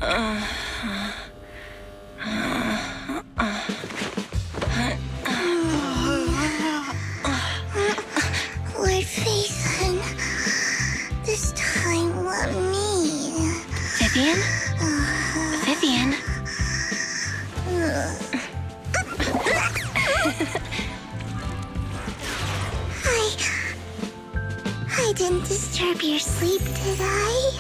Lord Phaethon, this time let me. Vivian? Vivian? I didn't disturb your sleep, did I?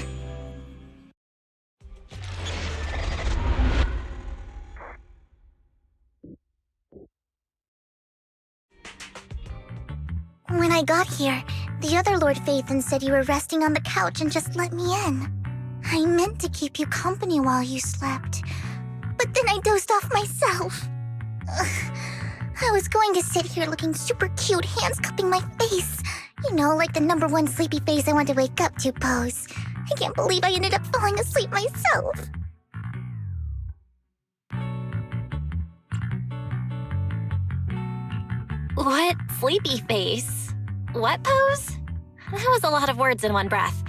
When I got here, the other Lord Phaethon said you were resting on the couch and just let me in. I meant to keep you company while you slept, but then I dozed off myself. Ugh. I was going to sit here looking super cute, hands cupping my face. You know, like the #1 sleepy face I want to wake up to pose. I can't believe I ended up falling asleep myself. What sleepy face? What pose? That was a lot of words in one breath.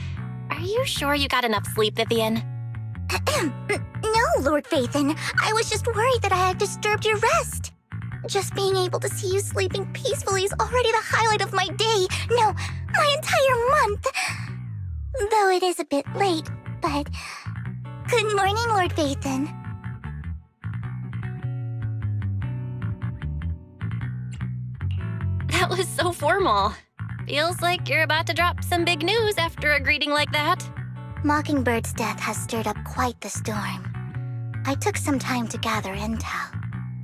Are you sure you got enough sleep, Vivian? No, Lord Phaethon. I was just worried that I had disturbed your rest. Just being able to see you sleeping peacefully is already the highlight of my day. No, my entire month. Though it is a bit late, but... Good morning, Lord Phaethon. That was so formal. Feels like you're about to drop some big news after a greeting like that. Mockingbird's death has stirred up quite the storm. I took some time to gather intel.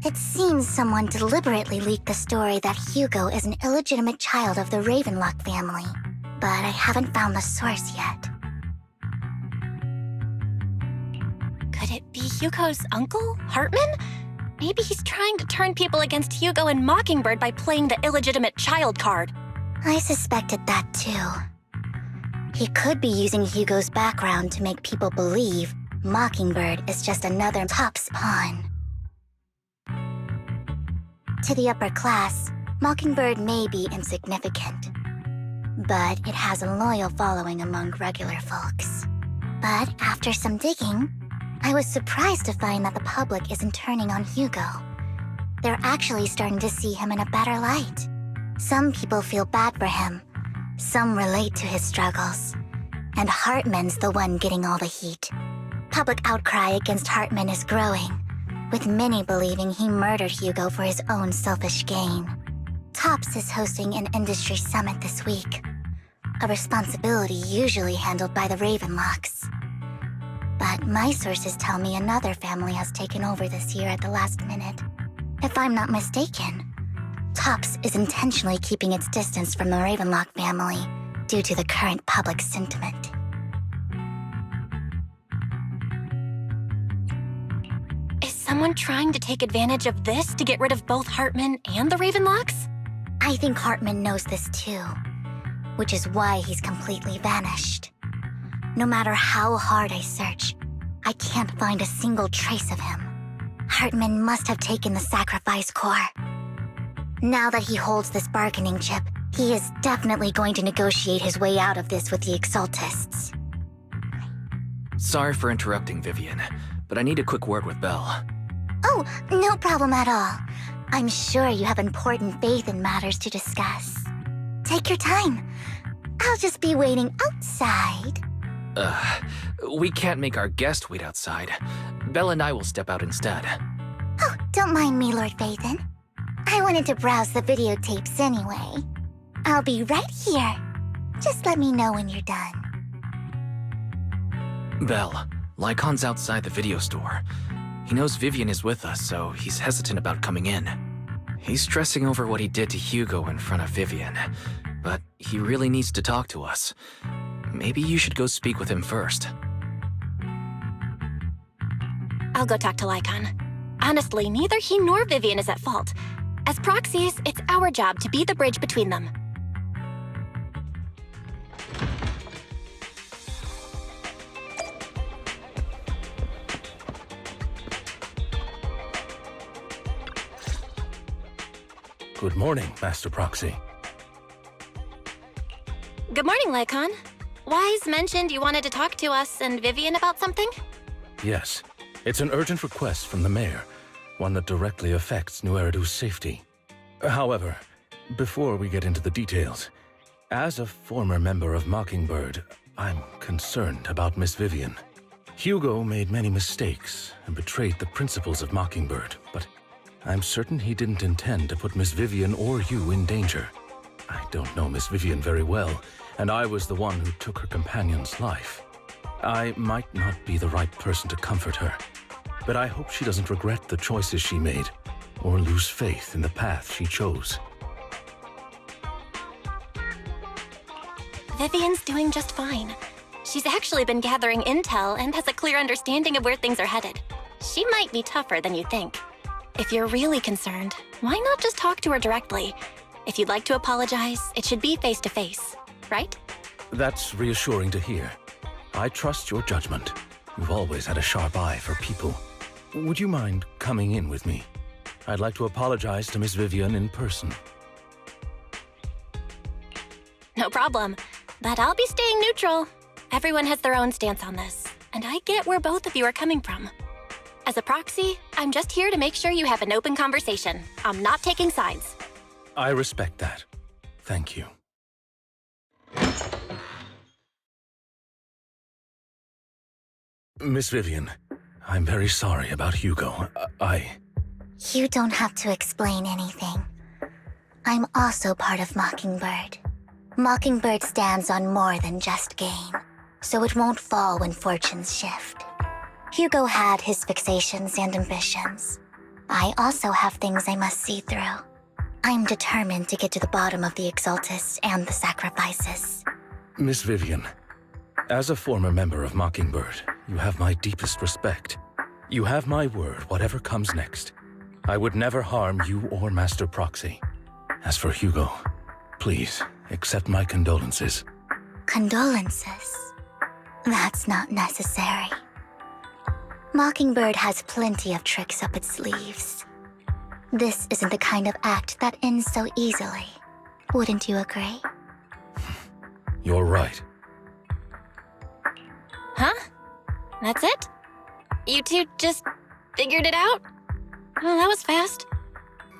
It seems someone deliberately leaked the story that Hugo is an illegitimate child of the Ravenlock family, but I haven't found the source yet. Could it be Hugo's uncle, Hartman? Maybe he's trying to turn people against Hugo and Mockingbird by playing the illegitimate child card. I suspected that too. He could be using Hugo's background to make people believe Mockingbird is just another Top's pawn. To the upper class, Mockingbird may be insignificant, but it has a loyal following among regular folks. But after some digging, I was surprised to find that the public isn't turning on Hugo. They're actually starting to see him in a better light. Some people feel bad for him, some relate to his struggles, and Hartman's the one getting all the heat. Public outcry against Hartman is growing, with many believing he murdered Hugo for his own selfish gain. Tops is hosting an industry summit this week, a responsibility usually handled by the Ravenlocks. But my sources tell me another family has taken over this year at the last minute. If I'm not mistaken, Tops is intentionally keeping its distance from the Ravenlock family due to the current public sentiment. Is someone trying to take advantage of this to get rid of both Hartman and the Ravenlocks? I think Hartman knows this too, which is why he's completely vanished. No matter how hard I search, I can't find a single trace of him. Hartman must have taken the sacrifice core. Now that he holds this bargaining chip, he is definitely going to negotiate his way out of this with the Exaltists. Sorry for interrupting, Vivian, but I need a quick word with Belle. Oh, no problem at all. I'm sure you have important faith in matters to discuss. Take your time. I'll just be waiting outside. We can't make our guest wait outside. Belle and I will step out instead. Oh, don't mind me, Lord Phaethon. I wanted to browse the videotapes anyway. I'll be right here. Just let me know when you're done. Belle, Lycon's outside the video store. He knows Vivian is with us, so he's hesitant about coming in. He's stressing over what he did to Hugo in front of Vivian, but he really needs to talk to us. Maybe you should go speak with him first. I'll go talk to Lycon. Honestly, neither he nor Vivian is at fault. As proxies, it's our job to be the bridge between them. Good morning, Master Proxy. Good morning, Lycon. Wise mentioned you wanted to talk to us and Vivian about something? yes. It's an urgent request from the mayor, one that directly affects New Eridu's safety. However, before we get into the details, as a former member of Mockingbird, I'm concerned about Miss Vivian. Hugo made many mistakes and betrayed the principles of Mockingbird, but I'm certain he didn't intend to put Miss Vivian or you in danger. I don't know Miss Vivian very well, and I was the one who took her companion's life. I might not be the right person to comfort her, but I hope she doesn't regret the choices she made or lose faith in the path she chose. Vivian's doing just fine. She's actually been gathering intel and has a clear understanding of where things are headed. She might be tougher than you think. If you're really concerned, why not just talk to her directly? If you'd like to apologize, it should be face-to-face, right? That's reassuring to hear. I trust your judgment. You've always had a sharp eye for people. Would you mind coming in with me? I'd like to apologize to Miss Vivian in person. No problem, but I'll be staying neutral. Everyone has their own stance on this, and I get where both of you are coming from. As a proxy, I'm just here to make sure you have an open conversation. I'm not taking sides. I respect that. Thank you. Miss Vivian, I'm very sorry about Hugo. You don't have to explain anything. I'm also part of Mockingbird. Mockingbird stands on more than just gain, so it won't fall when fortunes shift. Hugo had his fixations and ambitions. I also have things I must see through. I'm determined to get to the bottom of the Exaltus and the sacrifices. Miss Vivian, as a former member of Mockingbird, you have my deepest respect. You have my word, whatever comes next. I would never harm you or Master Proxy. As for Hugo, please accept my condolences. Condolences? That's not necessary. Mockingbird has plenty of tricks up its sleeves. This isn't the kind of act that ends so easily. Wouldn't you agree? You're right. Huh? That's it? You two just figured it out? Oh, that was fast.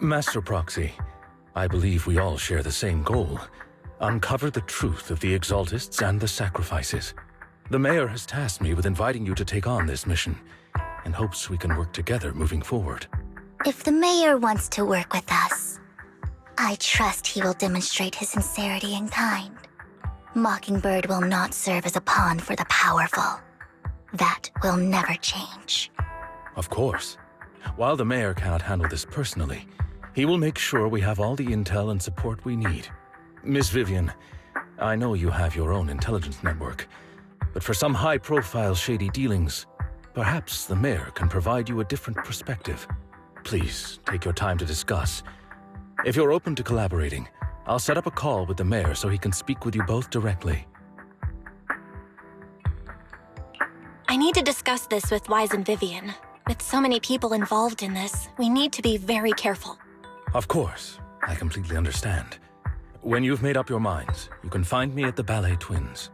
Master Proxy, I believe we all share the same goal. Uncover the truth of the Exaltists and the sacrifices. The mayor has tasked me with inviting you to take on this mission, and hopes we can work together moving forward. If the mayor wants to work with us, I trust he will demonstrate his sincerity in kind. Mockingbird will not serve as a pawn for the powerful. That will never change. Of course. While the mayor cannot handle this personally, he will make sure we have all the intel and support we need. Miss Vivian, I know you have your own intelligence network, but for some high-profile shady dealings, perhaps the mayor can provide you a different perspective. Please, take your time to discuss. If you're open to collaborating, I'll set up a call with the mayor so he can speak with you both directly. I need to discuss this with Wise and Vivian. With so many people involved in this, we need to be very careful. Of course, I completely understand. When you've made up your minds, you can find me at the Ballet Twins.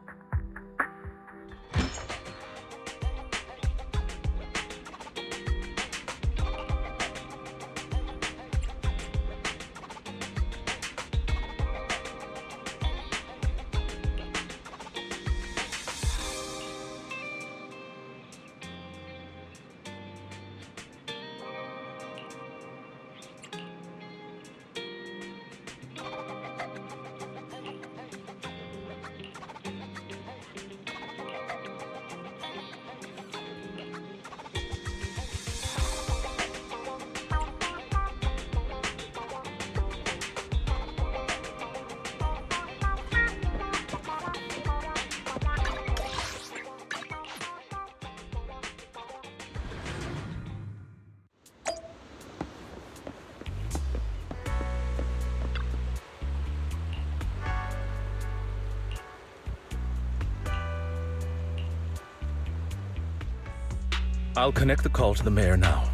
I'll connect the call to the mayor now.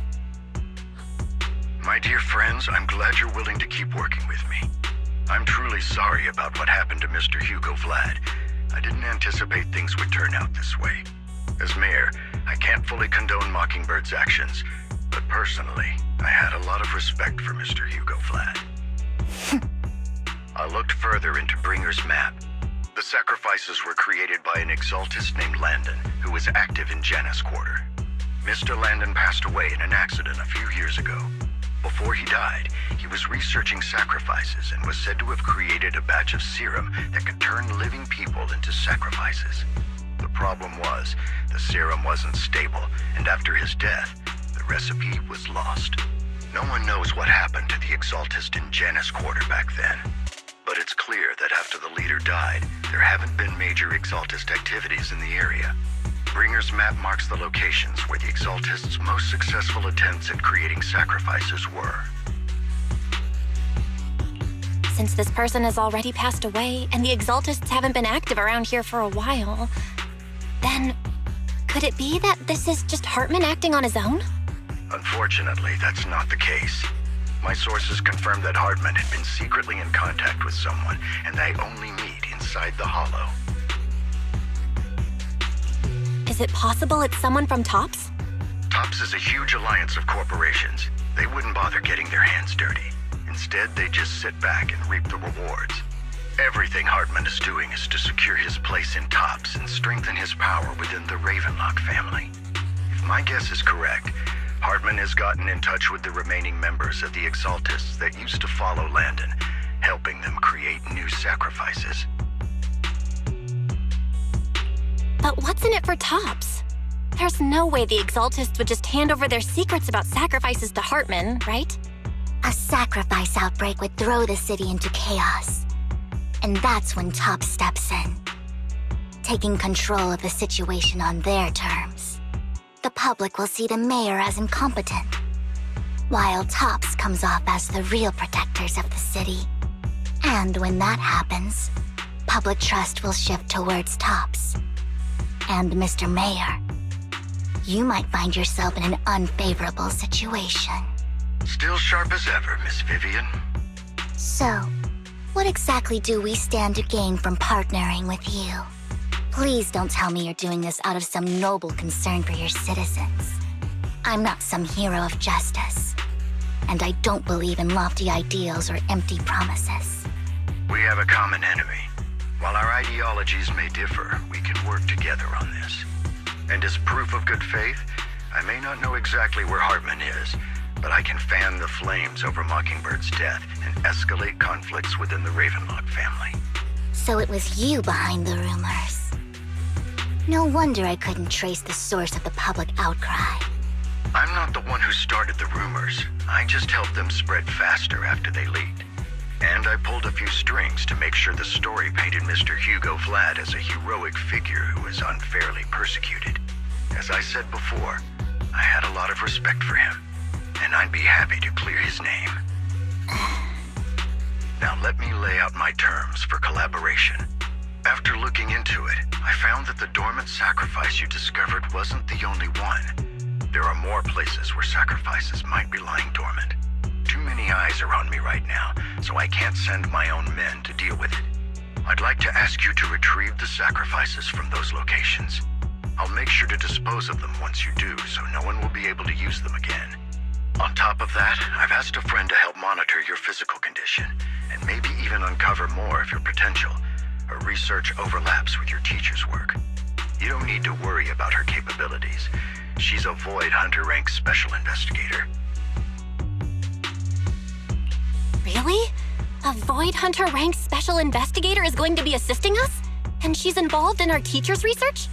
My dear friends, I'm glad you're willing to keep working with me. I'm truly sorry about what happened to Mr. Hugo Vlad. I didn't anticipate things would turn out this way. As mayor, I can't fully condone Mockingbird's actions, but personally, I had a lot of respect for Mr. Hugo Flat. I looked further into Bringer's map. The sacrifices were created by an exaltist named Landon, who was active in Janus Quarter. Mr. Landon passed away in an accident a few years ago. Before he died, he was researching sacrifices and was said to have created a batch of serum that could turn living people into sacrifices. The problem was, the serum wasn't stable, and after his death, the recipe was lost. No one knows what happened to the exaltist in Janus Quarter back then. But it's clear that after the leader died, there haven't been major exaltist activities in the area. Bringer's map marks the locations where the exaltists' most successful attempts at creating sacrifices were. Since this person has already passed away and the exaltists haven't been active around here for a while, then could it be that this is just Hartman acting on his own? Unfortunately, that's not the case. My sources confirmed that Hartman had been secretly in contact with someone, and they only meet inside the Hollow. Is it possible it's someone from TOPS? TOPS is a huge alliance of corporations. They wouldn't bother getting their hands dirty. Instead, they just sit back and reap the rewards. Everything Hartman is doing is to secure his place in TOPS and strengthen his power within the Ravenlock family. If my guess is correct, Hartman has gotten in touch with the remaining members of the Exaltists that used to follow Landon, helping them create new sacrifices. But what's in it for TOPS? There's no way the Exaltists would just hand over their secrets about sacrifices to Hartman, right? A sacrifice outbreak would throw the city into chaos. And that's when TOPS steps in, taking control of the situation on their terms. The public will see the mayor as incompetent, while TOPS comes off as the real protectors of the city. And when that happens, public trust will shift towards TOPS. And Mr. Mayor, you might find yourself in an unfavorable situation. Still sharp as ever, Miss Vivian. So, what exactly do we stand to gain from partnering with you? Please don't tell me you're doing this out of some noble concern for your citizens. I'm not some hero of justice, and I don't believe in lofty ideals or empty promises. We have a common enemy. While our ideologies may differ, we can work together on this. And as proof of good faith, I may not know exactly where Hartman is, but I can fan the flames over Mockingbird's death and escalate conflicts within the Ravenlock family. So it was you behind the rumors. No wonder I couldn't trace the source of the public outcry. I'm not the one who started the rumors. I just helped them spread faster after they leaked. And I pulled a few strings to make sure the story painted Mr. Hugo Vlad as a heroic figure who was unfairly persecuted. As I said before, I had a lot of respect for him, and I'd be happy to clear his name. Now let me lay out my terms for collaboration. After looking into it, I found that the dormant sacrifice you discovered wasn't the only one. There are more places where sacrifices might be lying dormant. Too many eyes are on me right now, so I can't send my own men to deal with it. I'd like to ask you to retrieve the sacrifices from those locations. I'll make sure to dispose of them once you do, so no one will be able to use them again. On top of that, I've asked a friend to help monitor your physical condition, and maybe even uncover more of your potential. Her research overlaps with your teacher's work. You don't need to worry about her capabilities. She's a Void Hunter rank special investigator. Really? A Void Hunter ranked special investigator is going to be assisting us? And she's involved in our teacher's research?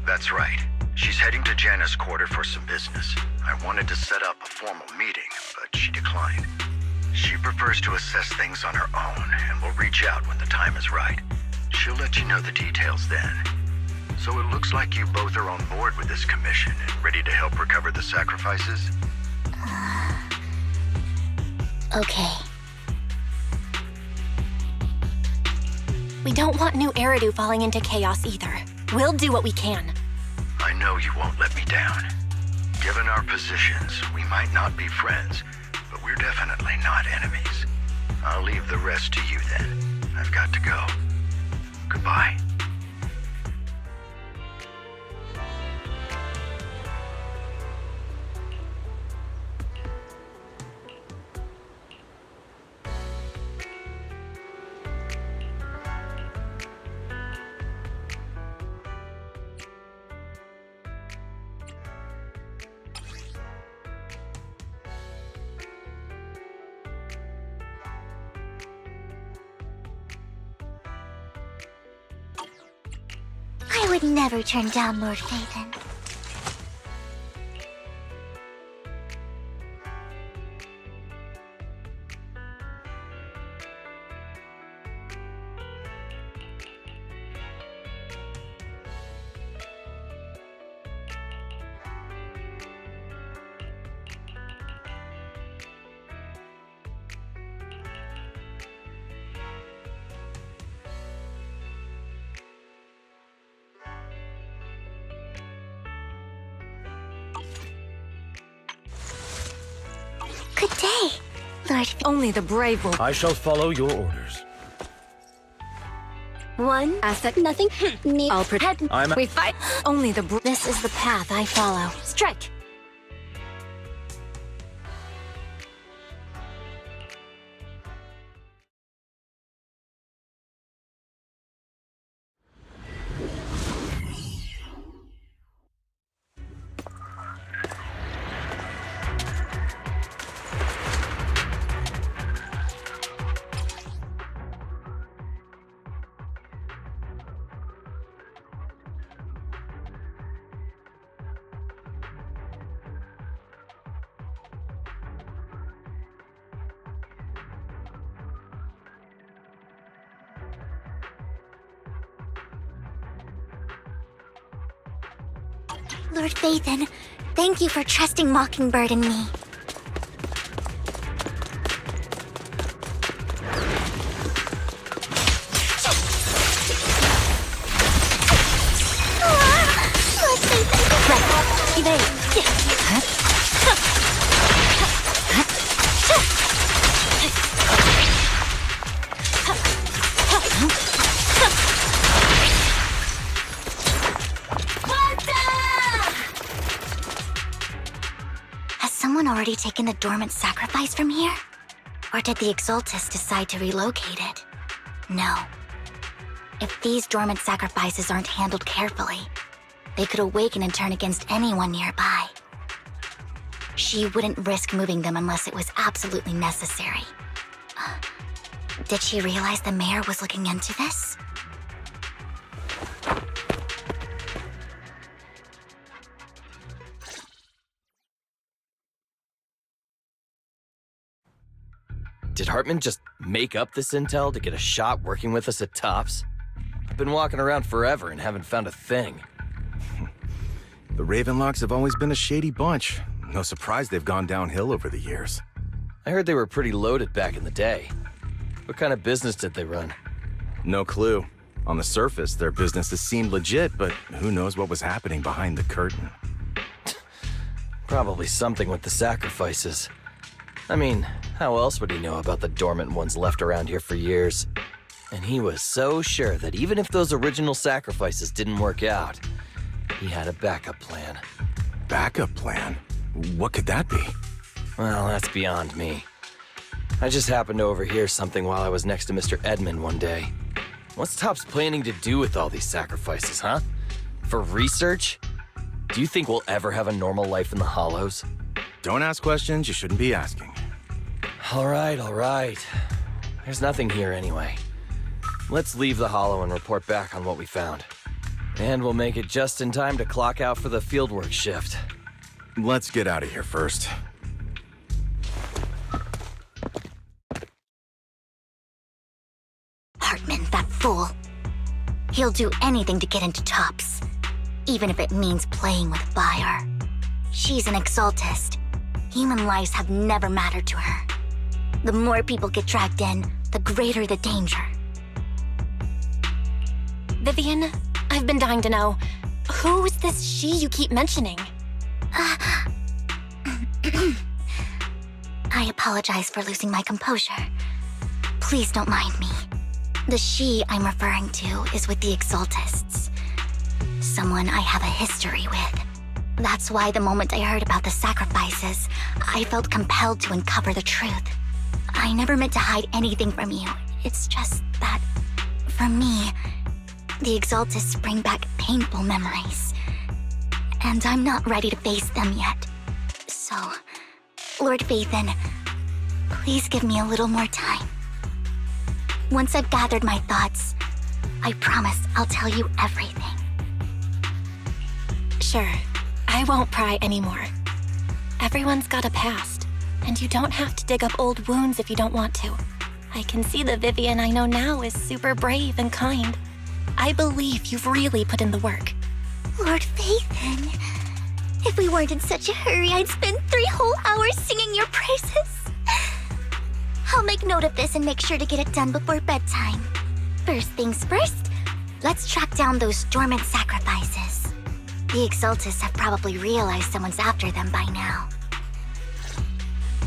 That's right. She's heading to Janus Quarter for some business. I wanted to set up a formal meeting, but she declined. She prefers to assess things on her own and will reach out when the time is right. She'll let you know the details then. So it looks like you both are on board with this commission and ready to help recover the sacrifices? Okay. We don't want new Eridu falling into chaos either. We'll do what we can. I know you won't let me down. Given our positions, we might not be friends, but we're definitely not enemies. I'll leave the rest to you then. I've got to go. Goodbye. would never turn down Lord Phaethon. Good day, Lord Only the brave will. I shall follow your orders. One asset, nothing. Me. I'll protect. We fight. Only the This is the path I follow. Strike! Lord Phaethon, thank you for trusting Mockingbird and me. Lord Phaethon, Evade! has someone already taken the dormant sacrifice from here? Or did the Exaltus decide to relocate it? No. If these dormant sacrifices aren't handled carefully, they could awaken and turn against anyone nearby. She wouldn't risk moving them unless it was absolutely necessary. Did she realize the mayor was looking into this? Did Hartman just make up this intel to get a shot working with us at Tops? I've been walking around forever and haven't found a thing. The Ravenlocks have always been a shady bunch. No surprise they've gone downhill over the years. I heard they were pretty loaded back in the day. What kind of business did they run? No clue. On the surface, their businesses seemed legit, but who knows what was happening behind the curtain. Probably something with the sacrifices. I mean, how else would he know about the dormant ones left around here for years? And he was so sure that even if those original sacrifices didn't work out, he had a backup plan. Backup plan? What could that be? Well, that's beyond me. I just happened to overhear something while I was next to Mr. Edmund one day. What's Tops planning to do with all these sacrifices, huh? For research? Do you think we'll ever have a normal life in the Hollows? Don't ask questions you shouldn't be asking. All right. There's nothing here anyway. Let's leave the Hollow and report back on what we found. And we'll make it just in time to clock out for the fieldwork shift. Let's get out of here first. Hartman, that fool. He'll do anything to get into Tops, even if it means playing with fire. She's an Exaltist. Human lives have never mattered to her. The more people get dragged in, the greater the danger. Vivian, I've been dying to know. Who's this she you keep mentioning? I apologize for losing my composure. Please don't mind me. The she I'm referring to is with the Exaltists. Someone I have a history with. That's why the moment I heard about the sacrifices, I felt compelled to uncover the truth. I never meant to hide anything from you. It's just that, for me, the Exaltists bring back painful memories. And I'm not ready to face them yet. So, Lord Phaethon, please give me a little more time. Once I've gathered my thoughts, I promise I'll tell you everything. Sure, I won't pry anymore. Everyone's got a past, and you don't have to dig up old wounds if you don't want to. I can see the Vivian I know now is super brave and kind. I believe you've really put in the work. Lord Phaethon, if we weren't in such a hurry, I'd spend 3 whole hours singing your praises. I'll make note of this and make sure to get it done before bedtime. First things first, let's track down those dormant sacrifices. The Exaltists have probably realized someone's after them by now.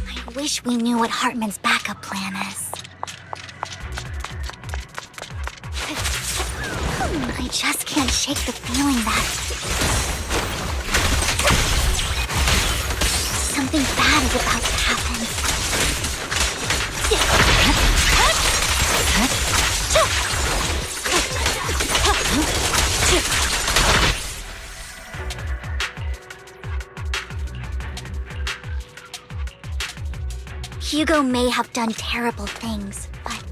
I wish we knew what Hartman's backup plan is. I just can't shake the feeling that something bad is about to happen. Hugo may have done terrible things, but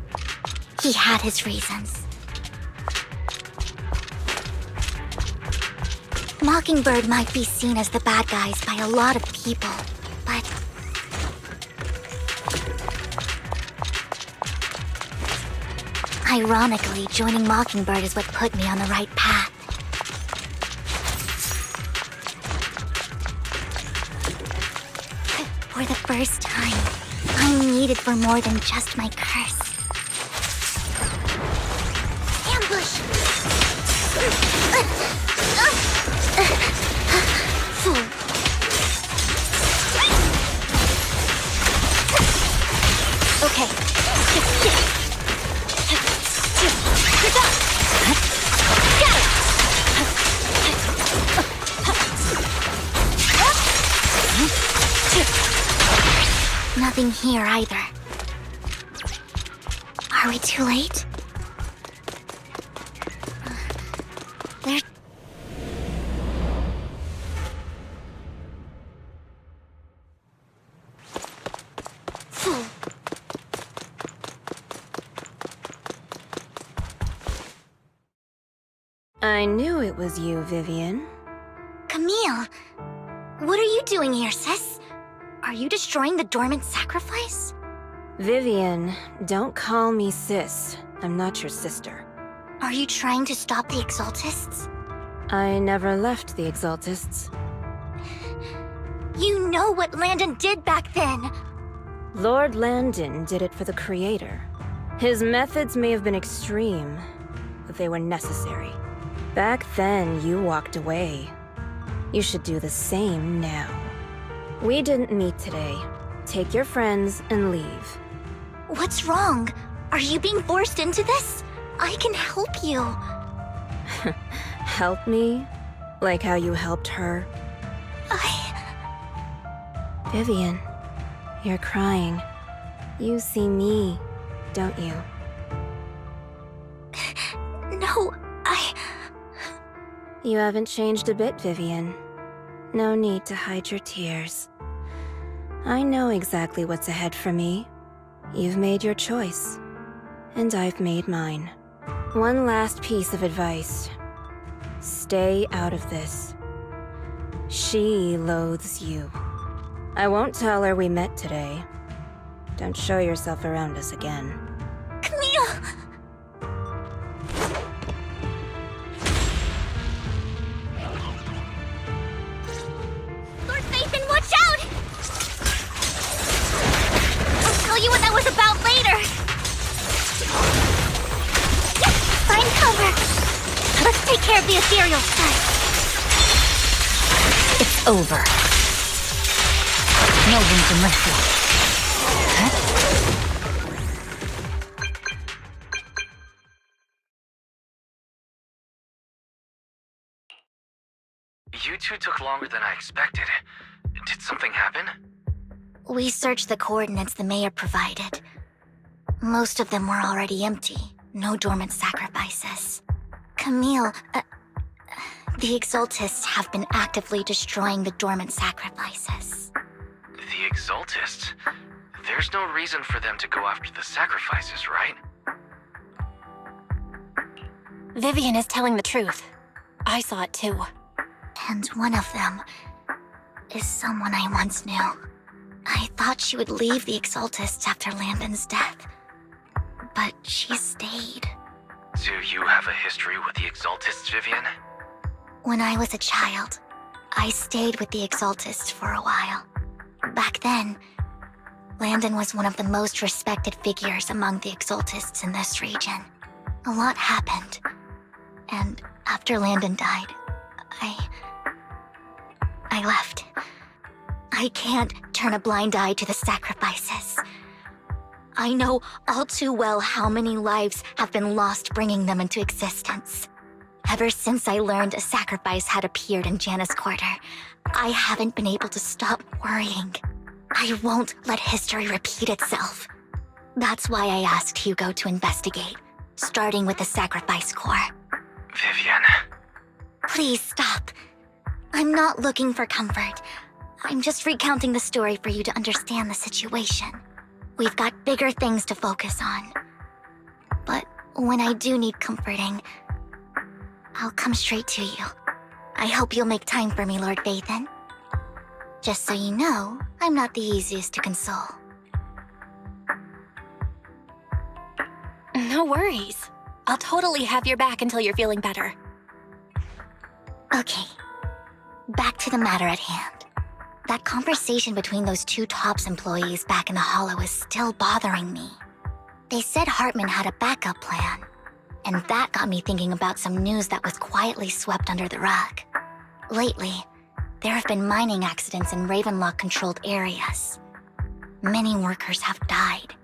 he had his reasons. Mockingbird might be seen as the bad guys by a lot of people, but ironically, joining Mockingbird is what put me on the right path. For the first time, I'm needed for more than just my curse. Ambush! Okay. Got it! Nothing here either. Are we too late? There's... I knew it was you, Vivian. Camille! What are you doing here, sis? Are you destroying the dormant sacrifice? Vivian, don't call me sis. I'm not your sister. Are you trying to stop the Exaltists? I never left the Exaltists. You know what Landon did back then! Lord Landon did it for the Creator. His methods may have been extreme, but they were necessary. Back then, you walked away. You should do the same now. We didn't meet today. Take your friends and leave. What's wrong? Are you being forced into this? I can help you. Help me? Like how you helped her? Vivian, you're crying. You see me, don't you? No, You haven't changed a bit, Vivian. No need to hide your tears. I know exactly what's ahead for me. You've made your choice, and I've made mine. One last piece of advice. Stay out of this. She loathes you. I won't tell her we met today. Don't show yourself around us again. Camille! Lord Phaethon, watch out! I'll tell you what that was about later. Find cover. Let's take care of the ethereal first. It's over. No room for mercy. You two took longer than I expected. Did something happen? We searched the coordinates the mayor provided. Most of them were already empty. No dormant sacrifices. Camille, the Exaltists have been actively destroying the dormant sacrifices. The Exaltists? There's no reason for them to go after the sacrifices, right? Vivian is telling the truth. I saw it too. And one of them is someone I once knew. I thought she would leave the Exaltists after Landon's death, but she stayed. Do you have a history with the Exaltists, Vivian? When I was a child, I stayed with the Exaltists for a while. Back then, Landon was one of the most respected figures among the Exaltists in this region. A lot happened, and after Landon died, I left. I can't turn a blind eye to the sacrifices. I know all too well how many lives have been lost bringing them into existence. Ever since I learned a sacrifice had appeared in Janus Quarter, I haven't been able to stop worrying. I won't let history repeat itself. That's why I asked Hugo to investigate, starting with the Sacrifice Corps. Vivian. Please stop. I'm not looking for comfort. I'm just recounting the story for you to understand the situation. We've got bigger things to focus on. But when I do need comforting, I'll come straight to you. I hope you'll make time for me, Lord Vathan. Just so you know, I'm not the easiest to console. No worries. I'll totally have your back until you're feeling better. Okay, back to the matter at hand. That conversation between those two TOPS employees back in the Hollow is still bothering me. They said Hartman had a backup plan, and that got me thinking about some news that was quietly swept under the rug. Lately, there have been mining accidents in Ravenlock-controlled areas. Many workers have died.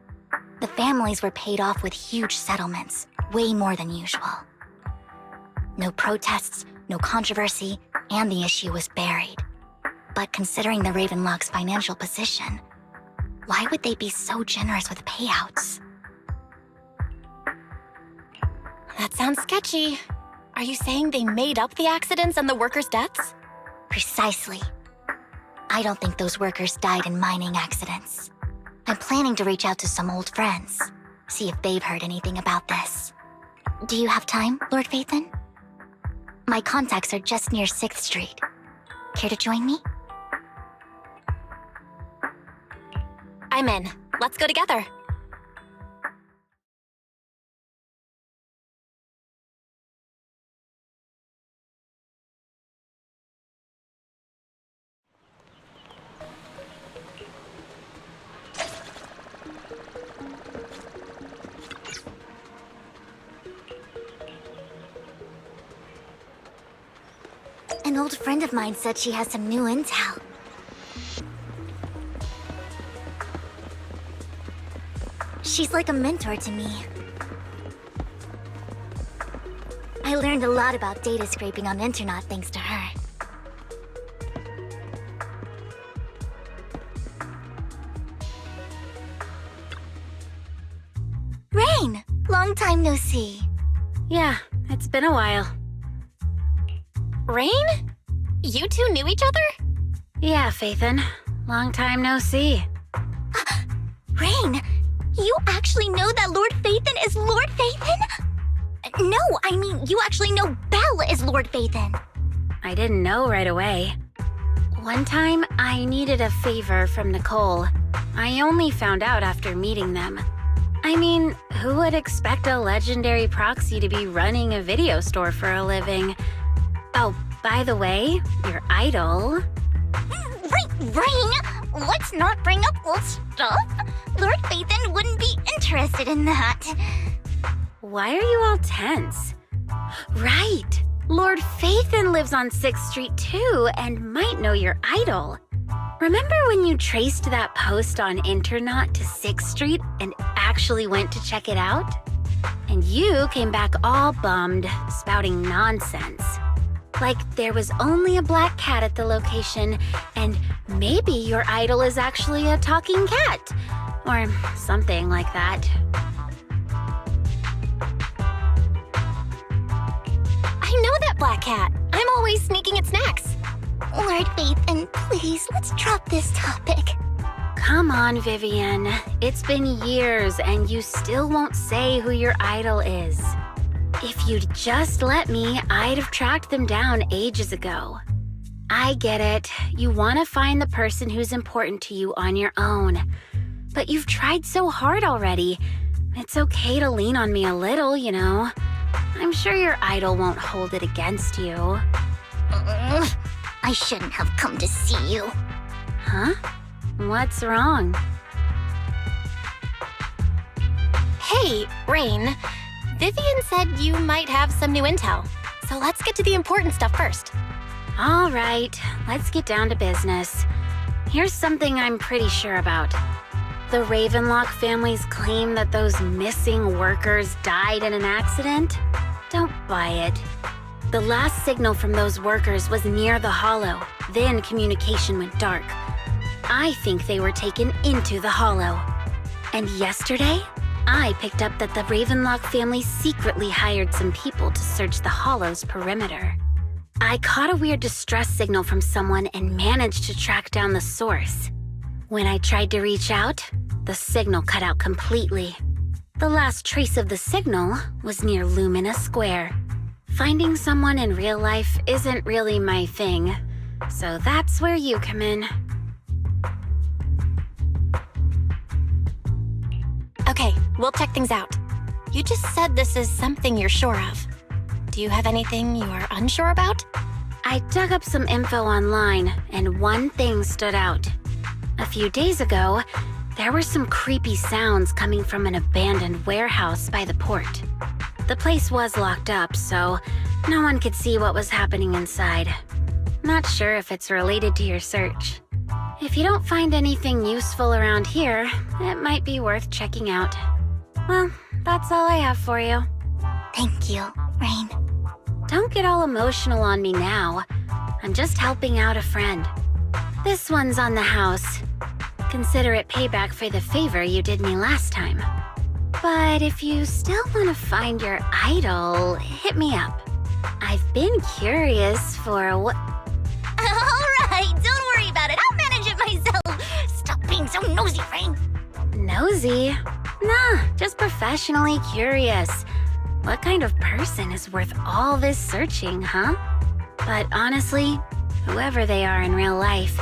The families were paid off with huge settlements, way more than usual. No protests, no controversy, and the issue was buried. But considering the Ravenlock's financial position, why would they be so generous with payouts? That sounds sketchy. Are you saying they made up the accidents and the workers' deaths? Precisely. I don't think those workers died in mining accidents. I'm planning to reach out to some old friends, see if they've heard anything about this. Do you have time, Lord Vathan? My contacts are just near 6th Street. Care to join me? I'm in. Let's go together. An old friend of mine said she has some new intel. She's like a mentor to me. I learned a lot about data scraping on Internet thanks to her. Rain! Long time no see. Yeah, it's been a while. Rain? You two knew each other? Yeah, Vathan. Long time no see. Rain, you actually know that Lord Vathan is Lord Vathan? No, I mean, you actually know Belle is Lord Vathan. I didn't know right away. One time, I needed a favor from Nicole. I only found out after meeting them. I mean, who would expect a legendary proxy to be running a video store for a living? Oh, by the way, your idol... Rain, let's not bring up old stuff. Lord Vathan wouldn't be interested in that. Why are you all tense? Right! Lord Vathan lives on 6th Street too and might know your idol. Remember when you traced that post on Internet to 6th Street and actually went to check it out? And you came back all bummed, spouting nonsense. Like there was only a black cat at the location, and maybe your idol is actually a talking cat. Or something like that. I know that black cat. I'm always sneaking at snacks. Lord Vathan, please, let's drop this topic. Come on, Vivian. It's been years, and you still won't say who your idol is. If you'd just let me, I'd have tracked them down ages ago. I get it. You want to find the person who's important to you on your own. But you've tried so hard already. It's okay to lean on me a little, you know. I'm sure your idol won't hold it against you. I shouldn't have come to see you. Huh? What's wrong? Hey, Rain. Vivian said you might have some new intel. So let's get to the important stuff first. All right, let's get down to business. Here's something I'm pretty sure about. The Ravenlock family's claim that those missing workers died in an accident? Don't buy it. The last signal from those workers was near the Hollow. Then communication went dark. I think they were taken into the Hollow. And yesterday, I picked up that the Ravenlock family secretly hired some people to search the Hollow's perimeter. I caught a weird distress signal from someone and managed to track down the source. When I tried to reach out, the signal cut out completely. The last trace of the signal was near Lumina Square. Finding someone in real life isn't really my thing, so that's where you come in. Okay, we'll check things out. You just said this is something you're sure of. Do you have anything you are unsure about? I dug up some info online, and one thing stood out. A few days ago, there were some creepy sounds coming from an abandoned warehouse by the port. The place was locked up, so no one could see what was happening inside. Not sure if it's related to your search. If you don't find anything useful around here, it might be worth checking out. Well, that's all I have for you. Thank you, Rain. Don't get all emotional on me now. I'm just helping out a friend. This one's on the house. Consider it payback for the favor you did me last time. But if you still want to find your idol, hit me up. I've been curious for what... All right, don't worry about it. I'll manage it myself. Stop being so nosy, Rain. Nosy? Nah, just professionally curious. What kind of person is worth all this searching, huh? But honestly, whoever they are in real life,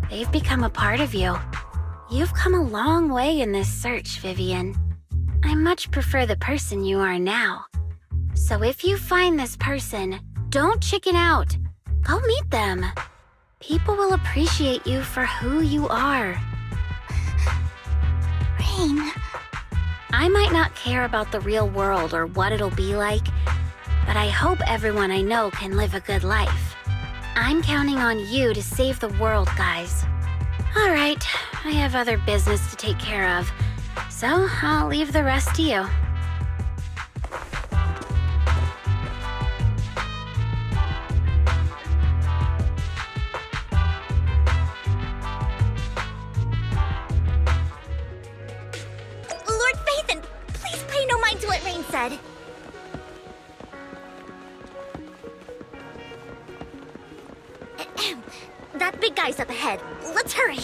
they've become a part of you. You've come a long way in this search, Vivian. I much prefer the person you are now. So if you find this person, don't chicken out. Go meet them. People will appreciate you for who you are. Rain. I might not care about the real world or what it'll be like, but I hope everyone I know can live a good life. I'm counting on you to save the world, guys. All right, I have other business to take care of, so I'll leave the rest to you. Lord Phaethon, please pay no mind to what Rain said. That big guy's up ahead. Let's hurry.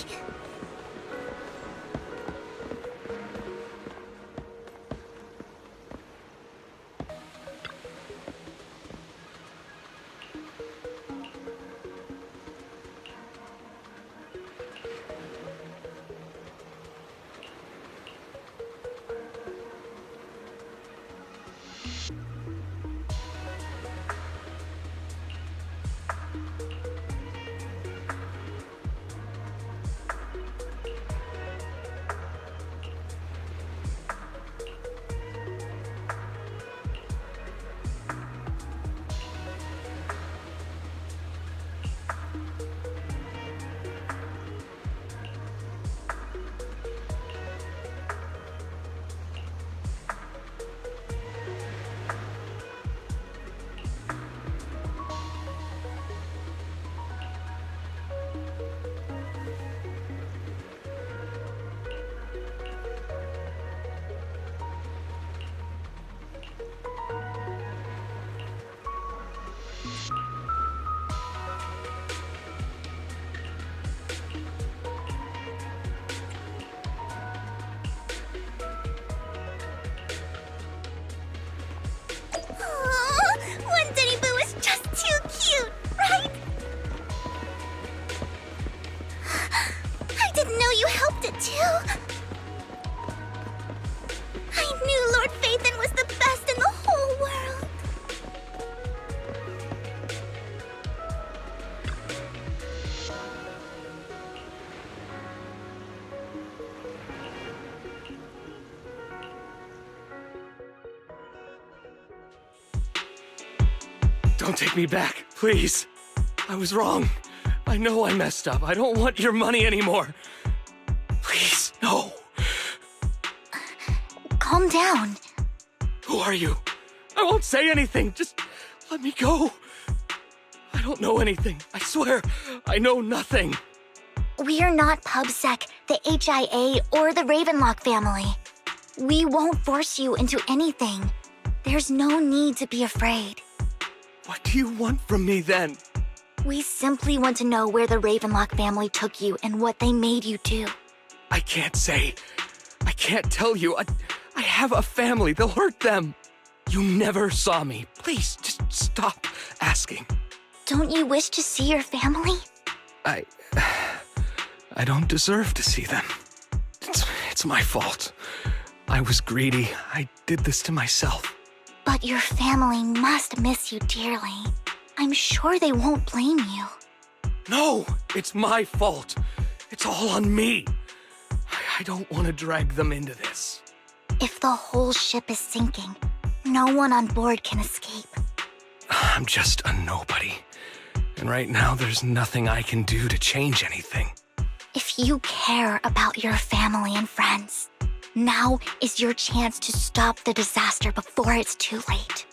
Don't take me back, please. I was wrong. I know I messed up. I don't want your money anymore. Please, no. Calm down. Who are you? I won't say anything. Just let me go. I don't know anything. I swear, I know nothing. We're not PubSec, the HIA, or the Ravenlock family. We won't force you into anything. There's no need to be afraid. What do you want from me then? We simply want to know where the Ravenlock family took you and what they made you do. I can't say. I can't tell you. I have a family. They'll hurt them. You never saw me. Please, just stop asking. Don't you wish to see your family? I don't deserve to see them. It's my fault. I was greedy. I did this to myself. But your family must miss you dearly. I'm sure they won't blame you. No, it's my fault. It's all on me. I don't want to drag them into this. If the whole ship is sinking, no one on board can escape. I'm just a nobody. And right now, there's nothing I can do to change anything. If you care about your family and friends, now is your chance to stop the disaster before it's too late.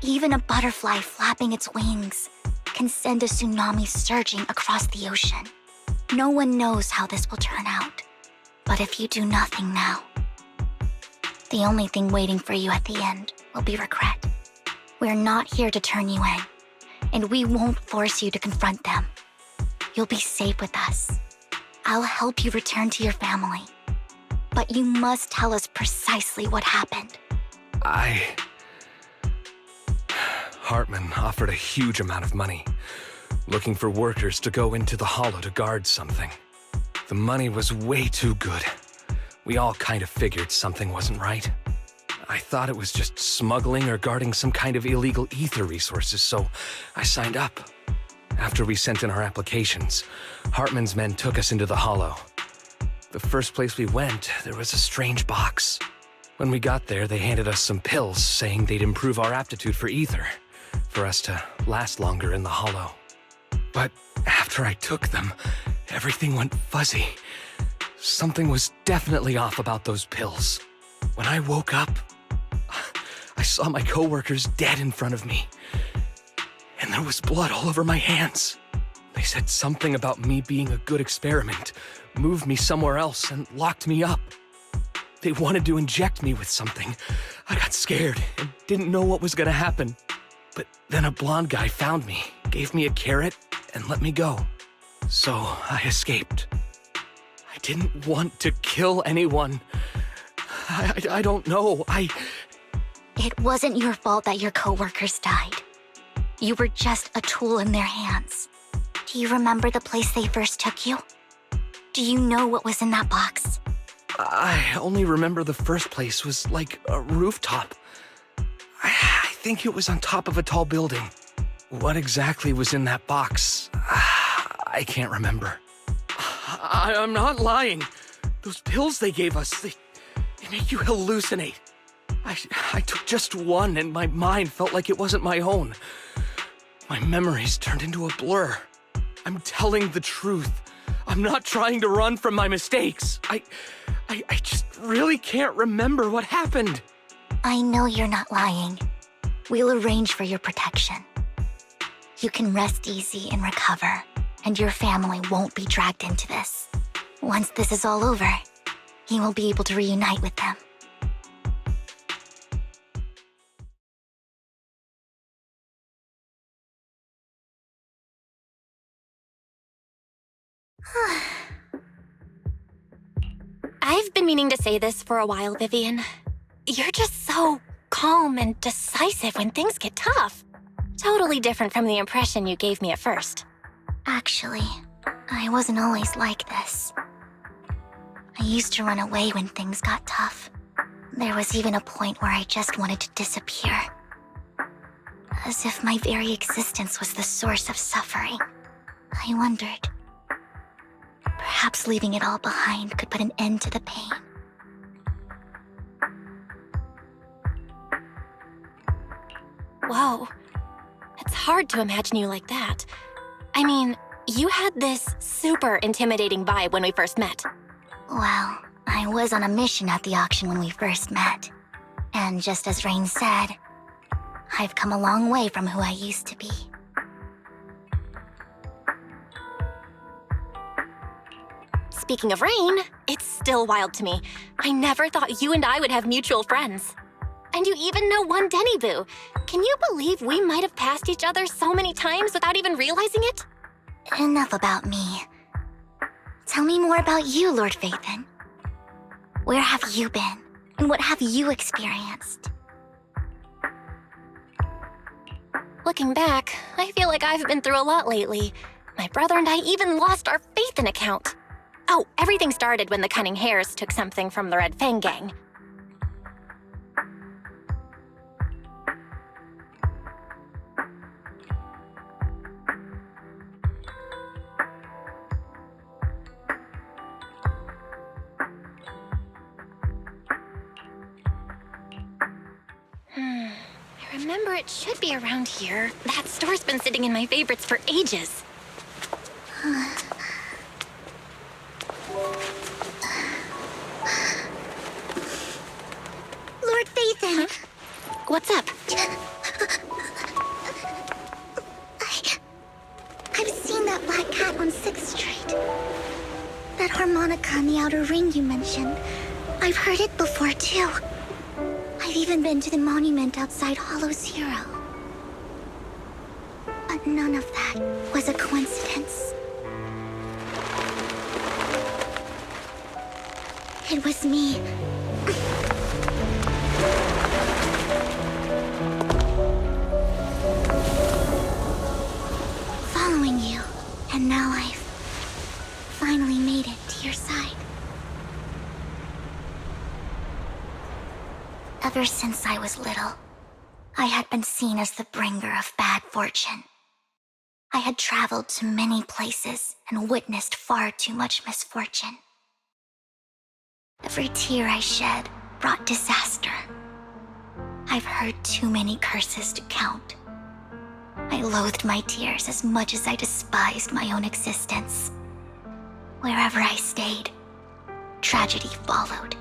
Even a butterfly flapping its wings can send a tsunami surging across the ocean. No one knows how this will turn out. But if you do nothing now, the only thing waiting for you at the end will be regret. We're not here to turn you in, and we won't force you to confront them. You'll be safe with us. I'll help you return to your family. But you must tell us precisely what happened. Hartman offered a huge amount of money, looking for workers to go into the hollow to guard something. The money was way too good. We all kind of figured something wasn't right. I thought it was just smuggling or guarding some kind of illegal ether resources, so I signed up. After we sent in our applications, Hartman's men took us into the hollow. The first place we went, there was a strange box. When we got there, they handed us some pills, saying they'd improve our aptitude for ether, for us to last longer in the hollow. But after I took them, everything went fuzzy. Something was definitely off about those pills. When I woke up, I saw my coworkers dead in front of me. And there was blood all over my hands. They said something about me being a good experiment, moved me somewhere else, and locked me up. They wanted to inject me with something. I got scared and didn't know what was gonna happen. But then a blonde guy found me, gave me a carrot, and let me go. So I escaped. I didn't want to kill anyone. I don't know. It wasn't your fault that your coworkers died. You were just a tool in their hands. Do you remember the place they first took you? Do you know what was in that box? I only remember the first place was like a rooftop. I think it was on top of a tall building. What exactly was in that box? I can't remember. I'm not lying. Those pills they gave us, they make you hallucinate. I took just one and my mind felt like it wasn't my own. My memories turned into a blur. I'm telling the truth. I'm not trying to run from my mistakes. I just really can't remember what happened. I know you're not lying. We'll arrange for your protection. You can rest easy and recover, and your family won't be dragged into this. Once this is all over, you will be able to reunite with them. I've been meaning to say this for a while, Vivian. You're just so calm and decisive when things get tough. Totally different from the impression you gave me at first. Actually, I wasn't always like this. I used to run away when things got tough. There was even a point where I just wanted to disappear. As if my very existence was the source of suffering. I wondered. Perhaps leaving it all behind could put an end to the pain. Whoa. It's hard to imagine you like that. I mean, you had this super intimidating vibe when we first met. Well, I was on a mission at the auction when we first met. And just as Rain said, I've come a long way from who I used to be. Speaking of Rain, it's still wild to me. I never thought you and I would have mutual friends. And you even know one Denny Boo. Can you believe we might have passed each other so many times without even realizing it? Enough about me. Tell me more about you, Lord Phaethon. Where have you been? And what have you experienced? Looking back, I feel like I've been through a lot lately. My brother and I even lost our Phaethon account. Oh, everything started when the Cunning Hares took something from the Red Fang gang. I remember it should be around here. That store's been sitting in my favorites for ages. Lord Phaethon! What's up? I've seen that black cat on 6th Street. That harmonica in the outer ring you mentioned. I've heard it before, too. I've even been to the monument outside Hollow Zero. But none of that was a coincidence. It was me. Following you, and now I've finally made it to your side. Ever since I was little, I had been seen as the bringer of bad fortune. I had traveled to many places and witnessed far too much misfortune. Every tear I shed brought disaster. I've heard too many curses to count. I loathed my tears as much as I despised my own existence. Wherever I stayed, tragedy followed.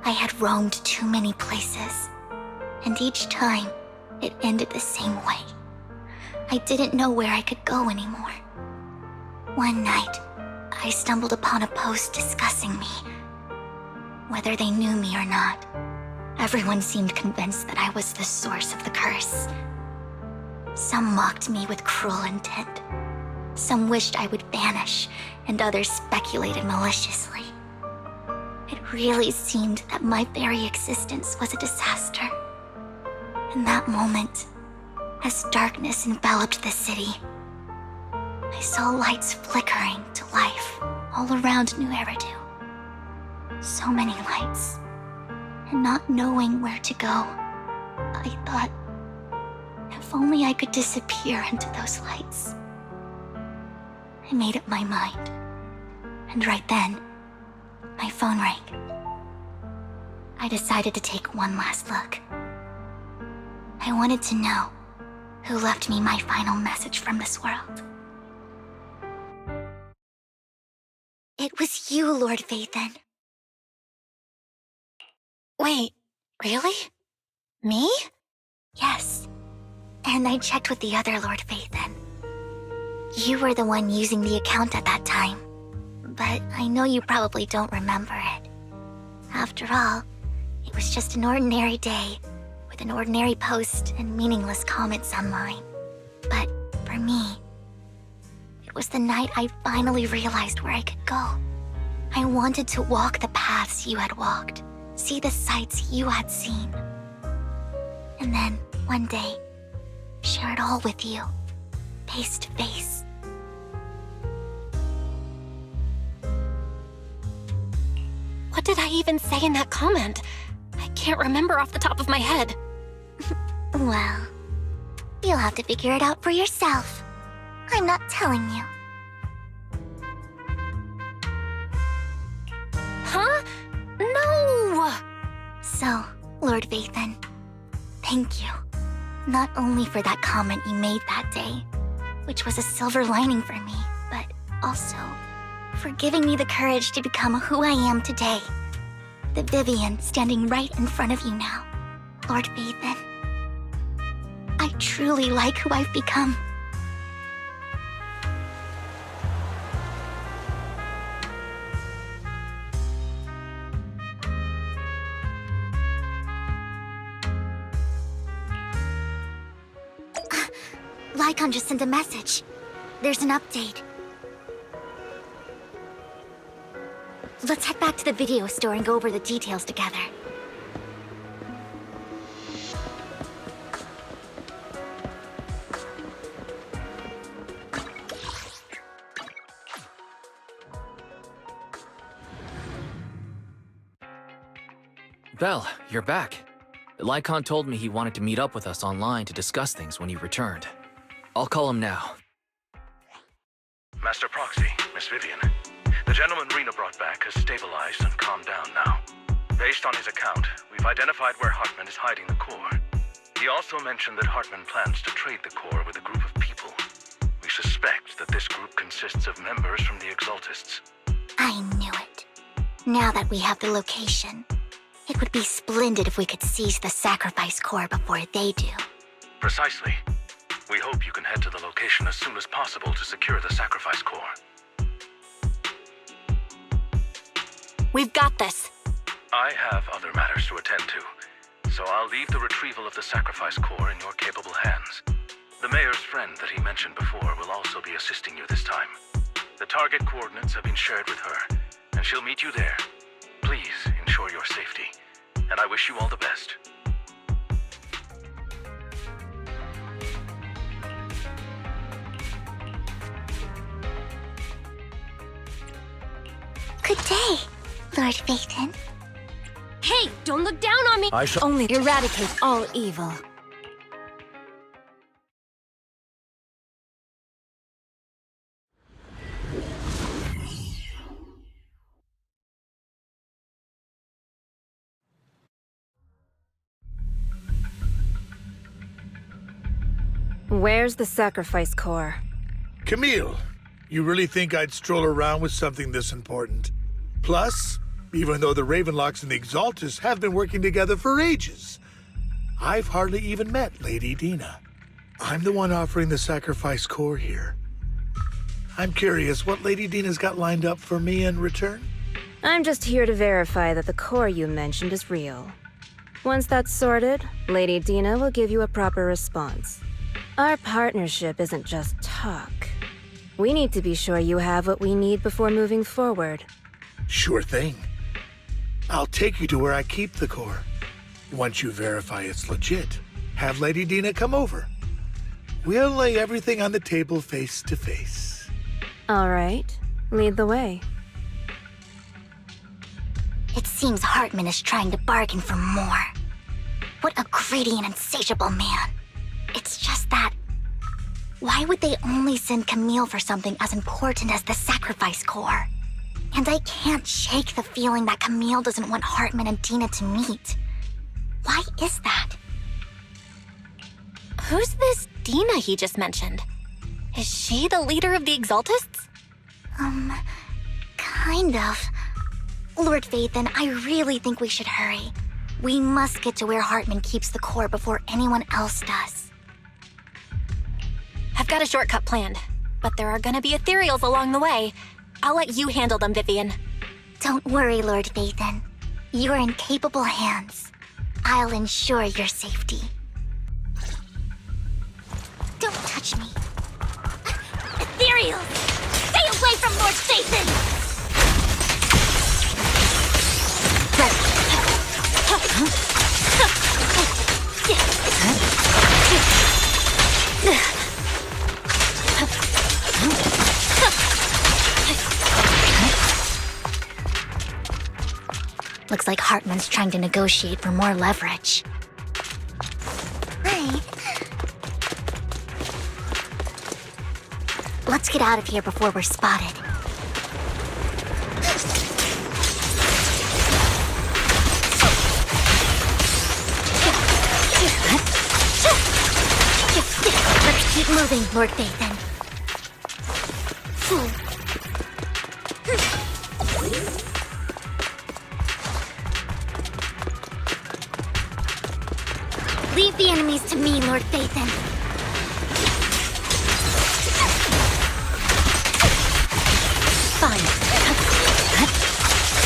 I had roamed too many places, and each time, it ended the same way. I didn't know where I could go anymore. One night, I stumbled upon a post discussing me. Whether they knew me or not, everyone seemed convinced that I was the source of the curse. Some mocked me with cruel intent. Some wished I would vanish, and others speculated maliciously. It really seemed that my very existence was a disaster. In that moment, as darkness enveloped the city, I saw lights flickering to life all around New Eridu. So many lights, and not knowing where to go, I thought, if only I could disappear into those lights. I made up my mind, and right then, my phone rang. I decided to take one last look. I wanted to know who left me my final message from this world. It was you, Lord Phaethon. Wait, really? Me? Yes. And I checked with the other Lord Phaethon. You were the one using the account at that time. But I know you probably don't remember it. After all, it was just an ordinary day, with an ordinary post and meaningless comments online. But for me, it was the night I finally realized where I could go. I wanted to walk the paths you had walked, see the sights you had seen. And then, one day, share it all with you, face to face. What did I even say in that comment? I can't remember off the top of my head. Well, you'll have to figure it out for yourself. I'm not telling you. Huh? No! So, Lord Phaethon, thank you. Not only for that comment you made that day, which was a silver lining for me, but also for giving me the courage to become who I am today. The Vivian standing right in front of you now, Lord Vathan. I truly like who I've become. Lycon just sent a message. There's an update. Let's head back to the video store and go over the details together. Belle, you're back. Lycon told me he wanted to meet up with us online to discuss things when you returned. I'll call him now. Master Proxy, Miss Vivian. The gentleman Rena brought back has stabilized and calmed down now. Based on his account, we've identified where Hartman is hiding the core. He also mentioned that Hartman plans to trade the core with a group of people. We suspect that this group consists of members from the Exaltists. I knew it. Now that we have the location, it would be splendid if we could seize the sacrifice core before they do. Precisely. We hope you can head to the location as soon as possible to secure the sacrifice core. We've got this. I have other matters to attend to, so I'll leave the retrieval of the sacrifice core in your capable hands. The mayor's friend that he mentioned before will also be assisting you this time. The target coordinates have been shared with her, and she'll meet you there. Please ensure your safety, and I wish you all the best. Good day, Lord Vathan. Hey, don't look down on me! I shall Only eradicate all evil. Where's the sacrifice core? Camille, you really think I'd stroll around with something this important? Plus, even though the Ravenlocks and the Exaltists have been working together for ages, I've hardly even met Lady Dina. I'm the one offering the sacrifice core here. I'm curious what Lady Dina's got lined up for me in return? I'm just here to verify that the core you mentioned is real. Once that's sorted, Lady Dina will give you a proper response. Our partnership isn't just talk. We need to be sure you have what we need before moving forward. Sure thing. I'll take you to where I keep the core. Once you verify it's legit, have Lady Dina come over. We'll lay everything on the table face to face. All right, lead the way. It seems Hartman is trying to bargain for more. What a greedy and insatiable man. It's just that... why would they only send Camille for something as important as the sacrifice core? And I can't shake the feeling that Camille doesn't want Hartman and Dina to meet. Why is that? Who's this Dina he just mentioned? Is she the leader of the Exaltists? Kind of. Lord Vathan, I really think we should hurry. We must get to where Hartman keeps the core before anyone else does. I've got a shortcut planned, but there are gonna be ethereals along the way. I'll let you handle them, Vivian. Don't worry, Lord Vathan. You're in capable hands. I'll ensure your safety. Don't touch me. Ethereal! Stay away from Lord Vathan! Looks like Hartman's trying to negotiate for more leverage. Hi. Let's get out of here before we're spotted. moving, Lord Phaethon. Leave the enemies to me, Lord Phaethon. Fine.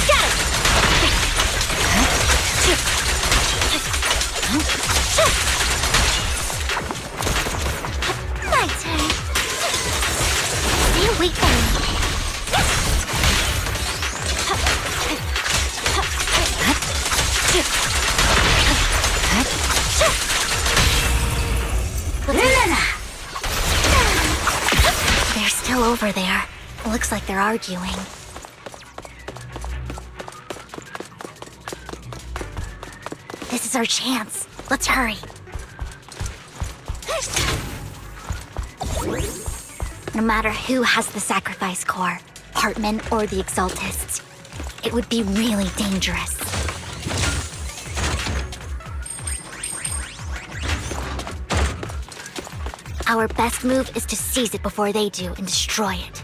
Got it! My turn. You wait for me. They're still over there. Looks like they're arguing. This is our chance. Let's hurry. No matter who has the sacrifice core, Hartman or the Exaltists, it would be really dangerous. Our best move is to seize it before they do and destroy it.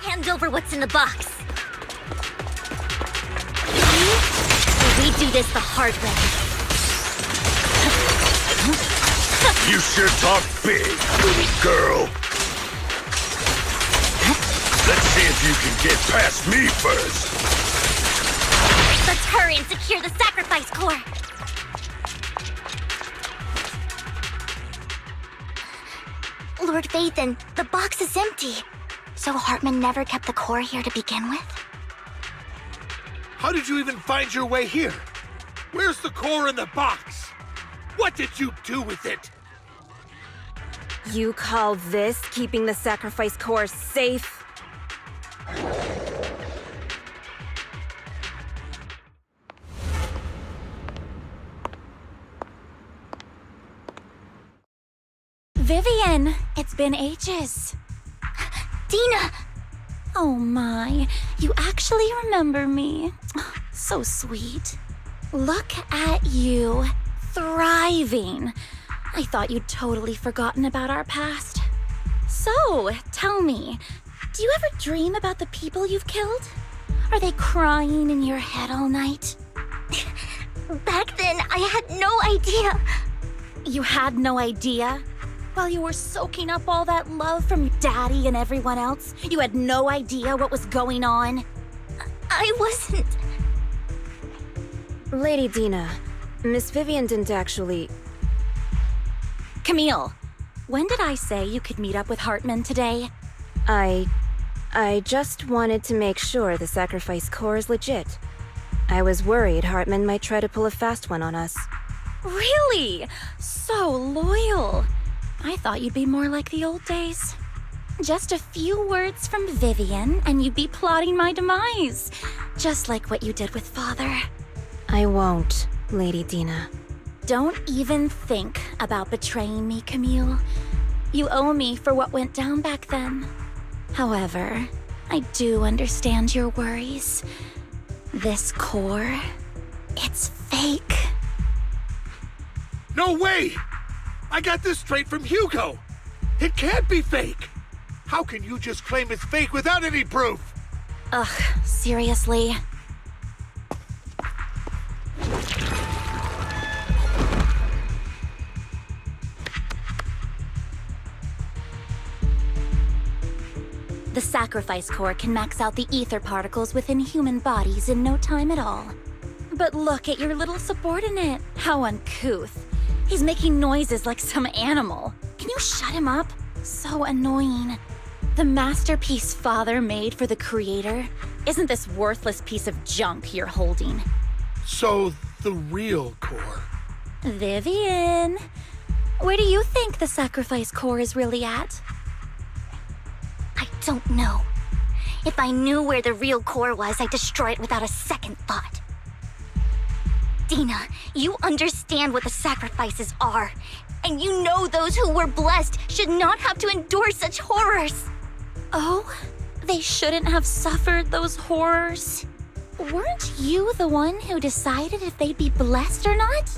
Hand over what's in the box. We do this the hard way. You sure talk big, little girl. Let's see if you can get past me first. Let's hurry and secure the sacrifice core. Lord Phaethon, the box is empty. So Hartman never kept the core here to begin with? How did you even find your way here? Where's the core in the box? What did you do with it? You call this keeping the sacrifice core safe? Vivian, it's been ages. Dina! Oh my, you actually remember me. So sweet. Look at you, thriving. I thought you'd totally forgotten about our past. So, tell me, do you ever dream about the people you've killed? Are they crying in your head all night? Back then, I had no idea. You had no idea? While you were soaking up all that love from Daddy and everyone else, you had no idea what was going on? I wasn't... Lady Dina, Miss Vivian didn't actually... Camille, when did I say you could meet up with Hartman today? I just wanted to make sure the sacrifice core is legit. I was worried Hartman might try to pull a fast one on us. Really? So loyal. I thought you'd be more like the old days. Just a few words from Vivian, and you'd be plotting my demise. Just like what you did with Father. I won't, Lady Dina. Don't even think about betraying me, Camille. You owe me for what went down back then. However, I do understand your worries. This core, it's fake. No way! I got this straight from Hugo. It can't be fake. How can you just claim it's fake without any proof? Ugh, seriously? The sacrifice core can max out the ether particles within human bodies in no time at all. But look at your little subordinate. How uncouth. He's making noises like some animal. Can you shut him up? So annoying. The masterpiece Father made for the Creator isn't this worthless piece of junk you're holding. So, the real core. Vivian, where do you think the sacrifice core is really at? I don't know. If I knew where the real core was, I'd destroy it without a second thought. Dina, you understand what the sacrifices are. And you know those who were blessed should not have to endure such horrors. Oh, They shouldn't have suffered those horrors. Weren't you the one who decided if they'd be blessed or not?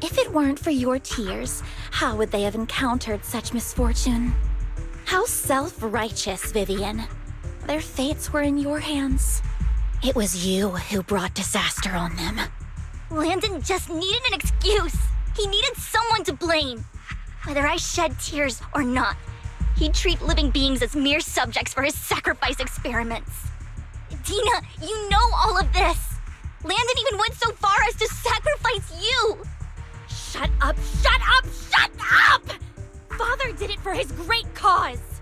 If it weren't for your tears, how would they have encountered such misfortune? How self-righteous, Vivian. Their fates were in your hands. It was you who brought disaster on them. Landon just needed an excuse. He needed someone to blame. Whether I shed tears or not, he'd treat living beings as mere subjects for his sacrifice experiments. Dina, you know all of this. Landon even went so far as to sacrifice you. Shut up, shut up, shut up! Father did it for his great cause.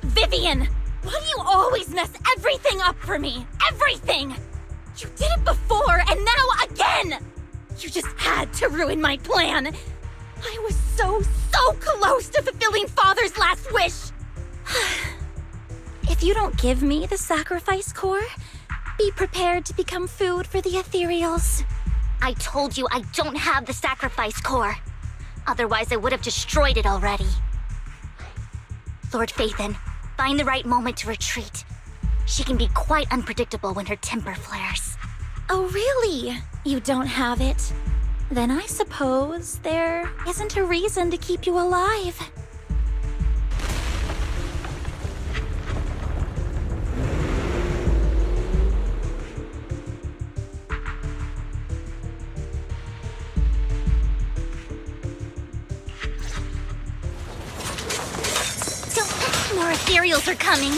Vivian, why do you always mess everything up for me? Everything! You did it before, and now again! You just had to ruin my plan. I was so close to fulfilling Father's last wish. If you don't give me the sacrifice core, be prepared to become food for the ethereals. I told you I don't have the sacrifice core. Otherwise, I would have destroyed it already. Lord Phaethon, find the right moment to retreat. She can be quite unpredictable when her temper flares. Oh, really? You don't have it? Then I suppose there isn't a reason to keep you alive. More ethereals are coming.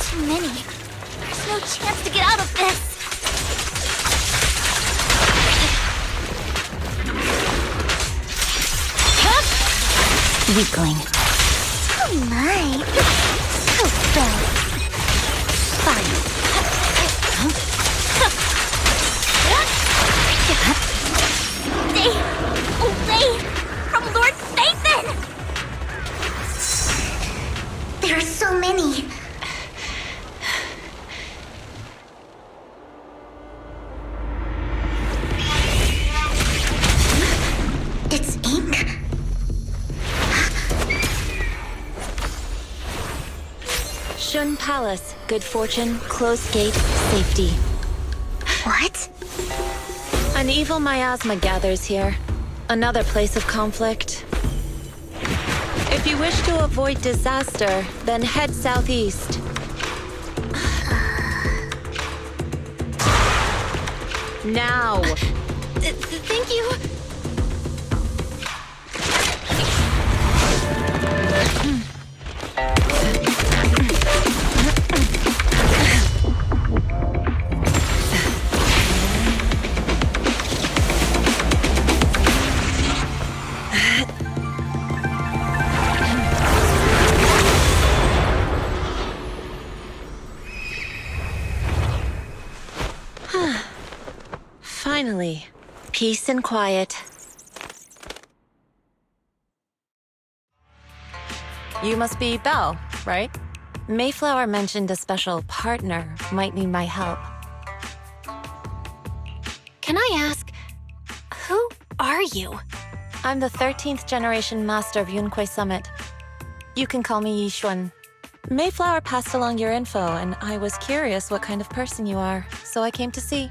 Too many. There's no chance to get out of this. Weakling. Oh my. Oh, Belle. Fine. Stay away from Lord Phaethon! There are so many. It's ink. Shun Palace. Good fortune, closed gate, safety. What? An evil miasma gathers here. Another place of conflict. If you wish to avoid disaster, then head southeast. Now! Thank you. Finally, peace and quiet. You must be Belle, right? Mayflower mentioned a special partner might need my help. Can I ask, who are you? I'm the 13th generation master of Yunque Summit. You can call me Yixuan. Mayflower passed along your info, and I was curious what kind of person you are, so I came to see.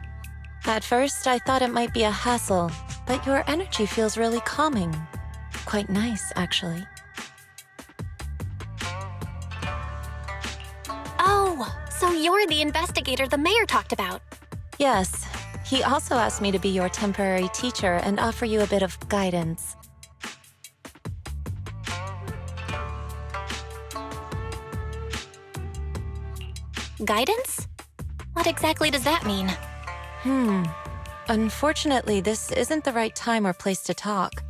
At first, I thought it might be a hassle, but your energy feels really calming. Quite nice, actually. Oh, so you're the investigator the mayor talked about. Yes. He also asked me to be your temporary teacher and offer you a bit of guidance. Guidance? What exactly does that mean? Unfortunately, this isn't the right time or place to talk.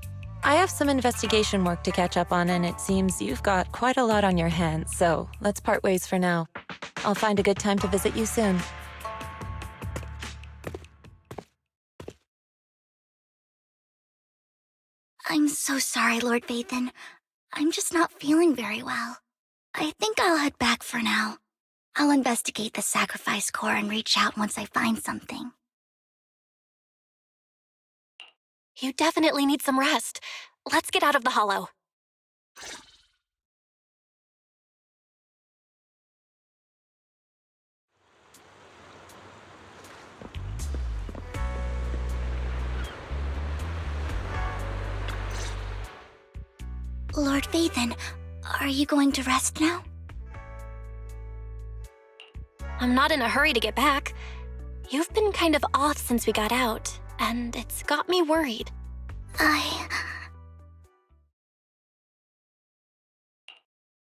I have some investigation work to catch up on, and it seems you've got quite a lot on your hands, so let's part ways for now. I'll find a good time to visit you soon. I'm so sorry, Lord Phaethon. I'm just not feeling very well. I think I'll head back for now. I'll investigate the sacrifice core and reach out once I find something. You definitely need some rest. Let's get out of the hollow. Lord Vathan, are you going to rest now? I'm not in a hurry to get back. You've been kind of off since we got out, and it's got me worried.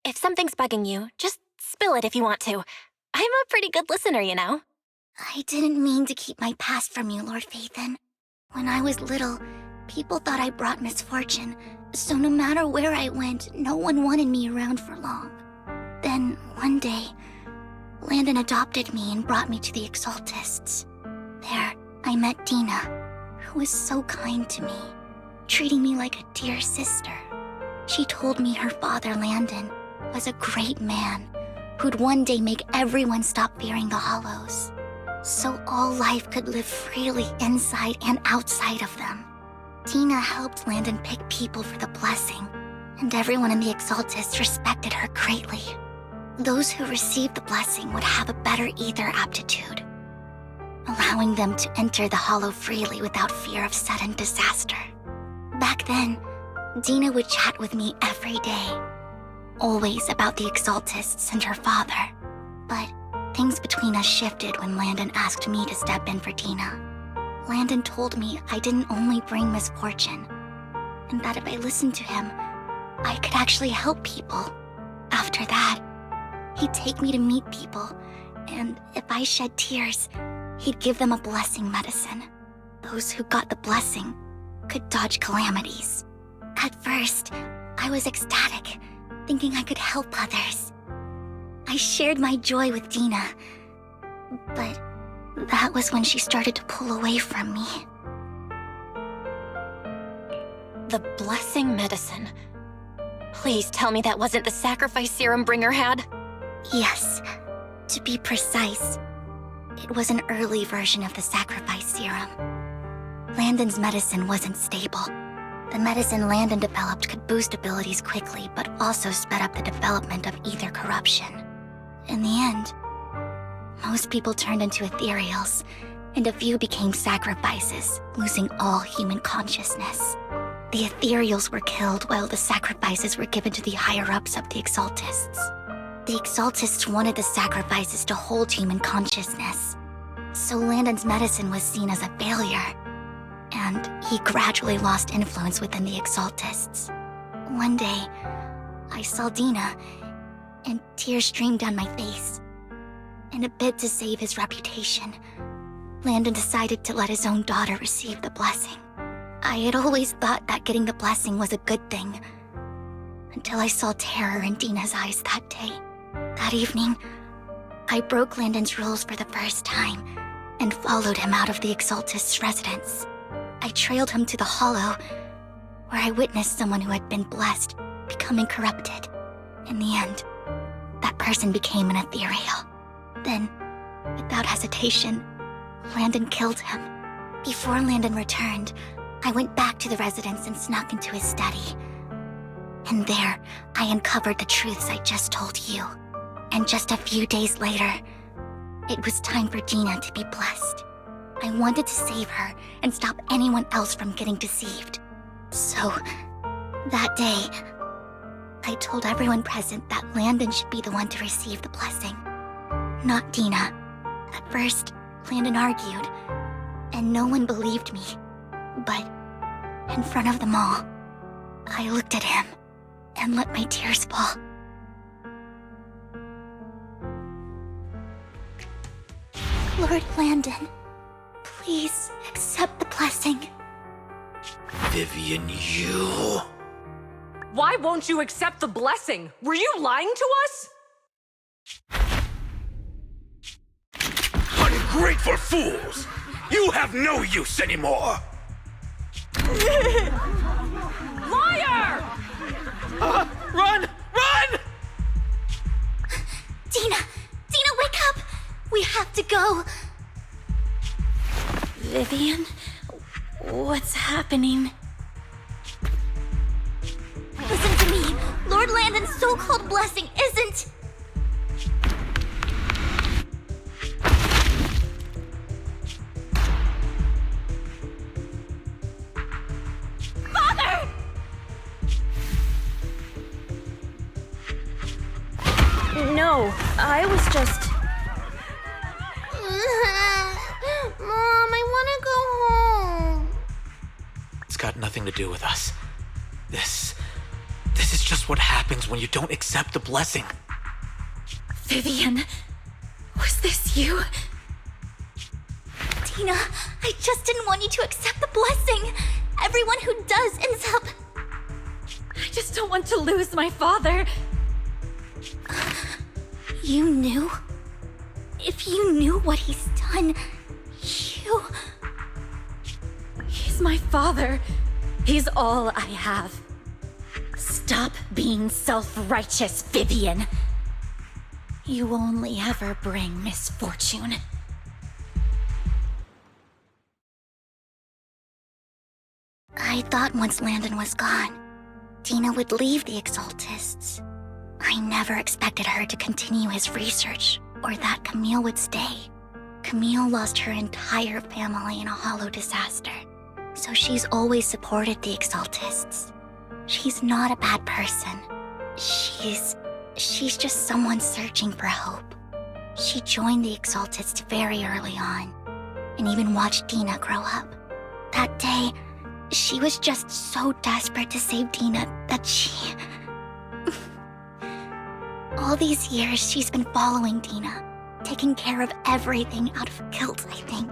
If something's bugging you, just spill it if you want to. I'm a pretty good listener, you know. I didn't mean to keep my past from you, Lord Vathan. When I was little, people thought I brought misfortune, so no matter where I went, no one wanted me around for long. Then, one day, Landon adopted me and brought me to the Exaltists. There, I met Dina, who was so kind to me, treating me like a dear sister. She told me her father, Landon, was a great man who'd one day make everyone stop fearing the Hollows, so all life could live freely inside and outside of them. Dina helped Landon pick people for the blessing, and everyone in the Exaltists respected her greatly. Those who received the blessing would have a better ether aptitude, allowing them to enter the Hollow freely without fear of sudden disaster. Back then, Dina would chat with me every day, always about the Exaltists and her father. But things between us shifted when Landon asked me to step in for Dina. Landon told me I didn't only bring misfortune, and that if I listened to him, I could actually help people. After that, he'd take me to meet people, and if I shed tears, he'd give them a blessing medicine. Those who got the blessing could dodge calamities. At first, I was ecstatic, thinking I could help others. I shared my joy with Dina, but that was when she started to pull away from me. The blessing medicine. Please tell me that wasn't the sacrifice serum Bringer had. Yes, to be precise, it was an early version of the sacrifice serum. Landon's medicine wasn't stable. The medicine Landon developed could boost abilities quickly, but also sped up the development of ether corruption. In the end, most people turned into ethereals, and a few became sacrifices, losing all human consciousness. The ethereals were killed while the sacrifices were given to the higher-ups of the Exaltists. The Exaltists wanted the sacrifices to hold human consciousness, so Landon's medicine was seen as a failure, and he gradually lost influence within the Exaltists. One day, I saw Dina, and tears streamed down my face. In a bid to save his reputation, Landon decided to let his own daughter receive the blessing. I had always thought that getting the blessing was a good thing, until I saw terror in Dina's eyes that day. That evening, I broke Landon's rules for the first time and followed him out of the Exaltist's residence. I trailed him to the Hollow, where I witnessed someone who had been blessed becoming corrupted. In the end, that person became an ethereal. Then, without hesitation, Landon killed him. Before Landon returned, I went back to the residence and snuck into his study. And there, I uncovered the truths I just told you. And just a few days later, it was time for Dina to be blessed. I wanted to save her and stop anyone else from getting deceived. So, that day, I told everyone present that Landon should be the one to receive the blessing, not Dina. At first, Landon argued, and no one believed me. But, in front of them all, I looked at him and let my tears fall. Lord Landon, please accept the blessing. Vivian, you... Why won't you accept the blessing? Were you lying to us? Ungrateful fools! You have no use anymore! Liar! Vivian? What's happening? Listen to me! Lord Landon's so-called blessing isn't... Father! No, I was just... Mom, I want to go home. It's got nothing to do with us. This is just what happens when you don't accept the blessing. Vivian, was this you? Tina, I just didn't want you to accept the blessing. Everyone who does ends up... I just don't want to lose my father. You knew? If you knew what he's done, you... He's my father. He's all I have. Stop being self-righteous, Vivian. You only ever bring misfortune. I thought once Landon was gone, Tina would leave the Exaltists. I never expected her to continue his research, or that Camille would stay. Camille lost her entire family in a hollow disaster, so she's always supported the Exaltists. She's not a bad person. She's just someone searching for hope. She joined the Exaltists very early on, and even watched Dina grow up. That day, she was just so desperate to save Dina that she... All these years, she's been following Dina, taking care of everything out of guilt, I think.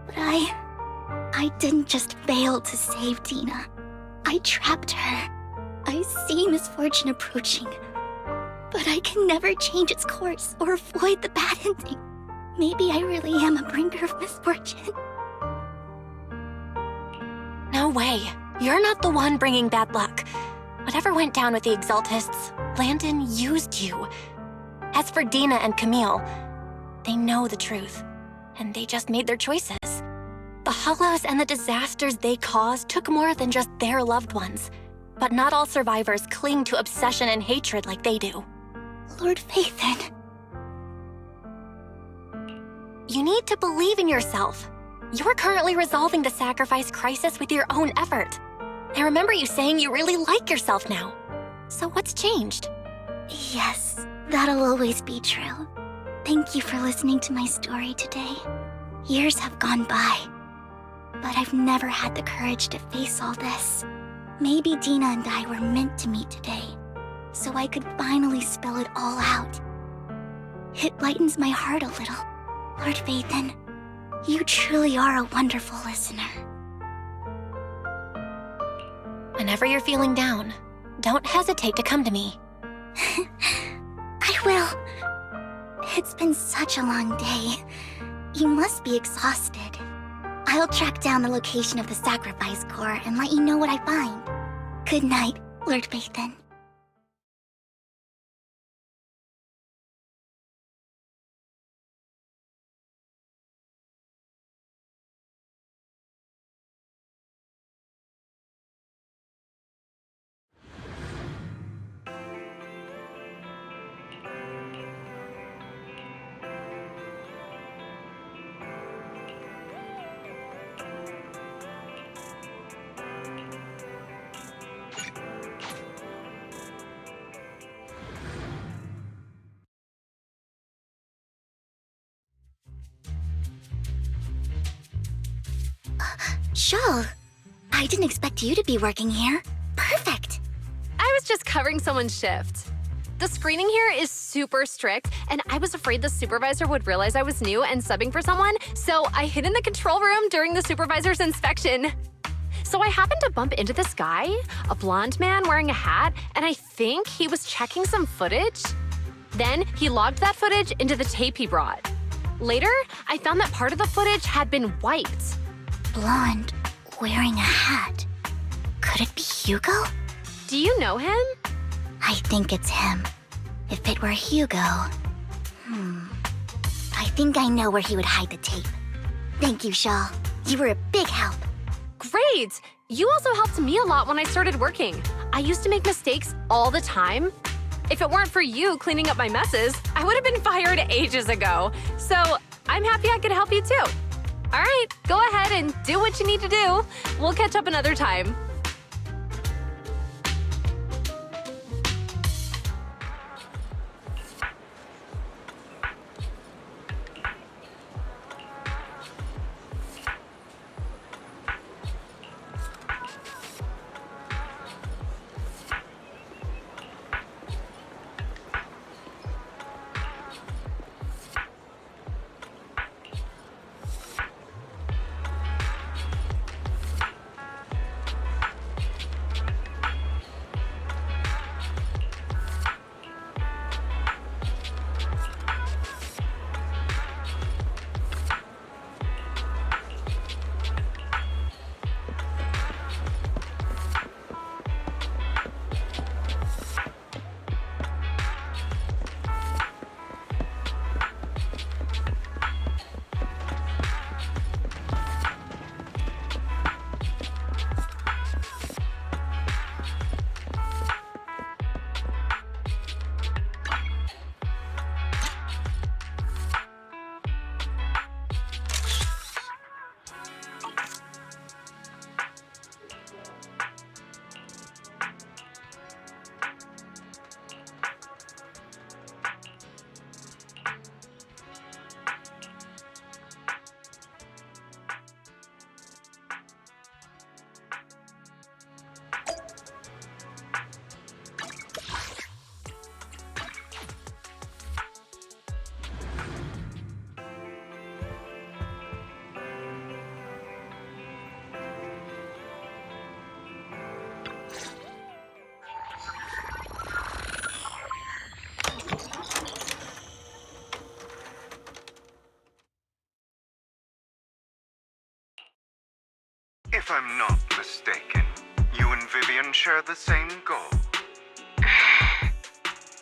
But I didn't just fail to save Dina. I trapped her. I see misfortune approaching, but I can never change its course or avoid the bad ending. Maybe I really am a bringer of misfortune. No way. You're not the one bringing bad luck. Whatever went down with the Exaltists, Landon used you. As for Dina and Camille, they know the truth, and they just made their choices. The Hollows and the disasters they caused took more than just their loved ones. But not all survivors cling to obsession and hatred like they do. Lord Phaethon. You need to believe in yourself. You're currently resolving the sacrifice crisis with your own effort. I remember you saying you really like yourself now. So what's changed? Yes, that'll always be true. Thank you for listening to my story today. Years have gone by, but I've never had the courage to face all this. Maybe Dina and I were meant to meet today, so I could finally spill it all out. It lightens my heart a little. Lord Phaethon, you truly are a wonderful listener. Whenever you're feeling down, don't hesitate to come to me. I will. It's been such a long day. You must be exhausted. I'll track down the location of the sacrifice core and let you know what I find. Good night, Lord Phaethon. Shawl, I didn't expect you to be working here. Perfect. I was just covering someone's shift. The screening here is super strict, and I was afraid the supervisor would realize I was new and subbing for someone, so I hid in the control room during the supervisor's inspection. So I happened to bump into this guy, a blonde man wearing a hat, and I think he was checking some footage. Then he logged that footage into the tape he brought. Later, I found that part of the footage had been wiped. Blonde, wearing a hat. Could it be Hugo? Do you know him? I think it's him. If it were Hugo... I think I know where he would hide the tape. Thank you, Shaw. You were a big help. Great! You also helped me a lot when I started working. I used to make mistakes all the time. If it weren't for you cleaning up my messes, I would have been fired ages ago. So I'm happy I could help you too. All right, go ahead and do what you need to do. We'll catch up another time. If I'm not mistaken, you and Vivian share the same goal.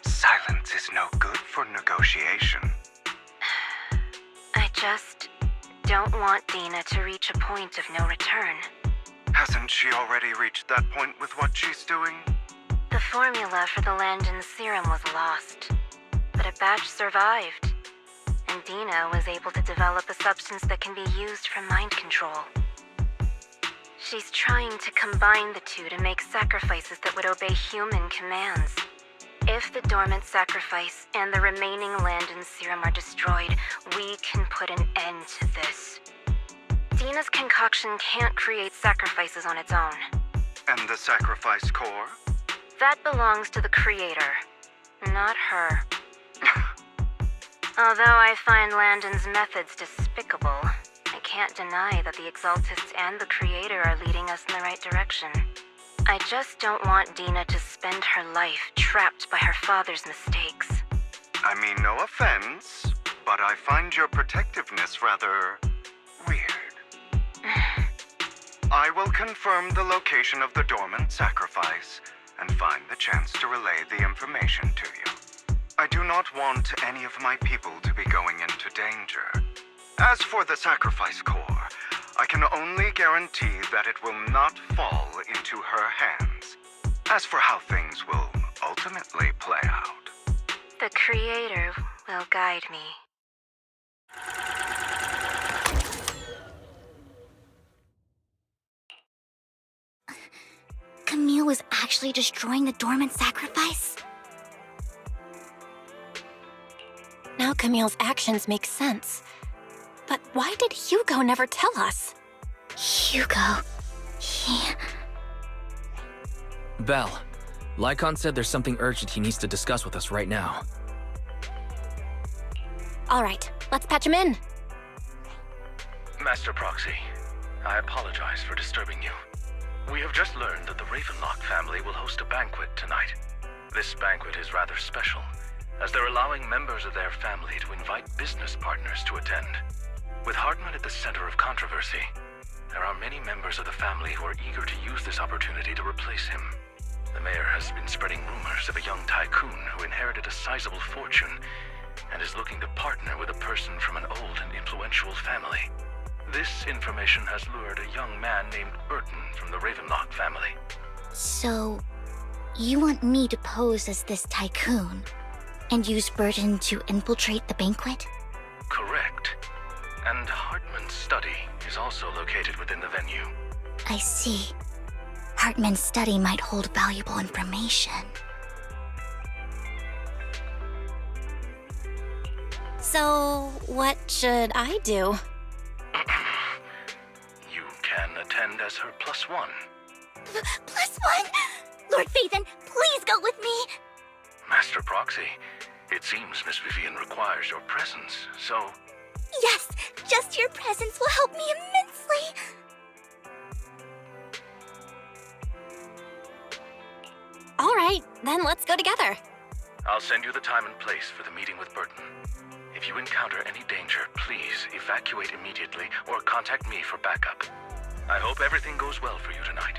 Silence is no good for negotiation. I just don't want Dina to reach a point of no return. Hasn't she already reached that point with what she's doing? The formula for the Landon serum was lost, but a batch survived, and Dina was able to develop a substance that can be used for mind control. She's trying to combine the two to make sacrifices that would obey human commands. If the dormant sacrifice and the remaining Landon serum are destroyed, we can put an end to this. Dina's concoction can't create sacrifices on its own. And the sacrifice core? That belongs to the creator, not her. Although I find Landon's methods despicable, I can't deny that the Exaltists and the Creator are leading us in the right direction. I just don't want Dina to spend her life trapped by her father's mistakes. I mean, no offense, but I find your protectiveness rather weird. I will confirm the location of the dormant sacrifice and find the chance to relay the information to you. I do not want any of my people to be going into danger. As for the sacrifice core, I can only guarantee that it will not fall into her hands. As for how things will ultimately play out, the Creator will guide me. Camille was actually destroying the dormant sacrifice? Now Camille's actions make sense. But why did Hugo never tell us? Hugo... Belle, Lycon said there's something urgent he needs to discuss with us right now. All right, let's patch him in. Master Proxy, I apologize for disturbing you. We have just learned that the Ravenlock family will host a banquet tonight. This banquet is rather special, as they're allowing members of their family to invite business partners to attend. With Hardman at the center of controversy, there are many members of the family who are eager to use this opportunity to replace him. The mayor has been spreading rumors of a young tycoon who inherited a sizable fortune and is looking to partner with a person from an old and influential family. This information has lured a young man named Burton from the Ravenlock family. So, you want me to pose as this tycoon and use Burton to infiltrate the banquet? Correct. And Hartman's study is also located within the venue. I see. Hartman's study might hold valuable information. So, what should I do? You can attend as her +1. +1? Lord Phaethon, please go with me! Master Proxy, it seems Miss Vivian requires your presence, so... Yes, just your presence will help me immensely! All right, then let's go together. I'll send you the time and place for the meeting with Burton. If you encounter any danger, please evacuate immediately or contact me for backup. I hope everything goes well for you tonight.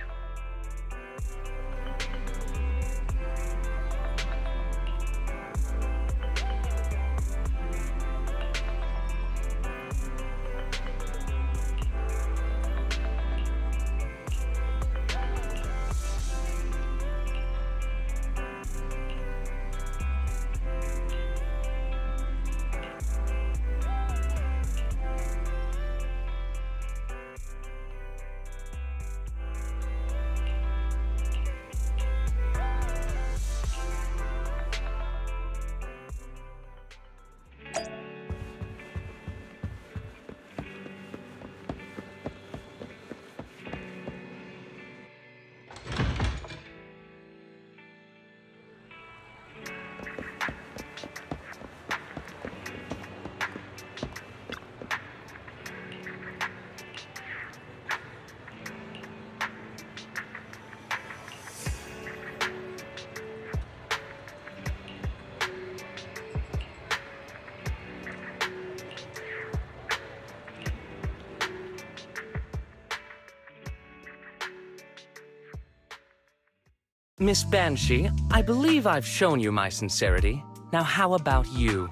Miss Banshee, I believe I've shown you my sincerity. Now how about you?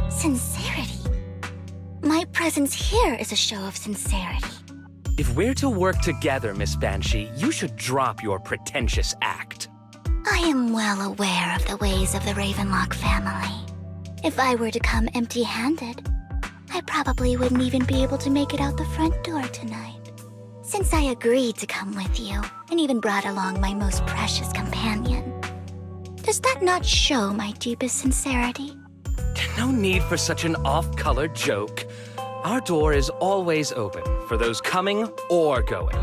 Sincerity? My presence here is a show of sincerity. If we're to work together, Miss Banshee, you should drop your pretentious act. I am well aware of the ways of the Ravenlock family. If I were to come empty-handed, I probably wouldn't even be able to make it out the front door tonight. Since I agreed to come with you, and even brought along my most precious companion, does that not show my deepest sincerity? No need for such an off-color joke. Our door is always open for those coming or going.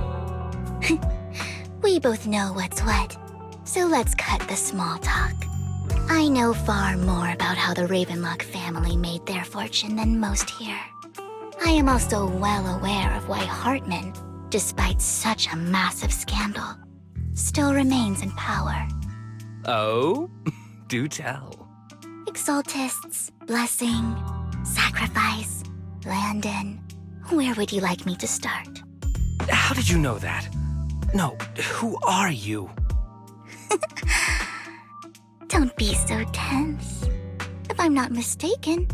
We both know what's what, so let's cut the small talk. I know far more about how the Ravenlock family made their fortune than most here. I am also well aware of why Hartman, despite such a massive scandal, still remains in power. Oh? Do tell. Exaltists, blessing, sacrifice, Landon. Where would you like me to start? How did you know that? No, who are you? Don't be so tense. If I'm not mistaken,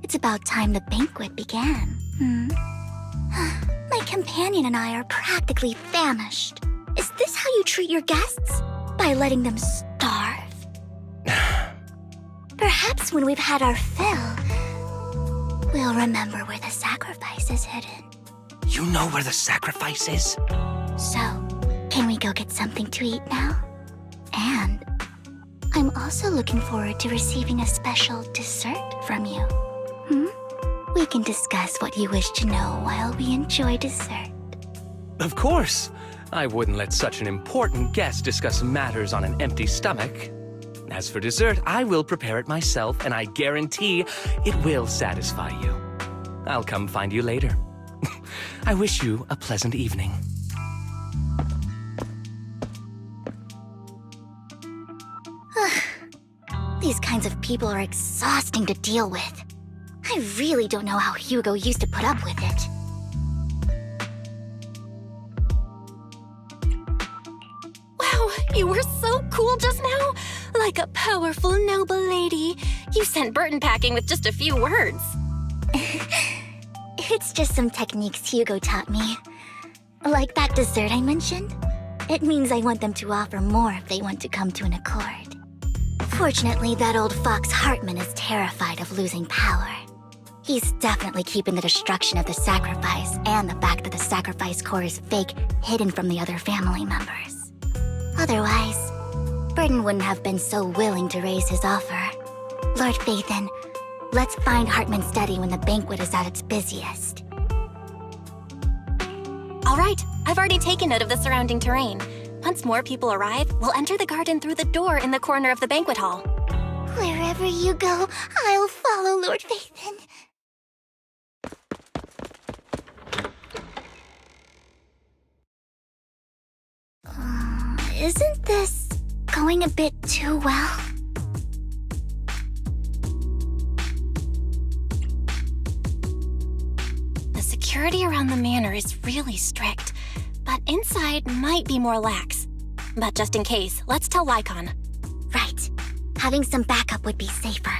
it's about time the banquet began. My companion and I are practically famished. Is this how you treat your guests? By letting them starve? Perhaps when we've had our fill, we'll remember where the sacrifice is hidden. You know where the sacrifice is? So, can we go get something to eat now? And I'm also looking forward to receiving a special dessert from you. We can discuss what you wish to know while we enjoy dessert. Of course. I wouldn't let such an important guest discuss matters on an empty stomach. As for dessert, I will prepare it myself, and I guarantee it will satisfy you. I'll come find you later. I wish you a pleasant evening. These kinds of people are exhausting to deal with. I really don't know how Hugo used to put up with it. Wow, you were so cool just now. Like a powerful, noble lady. You sent Burton packing with just a few words. It's just some techniques Hugo taught me. Like that dessert I mentioned. It means I want them to offer more if they want to come to an accord. Fortunately, that old fox Hartman is terrified of losing power. He's definitely keeping the destruction of the sacrifice and the fact that the sacrifice core is fake hidden from the other family members. Otherwise, Burden wouldn't have been so willing to raise his offer. Lord Phaethon, let's find Hartman's study when the banquet is at its busiest. All right, I've already taken note of the surrounding terrain. Once more people arrive, we'll enter the garden through the door in the corner of the banquet hall. Wherever you go, I'll follow, Lord Phaethon. Isn't this going a bit too well? The security around the manor is really strict, but inside might be more lax. But just in case, let's tell Lycon. Right. Having some backup would be safer.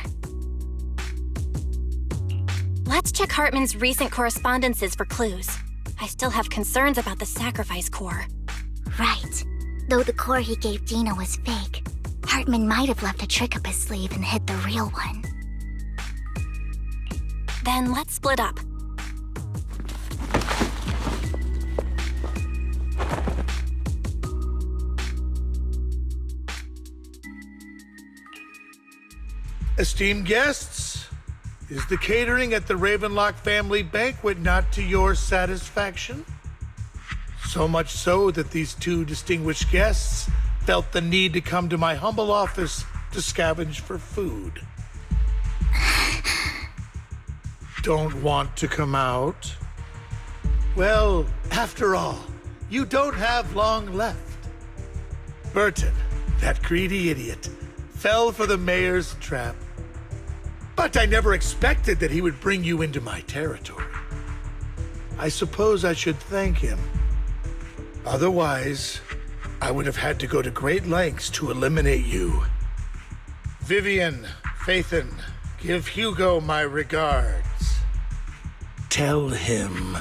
Let's check Hartman's recent correspondences for clues. I still have concerns about the sacrifice core. Right. Though the core he gave Dina was fake, Hartman might have left a trick up his sleeve and hid the real one. Then let's split up. Esteemed guests, is the catering at the Ravenlock family banquet not to your satisfaction? So much so that these two distinguished guests felt the need to come to my humble office to scavenge for food. Don't want to come out? Well, after all, you don't have long left. Burton, that greedy idiot, fell for the mayor's trap. But I never expected that he would bring you into my territory. I suppose I should thank him. Otherwise, I would have had to go to great lengths to eliminate you. Vivian, Phaethon, give Hugo my regards. Tell him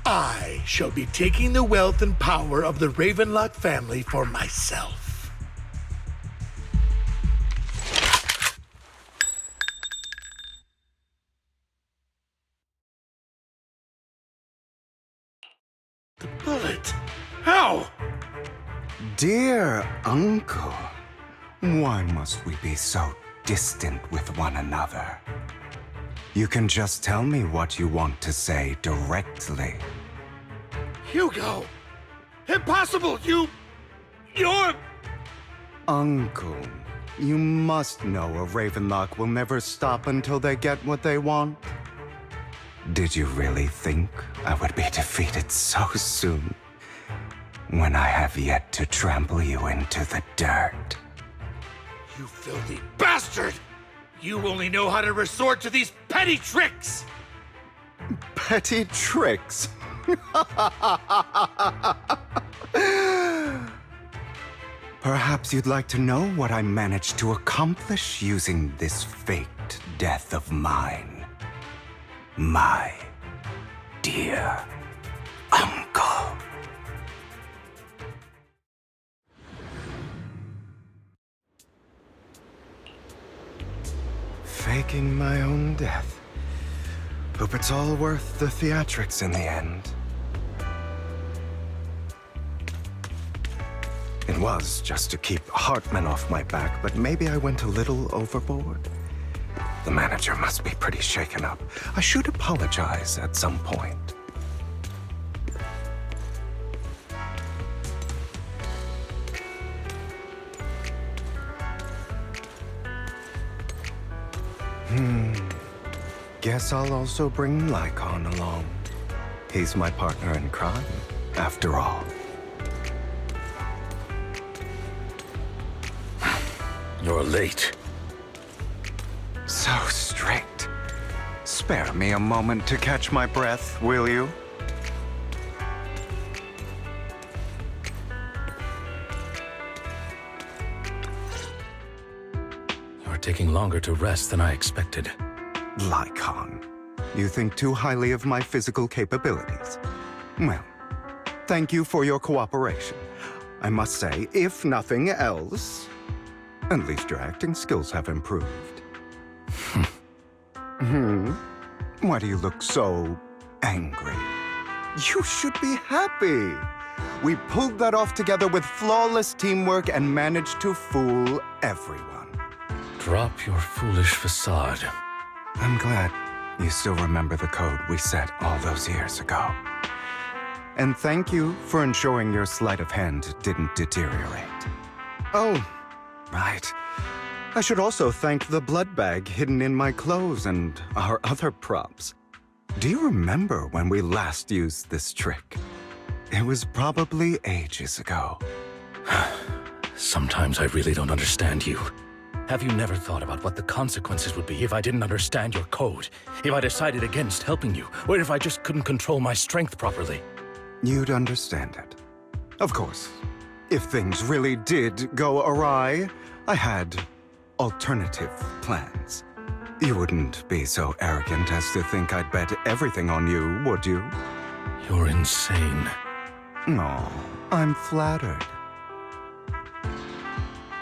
I shall be taking the wealth and power of the Ravenlock family for myself. The bullet? How? Dear Uncle, why must we be so distant with one another? You can just tell me what you want to say directly. Hugo! Impossible! You're... Uncle, you must know a Ravenlock will never stop until they get what they want. Did you really think I would be defeated so soon, when I have yet to trample you into the dirt? You filthy bastard! You only know how to resort to these petty tricks! Petty tricks? Perhaps you'd like to know what I managed to accomplish using this faked death of mine. My dear Uncle. Faking my own death. Hope it's all worth the theatrics in the end. It was just to keep Hartman off my back, but maybe I went a little overboard. The manager must be pretty shaken up. I should apologize at some point. Guess I'll also bring Lycon along. He's my partner in crime, after all. You're late. So strict. Spare me a moment to catch my breath, will you? You're taking longer to rest than I expected. Lycon, You think too highly of my physical capabilities. Well, thank you for your cooperation. I must say, if nothing else, at least your acting skills have improved. Why do you look so angry? You should be happy. We pulled that off together with flawless teamwork and managed to fool everyone. Drop your foolish facade. I'm glad you still remember the code we set all those years ago. And thank you for ensuring your sleight of hand didn't deteriorate. Oh, right. I should also thank the blood bag hidden in my clothes and our other props. Do you remember when we last used this trick? It was probably ages ago. Sometimes I really don't understand you. Have you never thought about what the consequences would be if I didn't understand your code? If I decided against helping you? Or if I just couldn't control my strength properly? You'd understand it. Of course, if things really did go awry, I had alternative plans. You wouldn't be so arrogant as to think I'd bet everything on you, would you? You're insane. No, I'm flattered.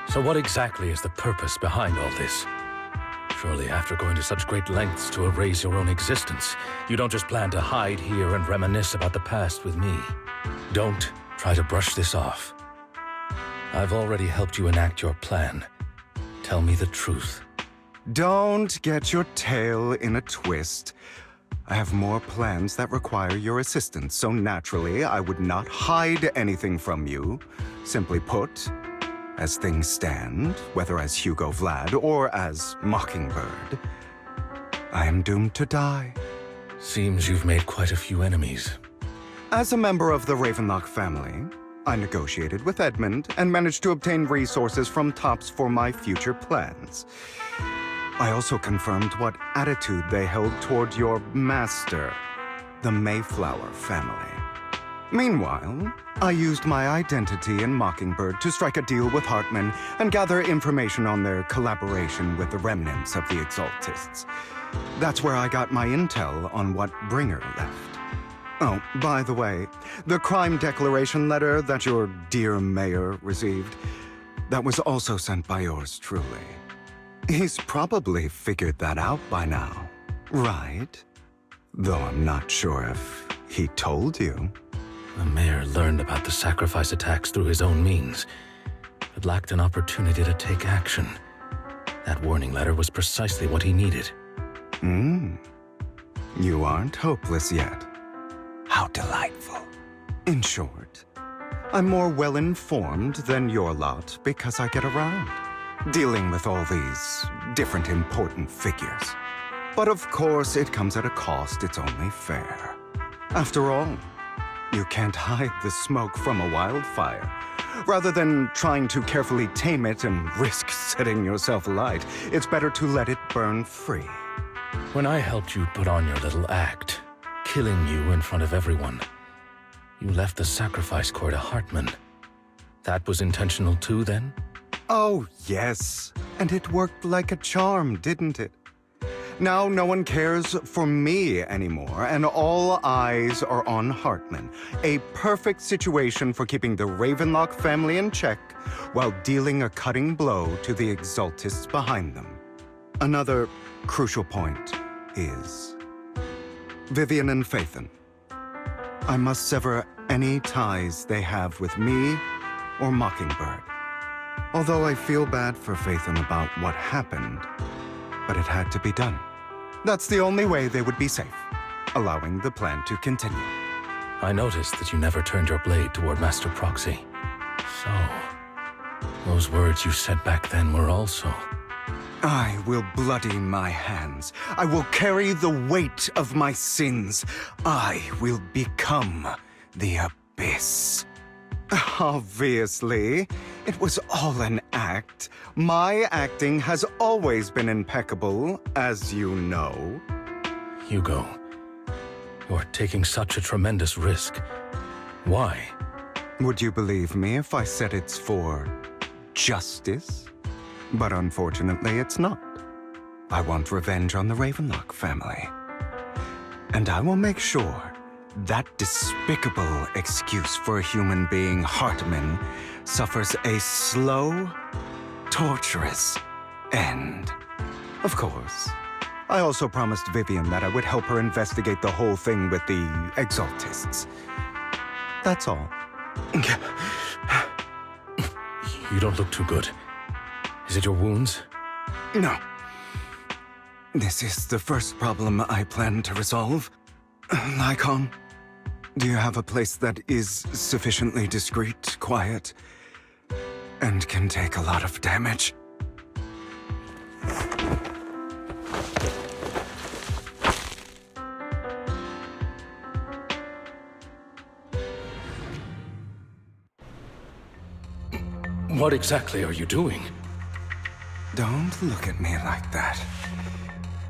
So what exactly is the purpose behind all this? Surely after going to such great lengths to erase your own existence, you don't just plan to hide here and reminisce about the past with me. Don't try to brush this off. I've already helped you enact your plan. Tell me the truth. Don't get your tail in a twist. I have more plans that require your assistance, so naturally I would not hide anything from you. Simply put, as things stand, whether as Hugo Vlad or as Mockingbird, I am doomed to die. Seems you've made quite a few enemies. As a member of the Ravenlock family, I negotiated with Edmund and managed to obtain resources from Tops for my future plans. I also confirmed what attitude they held toward your master, the Mayflower family. Meanwhile, I used my identity in Mockingbird to strike a deal with Hartman and gather information on their collaboration with the remnants of the Exaltists. That's where I got my intel on what Bringer left. Oh, by the way, the crime declaration letter that your dear mayor received, that was also sent by yours truly. He's probably figured that out by now, right? Though I'm not sure if he told you. The mayor learned about the sacrifice attacks through his own means, but lacked an opportunity to take action. That warning letter was precisely what he needed. You aren't hopeless yet. How delightful. In short, I'm more well-informed than your lot because I get around, dealing with all these different important figures. But of course, it comes at a cost. It's only fair. After all, you can't hide the smoke from a wildfire. Rather than trying to carefully tame it and risk setting yourself alight, it's better to let it burn free. When I helped you put on your little act, killing you in front of everyone, you left the sacrifice core to Hartman. That was intentional too, then? Oh, yes. And it worked like a charm, didn't it? Now no one cares for me anymore, and all eyes are on Hartman. A perfect situation for keeping the Ravenlock family in check while dealing a cutting blow to the Exaltists behind them. Another crucial point is Vivian and Phaethon. I must sever any ties they have with me or Mockingbird. Although I feel bad for Phaethon about what happened, but it had to be done. That's the only way they would be safe, allowing the plan to continue. I noticed that you never turned your blade toward Master Proxy. So, those words you said back then were also... I will bloody my hands. I will carry the weight of my sins. I will become the Abyss. Obviously, it was all an act. My acting has always been impeccable, as you know. Hugo, you're taking such a tremendous risk. Why? Would you believe me if I said it's for justice? But unfortunately, it's not. I want revenge on the Ravenlock family. And I will make sure that despicable excuse for a human being, Hartman, suffers a slow, torturous end. Of course. I also promised Vivian that I would help her investigate the whole thing with the Exaltists. That's all. You don't look too good. Is it your wounds? No. This is the first problem I plan to resolve. Lycon, do you have a place that is sufficiently discreet, quiet, and can take a lot of damage? What exactly are you doing? Don't look at me like that.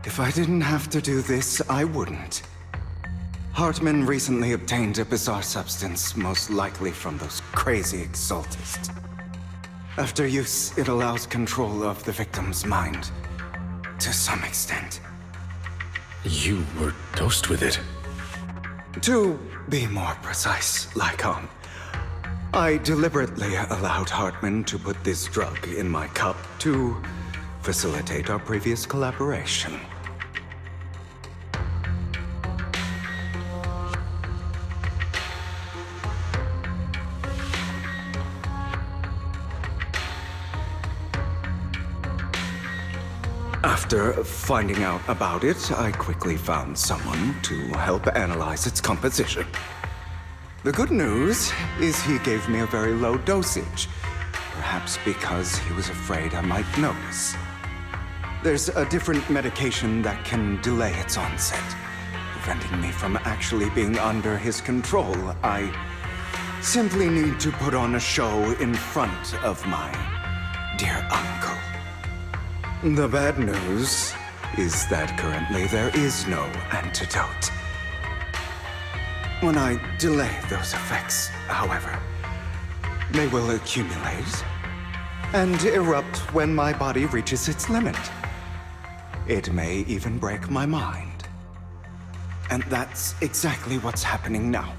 If I didn't have to do this, I wouldn't. Hartman recently obtained a bizarre substance, most likely from those crazy Exaltists. After use, it allows control of the victim's mind, to some extent. You were dosed with it? To be more precise, Lycon, I deliberately allowed Hartman to put this drug in my cup to facilitate our previous collaboration. After finding out about it, I quickly found someone to help analyze its composition. The good news is he gave me a very low dosage, perhaps because he was afraid I might notice. There's a different medication that can delay its onset, preventing me from actually being under his control. I simply need to put on a show in front of my dear uncle. The bad news is that currently there is no antidote. When I delay those effects, however, they will accumulate and erupt when my body reaches its limit. It may even break my mind. And that's exactly what's happening now.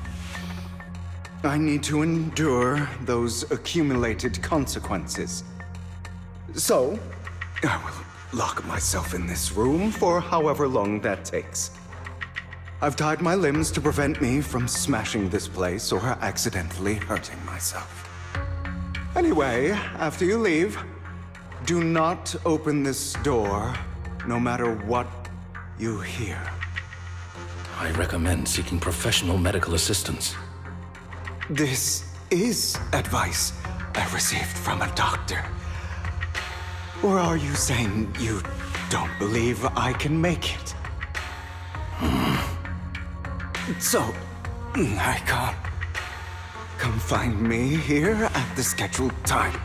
I need to endure those accumulated consequences. So, I will lock myself in this room for however long that takes. I've tied my limbs to prevent me from smashing this place or accidentally hurting myself. Anyway, after you leave, do not open this door, no matter what you hear. I recommend seeking professional medical assistance. This is advice I received from a doctor. Or are you saying you don't believe I can make it? So, I can't. Come find me here at the scheduled time.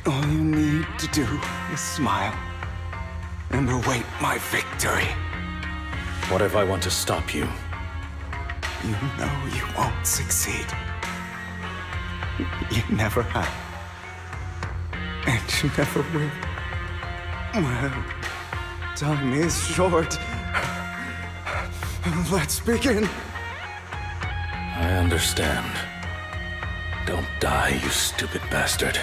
All you need to do is smile and await my victory. What if I want to stop you? You know you won't succeed. You never have. And you never will. Well, time is short. Let's begin. I understand. Don't die, you stupid bastard.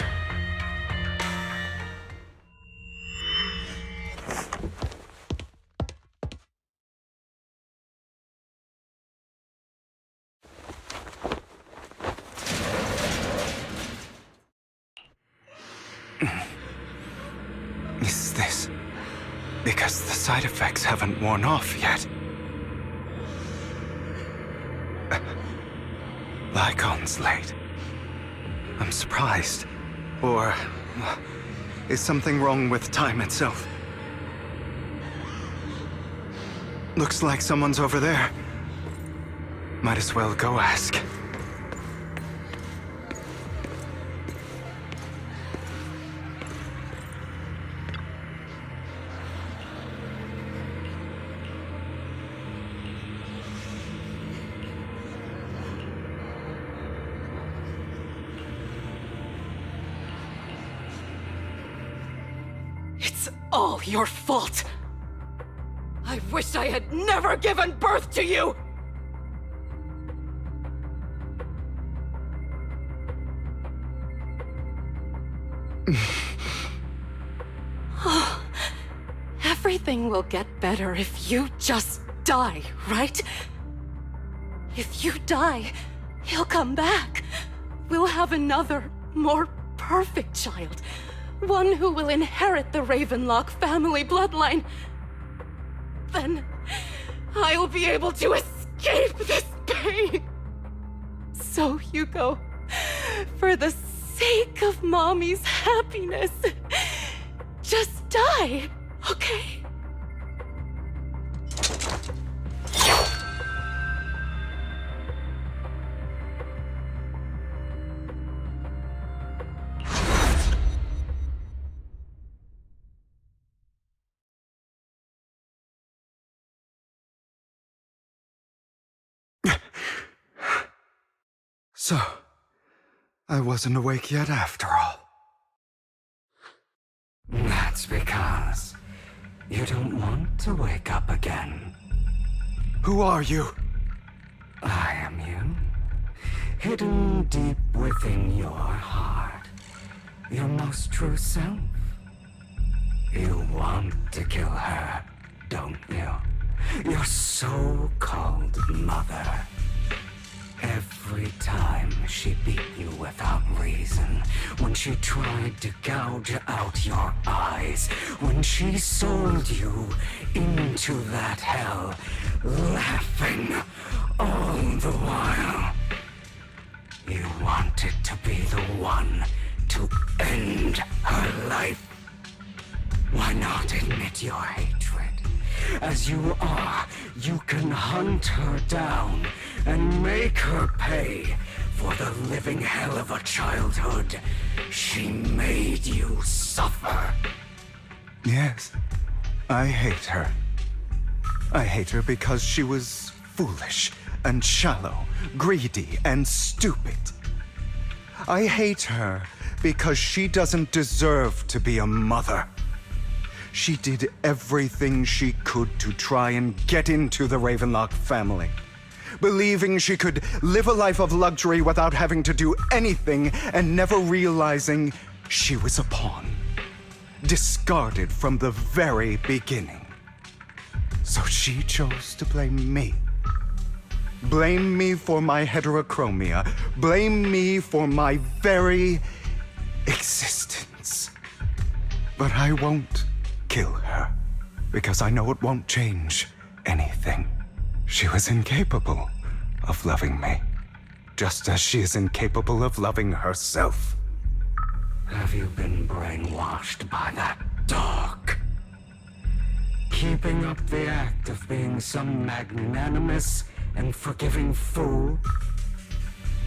Is this because the side effects haven't worn off yet? Lycon's late. I'm surprised. Or is something wrong with time itself? Looks like someone's over there. Might as well go ask. It's all your fault. I wish I had never given birth to you! Everything will get better if you just die, right? If you die, he'll come back. We'll have another, more perfect child. One who will inherit the Ravenlock family bloodline. Then I'll be able to escape this pain. So, Hugo, for the sake of Mommy's happiness, just die, okay? So, I wasn't awake yet after all. That's because you don't want to wake up again. Who are you? I am you. Hidden deep within your heart. Your most true self. You want to kill her, don't you? Your so-called mother. Every time she beat you without reason, when she tried to gouge out your eyes, when she sold you into that hell, laughing all the while. You wanted to be the one to end her life. Why not admit your hatred? As you are, you can hunt her down and make her pay for the living hell of a childhood she made you suffer. Yes, I hate her. I hate her because she was foolish and shallow, greedy and stupid. I hate her because she doesn't deserve to be a mother. She did everything she could to try and get into the Ravenlock family, believing she could live a life of luxury without having to do anything and never realizing she was a pawn, discarded from the very beginning. So she chose to blame me. Blame me for my heterochromia. Blame me for my very existence. But I won't kill her, because I know it won't change anything. She was incapable of loving me, just as she is incapable of loving herself. Have you been brainwashed by that dog? Keeping up the act of being some magnanimous and forgiving fool?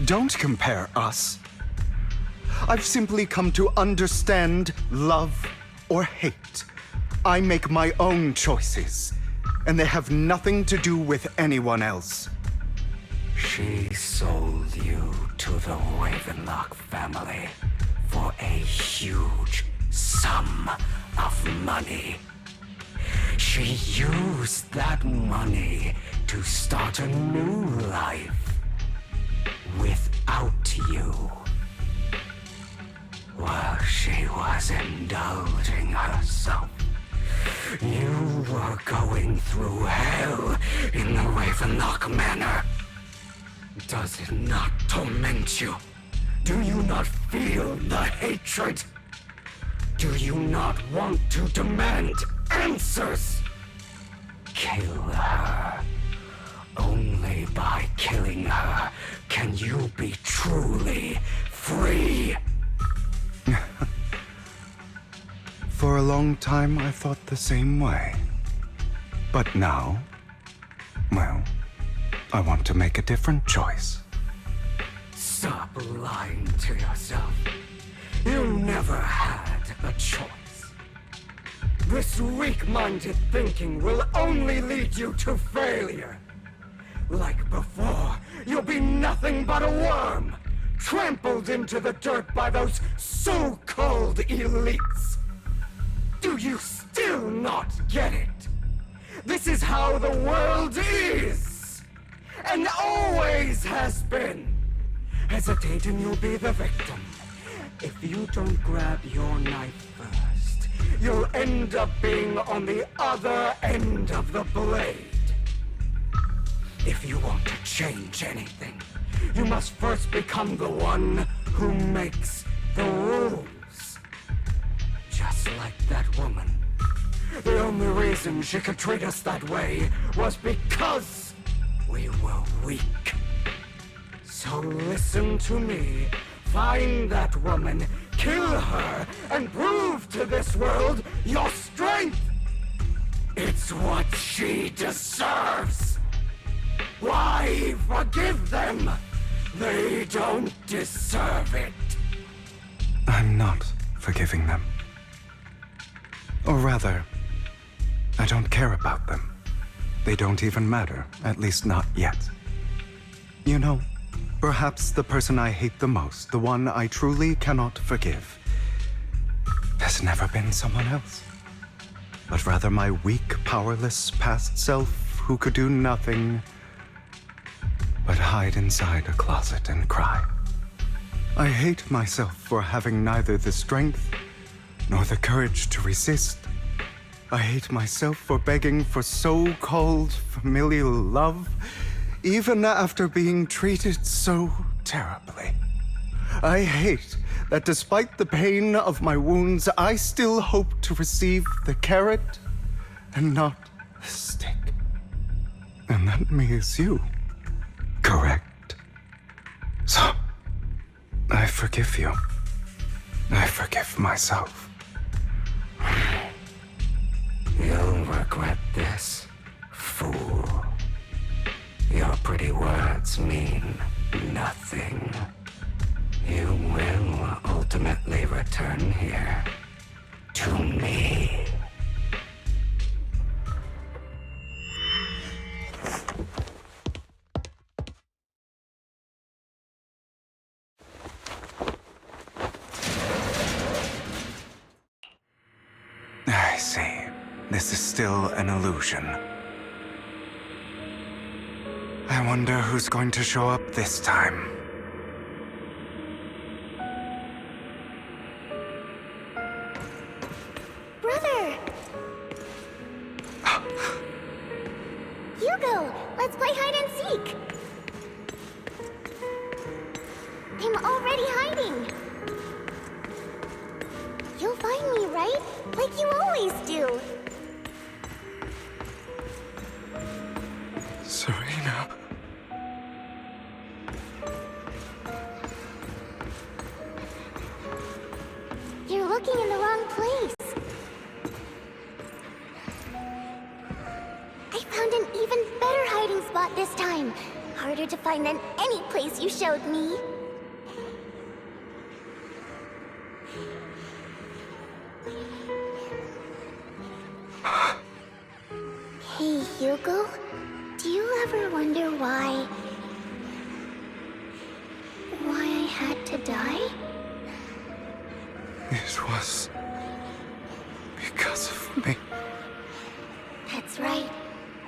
Don't compare us. I've simply come to understand love or hate. I make my own choices, and they have nothing to do with anyone else. She sold you to the Ravenlock family for a huge sum of money. She used that money to start a new life without you. While she was indulging herself, you were going through hell in the Ravenlock Manor. Does it not torment you? Do you not feel the hatred? Do you not want to demand answers? Kill her. Only by killing her can you be truly free. For a long time, I thought the same way. But now, well, I want to make a different choice. Stop lying to yourself. You never had a choice. This weak-minded thinking will only lead you to failure. Like before, you'll be nothing but a worm, trampled into the dirt by those so-called elites. Do you still not get it? This is how the world is! And always has been! Hesitate and you'll be the victim. If you don't grab your knife first, you'll end up being on the other end of the blade. If you want to change anything, you must first become the one who makes the rules. Just like that woman. The only reason she could treat us that way was because we were weak. So listen to me. Find that woman, kill her, and prove to this world your strength! It's what she deserves! Why forgive them? They don't deserve it. I'm not forgiving them. Or rather, I don't care about them. They don't even matter, at least not yet. You know, perhaps the person I hate the most, the one I truly cannot forgive, has never been someone else, but rather my weak, powerless past self who could do nothing but hide inside a closet and cry. I hate myself for having neither the strength nor the courage to resist. I hate myself for begging for so-called familial love, even after being treated so terribly. I hate that despite the pain of my wounds, I still hope to receive the carrot and not the stick. And that me is you. Correct. So, I forgive you. I forgive myself. You'll regret this, fool. Your pretty words mean nothing. You will ultimately return here to me. I see. This is still an illusion. I wonder who's going to show up this time. Brother! Hugo, let's play hide and seek! I'm already hiding! You'll find me, right? Like you always do! Serena. You're looking in the wrong place. I found an even better hiding spot this time. Harder to find than any place you showed me. Hey, Hugo. Do you ever wonder why I had to die? It was because of me. That's right.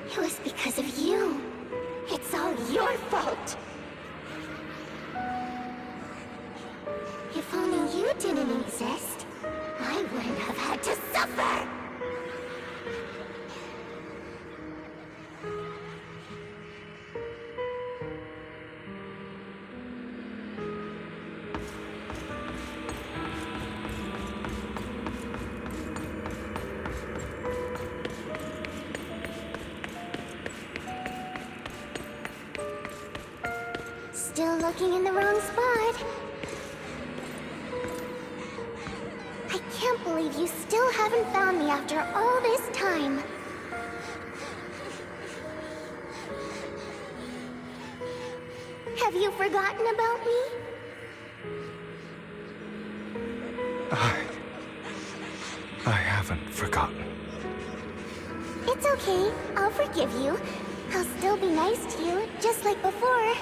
It was because of you. It's all your fault. If only you didn't exist, I wouldn't have had to suffer. Still looking in the wrong spot. I can't believe you still haven't found me after all this time. Have you forgotten about me? I haven't forgotten. It's okay. I'll forgive you. I'll still be nice to you, just like before.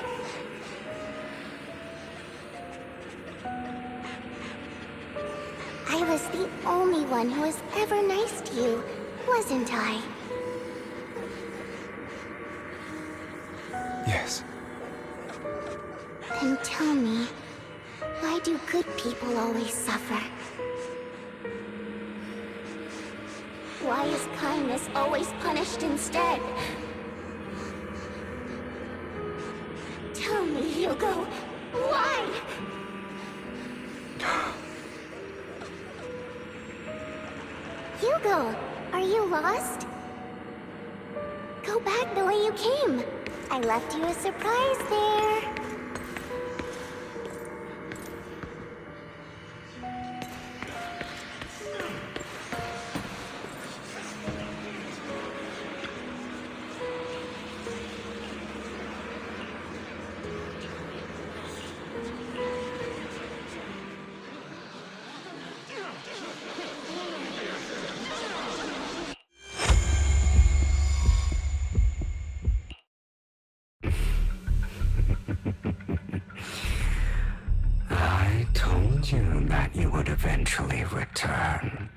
I was the only one who was ever nice to you, wasn't I? Yes. Then tell me, why do good people always suffer? Why is kindness always punished instead? Tell me, Hugo, why? Hugo, are you lost? Go back the way you came. I left you a surprise there. I told you that you would eventually return.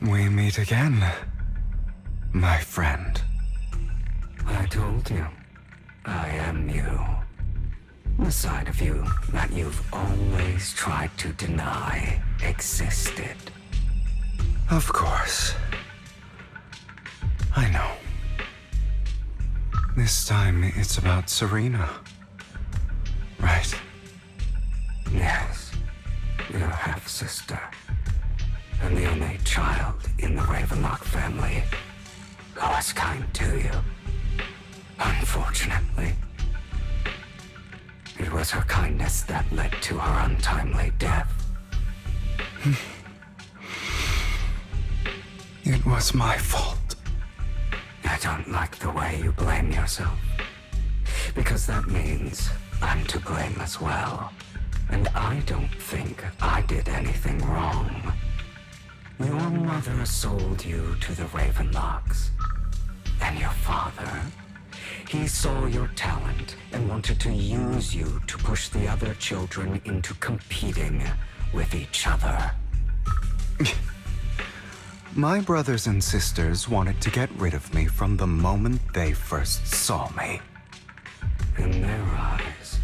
We meet again, my friend. I told you, I am you. The side of you that you've always tried to deny existed. Of course. I know. This time it's about Serena. Right? Yes, your half-sister. And the only child in the Ravenlock family who was kind to you. Unfortunately, it was her kindness that led to her untimely death. It was my fault. I don't like the way you blame yourself. Because that means I'm to blame as well. And I don't think I did anything wrong. Your mother sold you to the Ravenlocks. And your father, he saw your talent and wanted to use you to push the other children into competing with each other. My brothers and sisters wanted to get rid of me from the moment they first saw me. In their eyes,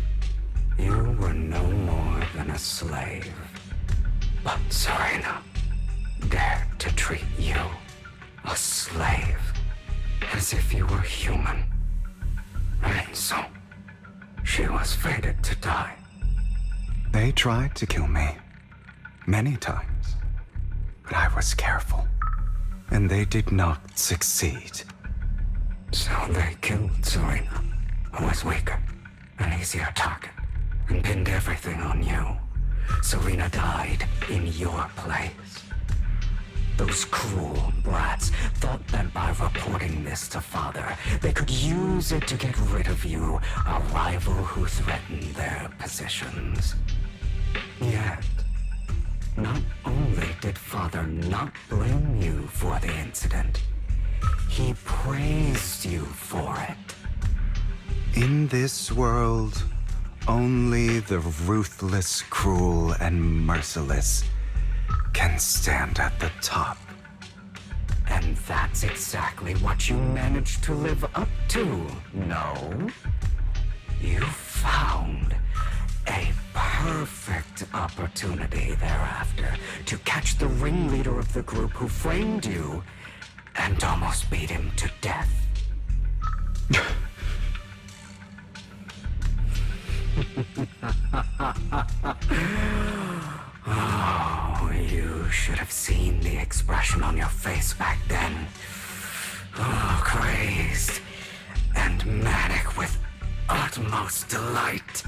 you were no more than a slave. But Serena dared to treat you, a slave, as if you were human. And so, she was fated to die. They tried to kill me many times, but I was careful, and they did not succeed. So they killed Serena, who was weaker, an easier target, and pinned everything on you. Serena died in your place. Those cruel brats thought that by reporting this to Father, they could use it to get rid of you, a rival who threatened their positions. Yet, not only did Father not blame you for the incident, he praised you for it. In this world, only the ruthless, cruel, and merciless can stand at the top. And that's exactly what you managed to live up to, no? You found a perfect opportunity thereafter to catch the ringleader of the group who framed you and almost beat him to death. Oh, you should have seen the expression on your face back then. Oh, crazed and manic with utmost delight.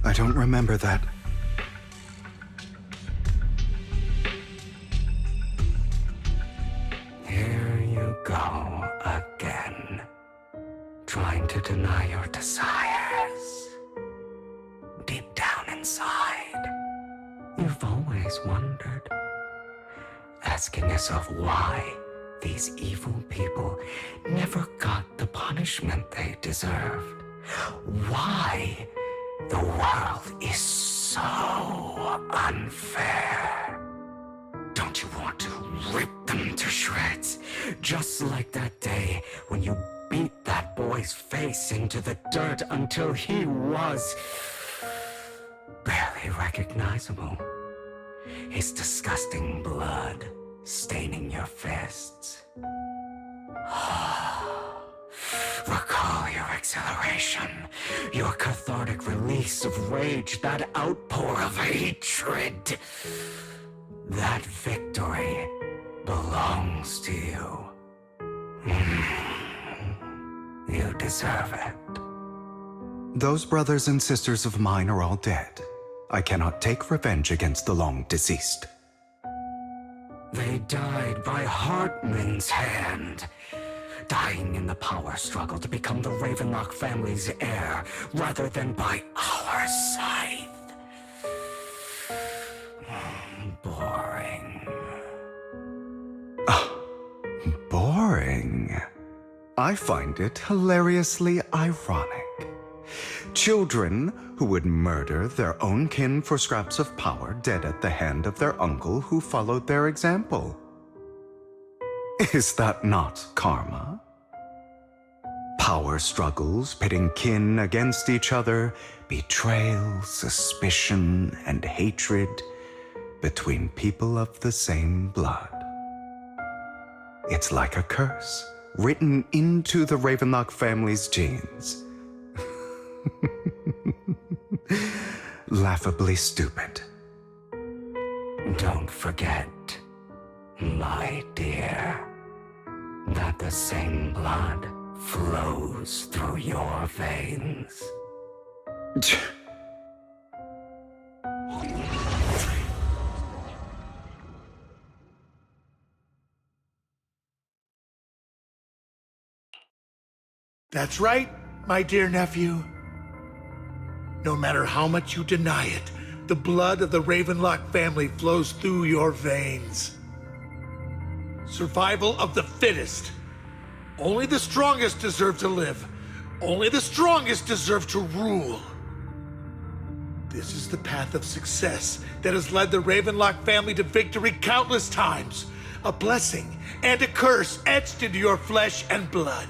I don't remember that. Here you go again, trying to deny your desires. Deep down inside, you've always wondered, asking yourself why these evil people never got the punishment they deserved. Why the world is so unfair. Don't you want to rip them to shreds. Just like that day when you beat that boy's face into the dirt until he was barely recognizable. His disgusting blood staining your fists. Recall your exhilaration, your cathartic release of rage, that outpour of hatred. That victory belongs to you. You deserve it. Those brothers and sisters of mine are all dead. I cannot take revenge against the long deceased. They died by Hartman's hand, dying in the power struggle to become the Ravenlock family's heir, rather than by our scythe. Boring. Boring. I find it hilariously ironic. Children who would murder their own kin for scraps of power dead at the hand of their uncle who followed their example. Is that not karma? Power struggles pitting kin against each other, betrayal, suspicion, and hatred between people of the same blood. It's like a curse written into the Ravenlock family's genes. Laughably stupid. Don't forget, my dear, that the same blood flows through your veins. That's right, my dear nephew. No matter how much you deny it, the blood of the Ravenlock family flows through your veins. Survival of the fittest. Only the strongest deserve to live. Only the strongest deserve to rule. This is the path of success that has led the Ravenlock family to victory countless times. A blessing and a curse etched into your flesh and blood.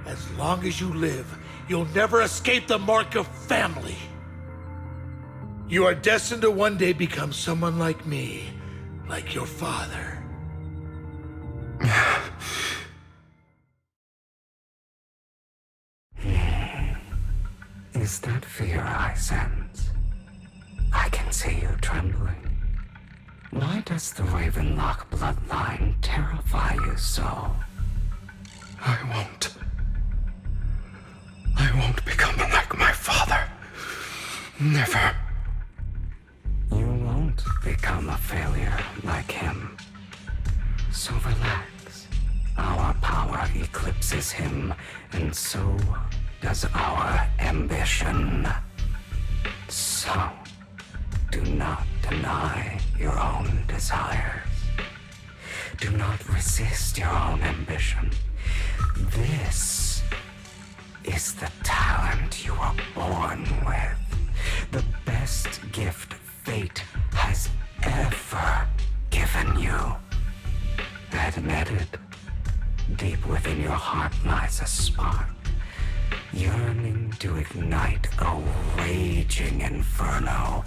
As long as you live, you'll never escape the mark of family. You are destined to one day become someone like me, like your father. Is that fear I sense? I can see you trembling. Why does the Ravenlock bloodline terrify you so? I won't become like my father. Never. You won't become a failure like him. So relax. Our power eclipses him, and so does our ambition. So, do not deny your own desires. Do not resist your own ambition. This is the talent you were born with. The best gift fate has ever given you. Admit it. Deep within your heart lies a spark, yearning to ignite a raging inferno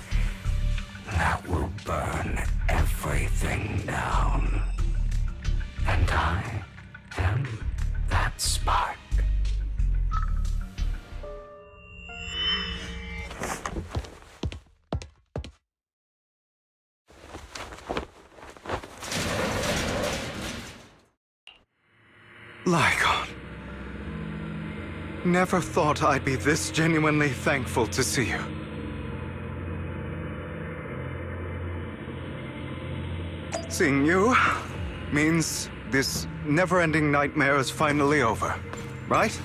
that will burn everything down. And I am that spark. Lygon. Never thought I'd be this genuinely thankful to see you. Seeing you means this never-ending nightmare is finally over, right?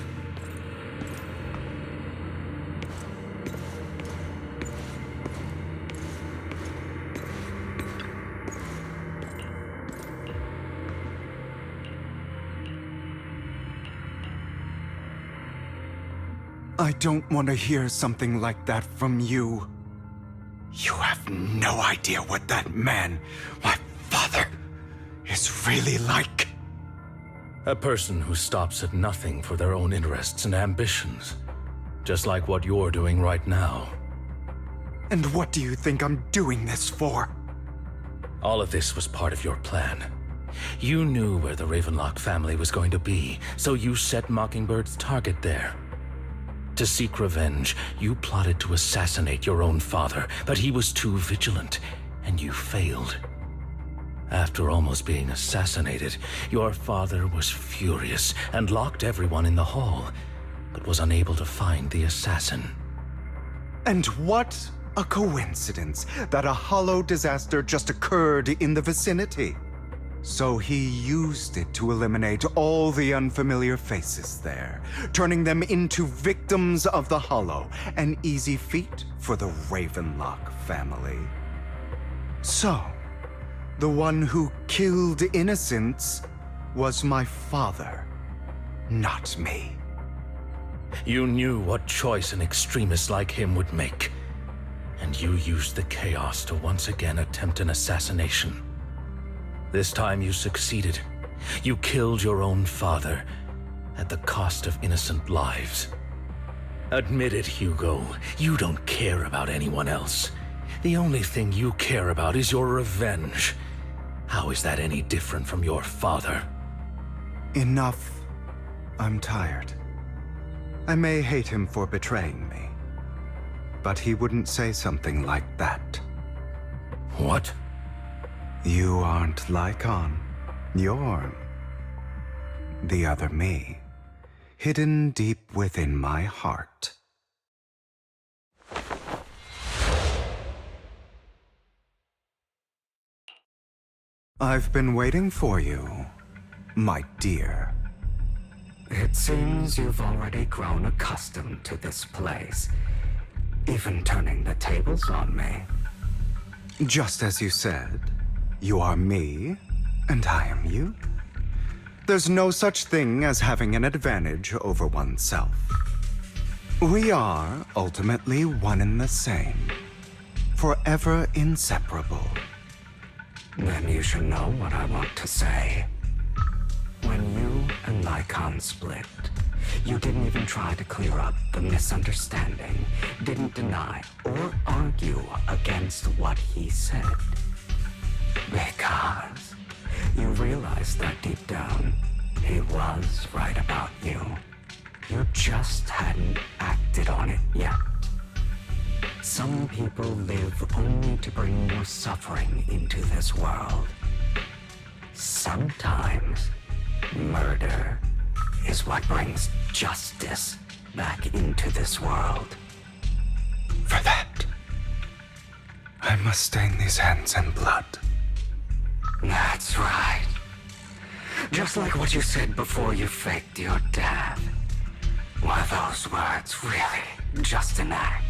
I don't want to hear something like that from you. You have no idea what that man, my father is really like? A person who stops at nothing for their own interests and ambitions. Just like what you're doing right now. And what do you think I'm doing this for? All of this was part of your plan. You knew where the Ravenlock family was going to be, so you set Mockingbird's target there. To seek revenge, you plotted to assassinate your own father, but he was too vigilant, and you failed. After almost being assassinated, your father was furious and locked everyone in the hall, but was unable to find the assassin. And what a coincidence that a hollow disaster just occurred in the vicinity. So he used it to eliminate all the unfamiliar faces there, turning them into victims of the hollow, an easy feat for the Ravenlock family. So, the one who killed innocents was my father, not me. You knew what choice an extremist like him would make, and you used the chaos to once again attempt an assassination. This time you succeeded. You killed your own father at the cost of innocent lives. Admit it, Hugo. You don't care about anyone else. The only thing you care about is your revenge. How is that any different from your father? Enough. I'm tired. I may hate him for betraying me, but he wouldn't say something like that. What? You aren't Lycon. You're the other me, hidden deep within my heart. I've been waiting for you, my dear. It seems you've already grown accustomed to this place, even turning the tables on me. Just as you said, you are me, and I am you. There's no such thing as having an advantage over oneself. We are ultimately one and the same, forever inseparable. Then you should know what I want to say. When you and Lycon split, you didn't even try to clear up the misunderstanding, didn't deny or argue against what he said. Because you realized that deep down, he was right about you. You just hadn't acted on it yet. Some people live only to bring more suffering into this world. Sometimes, murder is what brings justice back into this world. For that, I must stain these hands in blood. That's right. Just like what you said before you faked your death. Were those words really just an act?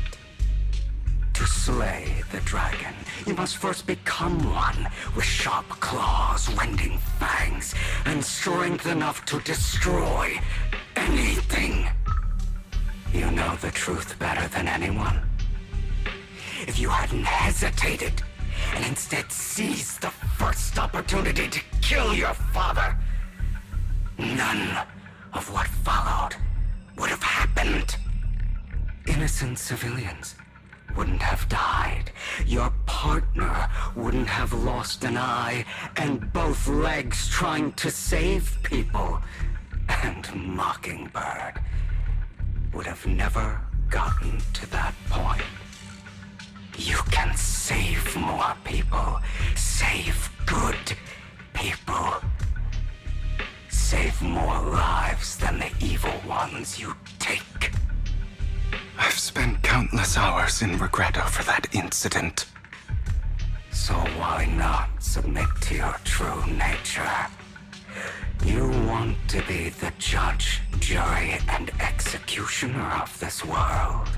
To slay the dragon, you must first become one with sharp claws, rending fangs, and strength enough to destroy anything. You know the truth better than anyone. If you hadn't hesitated, and instead seized the first opportunity to kill your father, none of what followed would have happened. Innocent civilians wouldn't have died. Your partner wouldn't have lost an eye and both legs trying to save people. And Mockingbird would have never gotten to that point. You can save more people. Save good people. Save more lives than the evil ones you take. I've spent countless hours in regret over that incident. So why not submit to your true nature? You want to be the judge, jury, and executioner of this world.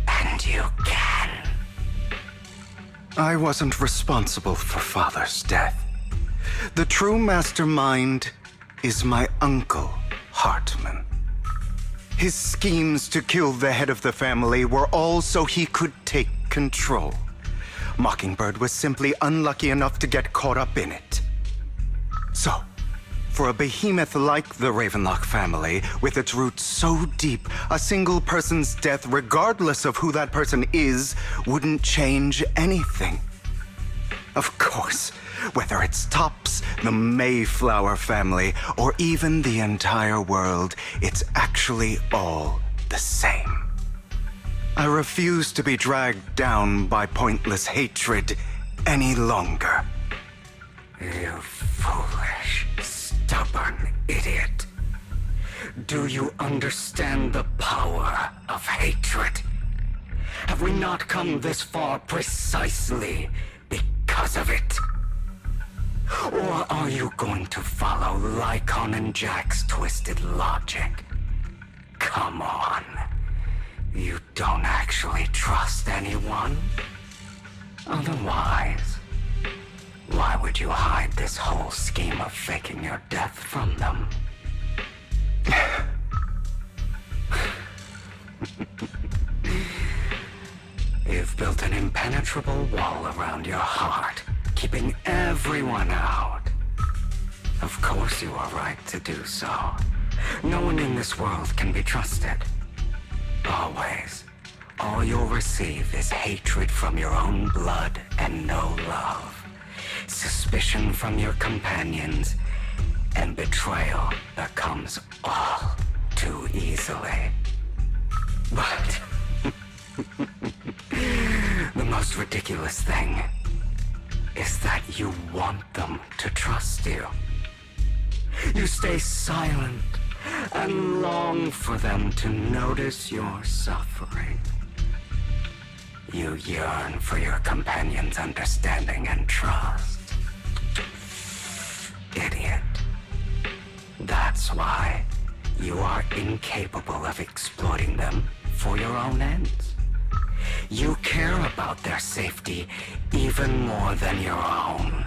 And you can. I wasn't responsible for Father's death. The true mastermind is my uncle, Hartman. His schemes to kill the head of the family were all so he could take control. Mockingbird was simply unlucky enough to get caught up in it. So, for a behemoth like the Ravenlock family, with its roots so deep, a single person's death, regardless of who that person is, wouldn't change anything. Of course, whether it's Tops, the Mayflower family, or even the entire world, it's actually all the same. I refuse to be dragged down by pointless hatred any longer. You foolish, stubborn idiot. Do you understand the power of hatred? Have we not come this far precisely because of it? Or are you going to follow Lycon and Jack's twisted logic? Come on. You don't actually trust anyone? Otherwise, why would you hide this whole scheme of faking your death from them? You've built an impenetrable wall around your heart, keeping everyone out. Of course you are right to do so. No one in this world can be trusted. Always. All you'll receive is hatred from your own blood and no love. Suspicion from your companions, and betrayal that comes all too easily. But the most ridiculous thing is that you want them to trust you. You stay silent and long for them to notice your suffering. You yearn for your companion's understanding and trust. Idiot. That's why you are incapable of exploiting them for your own ends. You care about their safety even more than your own.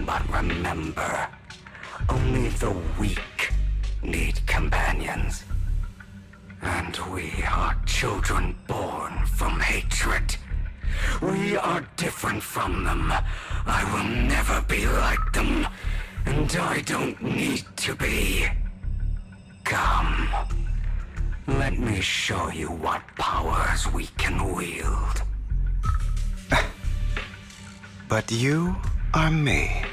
But remember, only the weak need companions. And we are children born from hatred. We are different from them. I will never be like them, and I don't need to be. Come, let me show you what powers we can wield. But you are me,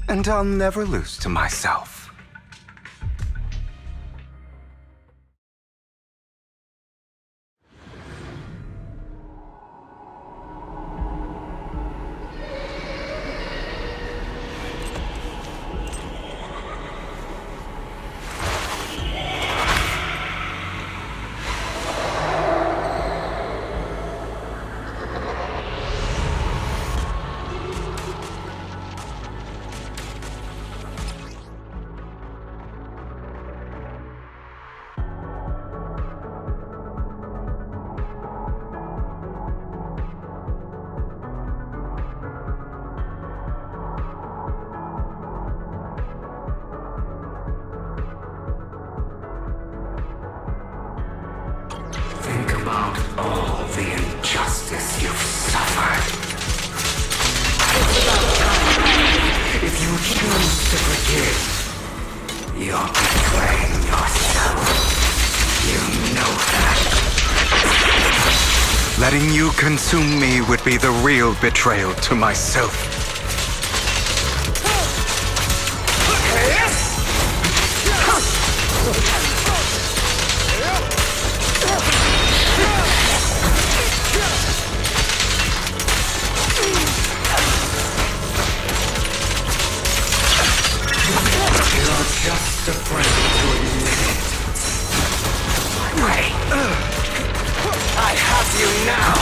and I'll never lose to myself. All the injustice you've suffered. It's about time. If you choose to forgive, you're betraying yourself. You know that. Letting you consume me would be the real betrayal to myself. Just a friend to admit it. Wait. I have you now.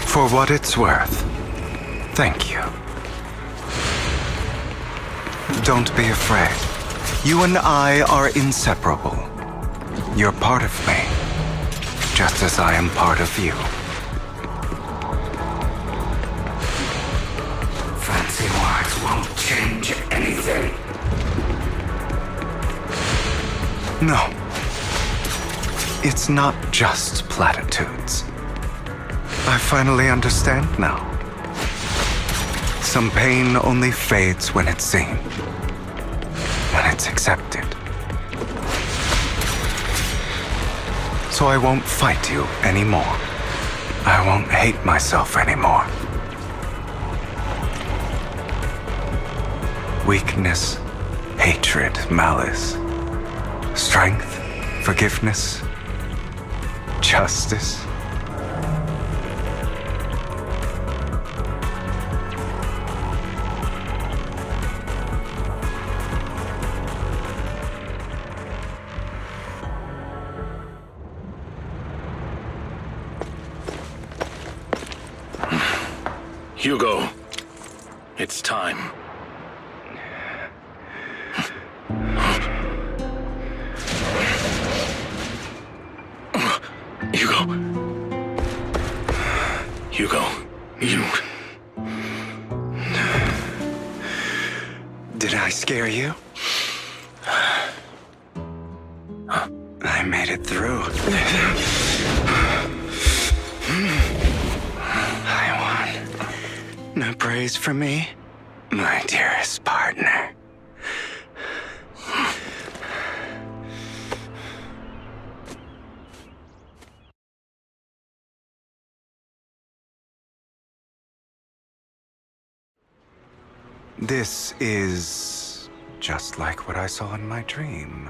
For what it's worth, thank you. Don't be afraid. You and I are inseparable. You're part of me, just as I am part of you. Fancy words won't change anything. No. It's not just platitudes. I finally understand now. Some pain only fades when it's seen, when it's accepted. So I won't fight you anymore. I won't hate myself anymore. Weakness, hatred, malice, strength, forgiveness, justice. Hugo, it's time. Hugo, you... Did I scare you? I made it through. I won. No praise for me, my dearest partner. This is just like what I saw in my dream.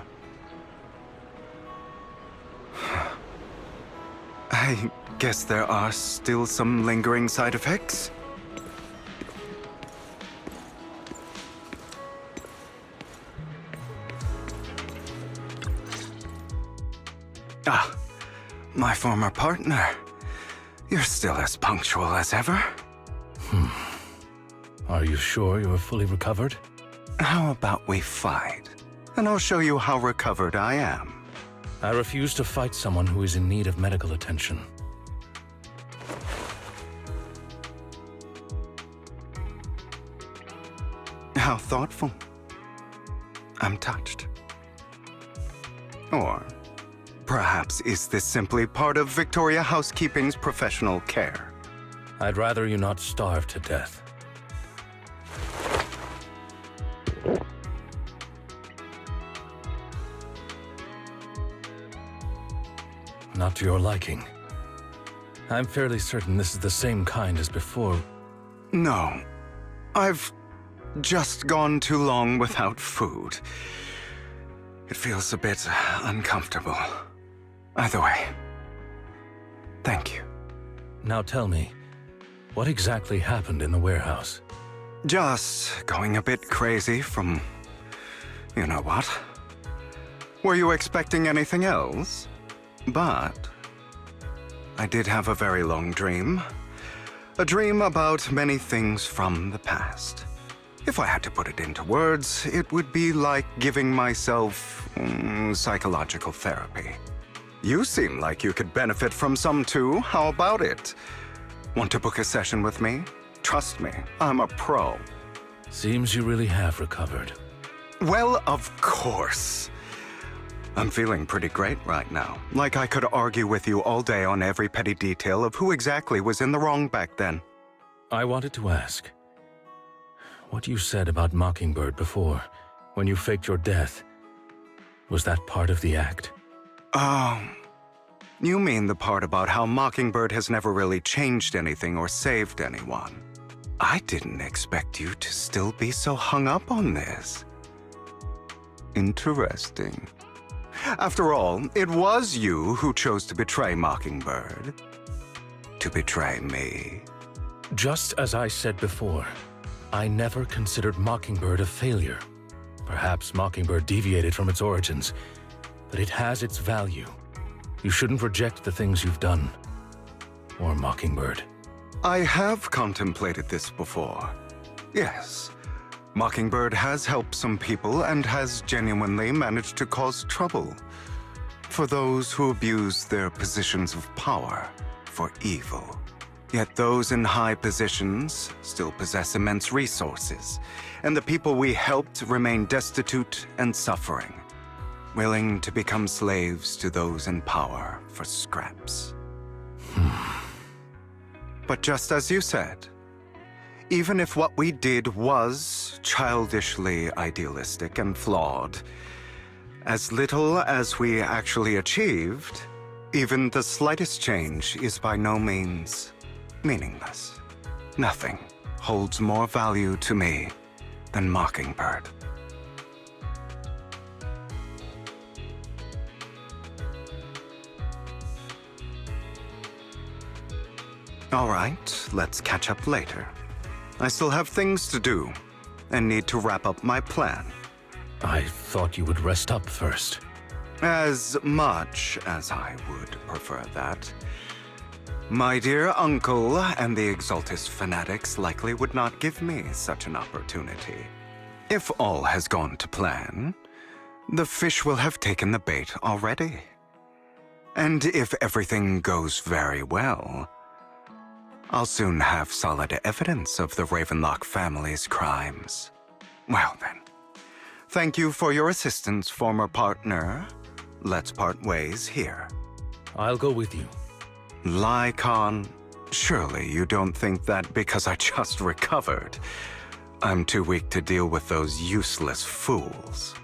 I guess there are still some lingering side effects. Ah, my former partner. You're still as punctual as ever. Are you sure you're fully recovered? How about we fight? And I'll show you how recovered I am. I refuse to fight someone who is in need of medical attention. How thoughtful. I'm touched. Or perhaps is this simply part of Victoria Housekeeping's professional care? I'd rather you not starve to death. Not to your liking. I'm fairly certain this is the same kind as before. No. I've just gone too long without food. It feels a bit uncomfortable. Either way, thank you. Now tell me, what exactly happened in the warehouse? Just going a bit crazy from... you know what? Were you expecting anything else? But I did have a very long dream. A dream about many things from the past. If I had to put it into words, it would be like giving myself psychological therapy. You seem like you could benefit from some too. How about it? Want to book a session with me? Trust me, I'm a pro. Seems you really have recovered. Well, of course. I'm feeling pretty great right now. Like I could argue with you all day on every petty detail of who exactly was in the wrong back then. I wanted to ask, what you said about Mockingbird before, when you faked your death, was that part of the act? Oh, you mean the part about how Mockingbird has never really changed anything or saved anyone. I didn't expect you to still be so hung up on this. Interesting. After all, it was you who chose to betray Mockingbird. To betray me. Just as I said before, I never considered Mockingbird a failure. Perhaps Mockingbird deviated from its origins, but it has its value. You shouldn't reject the things you've done. Or Mockingbird. I have contemplated this before. Yes. Mockingbird has helped some people and has genuinely managed to cause trouble for those who abuse their positions of power for evil. Yet those in high positions still possess immense resources, and the people we helped remain destitute and suffering, willing to become slaves to those in power for scraps. But just as you said, even if what we did was childishly idealistic and flawed, as little as we actually achieved, even the slightest change is by no means meaningless. Nothing holds more value to me than Mockingbird. All right, let's catch up later. I still have things to do and need to wrap up my plan. I thought you would rest up first. As much as I would prefer that. My dear uncle and the Exaltus fanatics likely would not give me such an opportunity. If all has gone to plan, the fish will have taken the bait already. And if everything goes very well, I'll soon have solid evidence of the Ravenlock family's crimes. Well then, thank you for your assistance, former partner. Let's part ways here. I'll go with you. Lycon, surely you don't think that because I just recovered, I'm too weak to deal with those useless fools.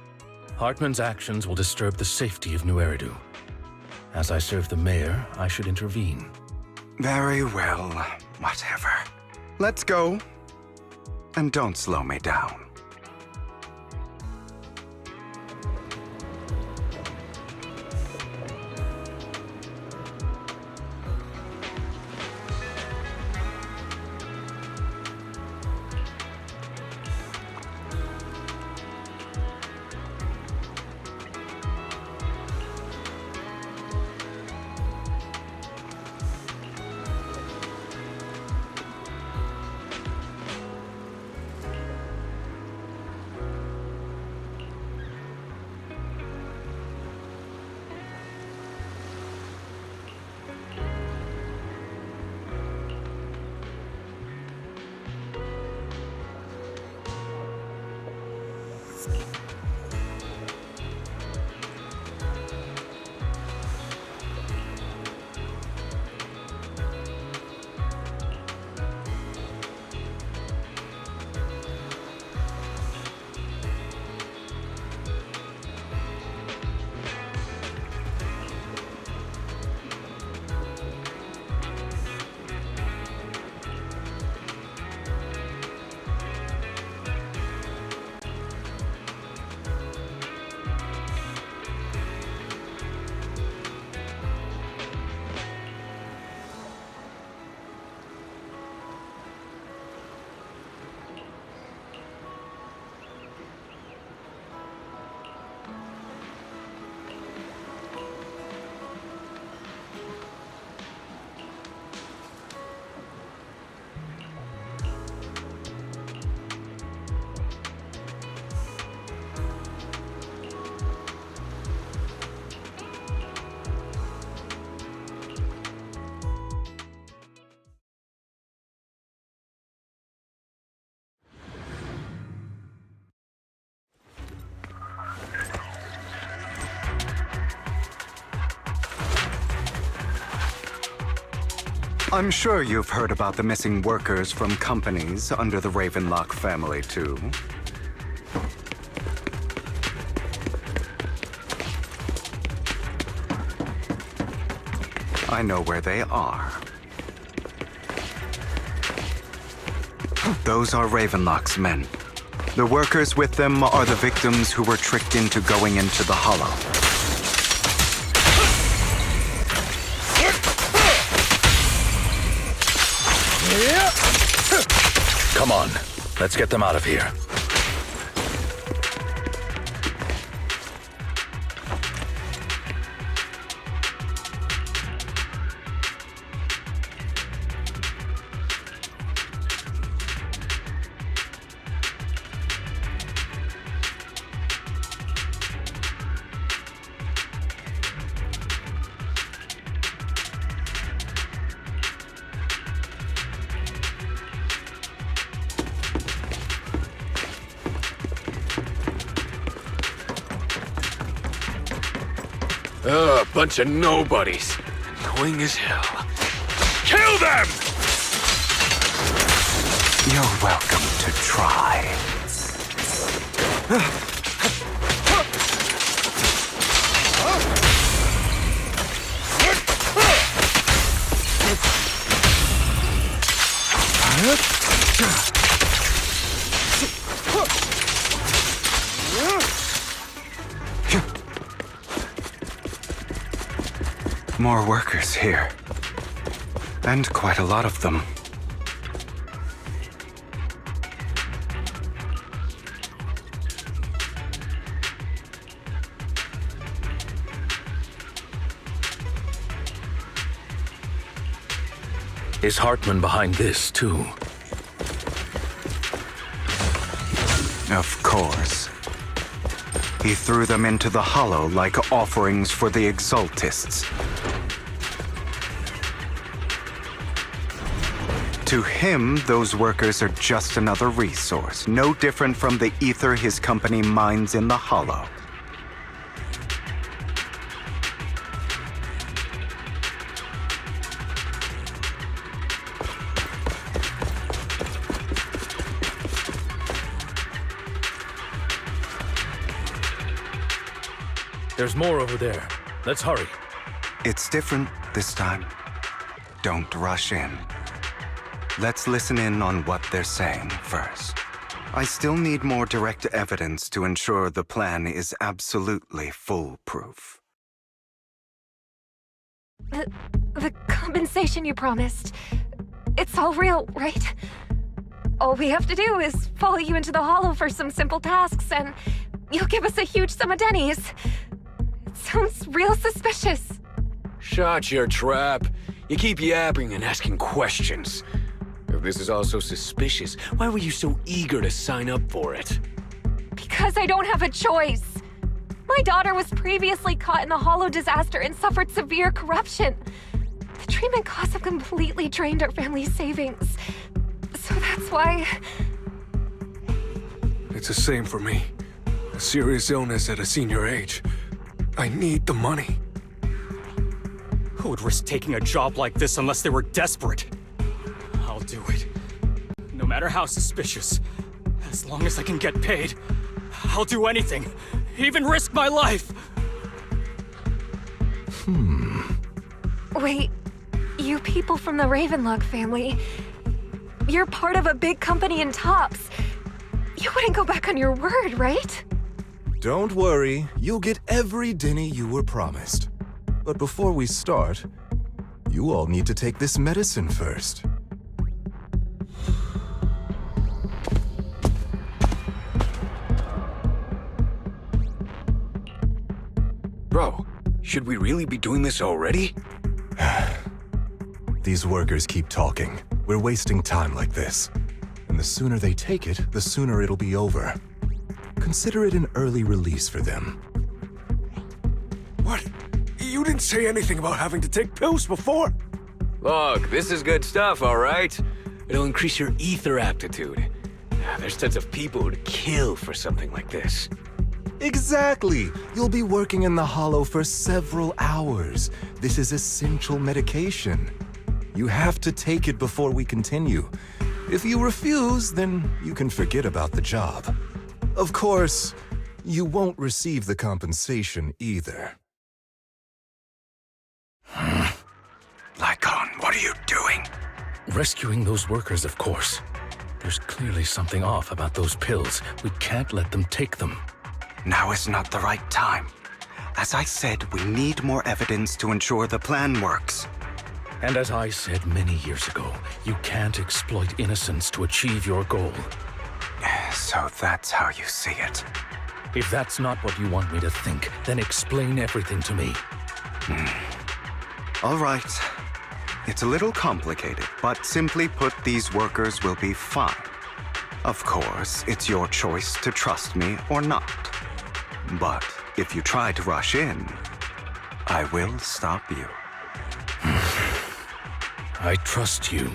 Hartman's actions will disturb the safety of New Eridu. As I serve the mayor, I should intervene. Very well, whatever. Let's go. And don't slow me down. I'm sure you've heard about the missing workers from companies under the Ravenlock family, too. I know where they are. Those are Ravenlock's men. The workers with them are the victims who were tricked into going into the Hollow. Come on, let's get them out of here. A bunch of nobodies. Annoying as hell. Kill them! You're welcome to try. More workers here. And quite a lot of them. Is Hartman behind this, too? Of course. He threw them into the Hollow like offerings for the Exaltists. To him, those workers are just another resource, no different from the ether his company mines in the Hollow. There's more over there. Let's hurry. It's different this time. Don't rush in. Let's listen in on what they're saying first. I still need more direct evidence to ensure the plan is absolutely foolproof. The compensation you promised. It's all real, right? All we have to do is follow you into the Hollow for some simple tasks, and you'll give us a huge sum of dennies. It sounds real suspicious. Shut your trap. You keep yapping and asking questions. If this is all so suspicious, why were you so eager to sign up for it? Because I don't have a choice. My daughter was previously caught in the Hollow disaster and suffered severe corruption. The treatment costs have completely drained our family's savings. So that's why... It's the same for me. A serious illness at a senior age. I need the money. Who would risk taking a job like this unless they were desperate? I'll do it. No matter how suspicious. As long as I can get paid, I'll do anything. Even risk my life! Wait, you people from the Ravenlock family, you're part of a big company in Tops. You wouldn't go back on your word, right? Don't worry, you'll get every denny you were promised. But before we start, you all need to take this medicine first. Bro, should we really be doing this already? These workers keep talking. We're wasting time like this. And the sooner they take it, the sooner it'll be over. Consider it an early release for them. What? You didn't say anything about having to take pills before. Look, this is good stuff, all right? It'll increase your ether aptitude. There's tons of people who'd kill for something like this. Exactly! You'll be working in the Hollow for several hours. This is essential medication. You have to take it before we continue. If you refuse, then you can forget about the job. Of course, you won't receive the compensation either. Lycon, what are you doing? Rescuing those workers, of course. There's clearly something off about those pills. We can't let them take them. Now is not the right time. As I said, we need more evidence to ensure the plan works. And as I said many years ago, you can't exploit innocence to achieve your goal. So that's how you see it. If that's not what you want me to think, then explain everything to me. All right. It's a little complicated, but simply put, these workers will be fine. Of course, it's your choice to trust me or not. But if you try to rush in, I will stop you. I trust you.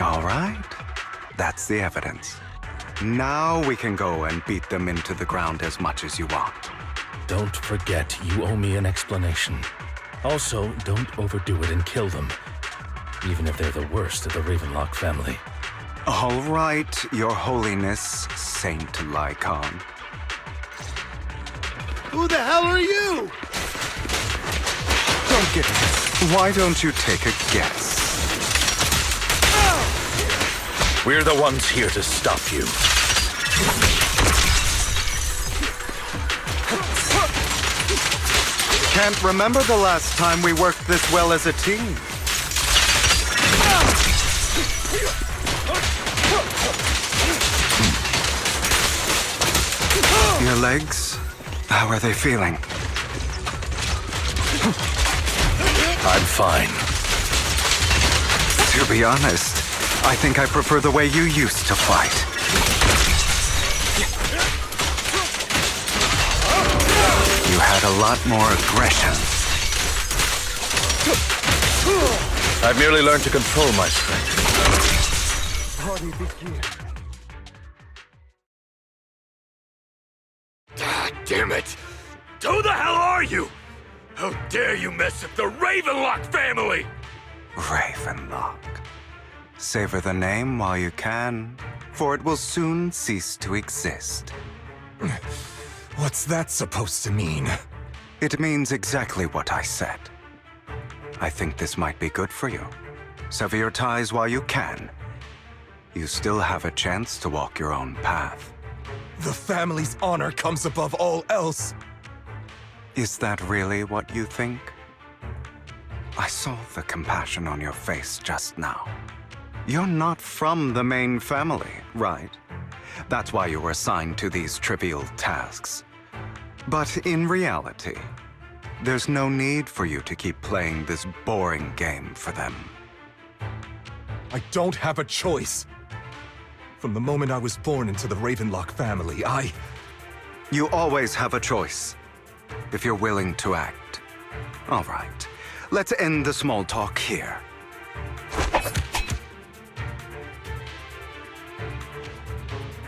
All right. That's the evidence. Now we can go and beat them into the ground as much as you want. Don't forget, you owe me an explanation. Also, don't overdo it and kill them. Even if they're the worst of the Ravenlock family. All right, Your Holiness, Saint Lycon. Who the hell are you? Don't get this. Why don't you take a guess? We're the ones here to stop you. Can't remember the last time we worked this well as a team. Your legs? How are they feeling? I'm fine. To be honest, I think I prefer the way you used to fight. You had a lot more aggression. I've merely learned to control my strength. God damn it! Who the hell are you? How dare you mess with the Ravenlock family? Ravenlock. Savor the name while you can, for it will soon cease to exist. What's that supposed to mean? It means exactly what I said. I think this might be good for you. Sever your ties while you can. You still have a chance to walk your own path. The family's honor comes above all else. Is that really what you think? I saw the compassion on your face just now. You're not from the main family, right? That's why you were assigned to these trivial tasks. But in reality, there's no need for you to keep playing this boring game for them. I don't have a choice. From the moment I was born into the Ravenlock family, You always have a choice, if you're willing to act. All right, let's end the small talk here.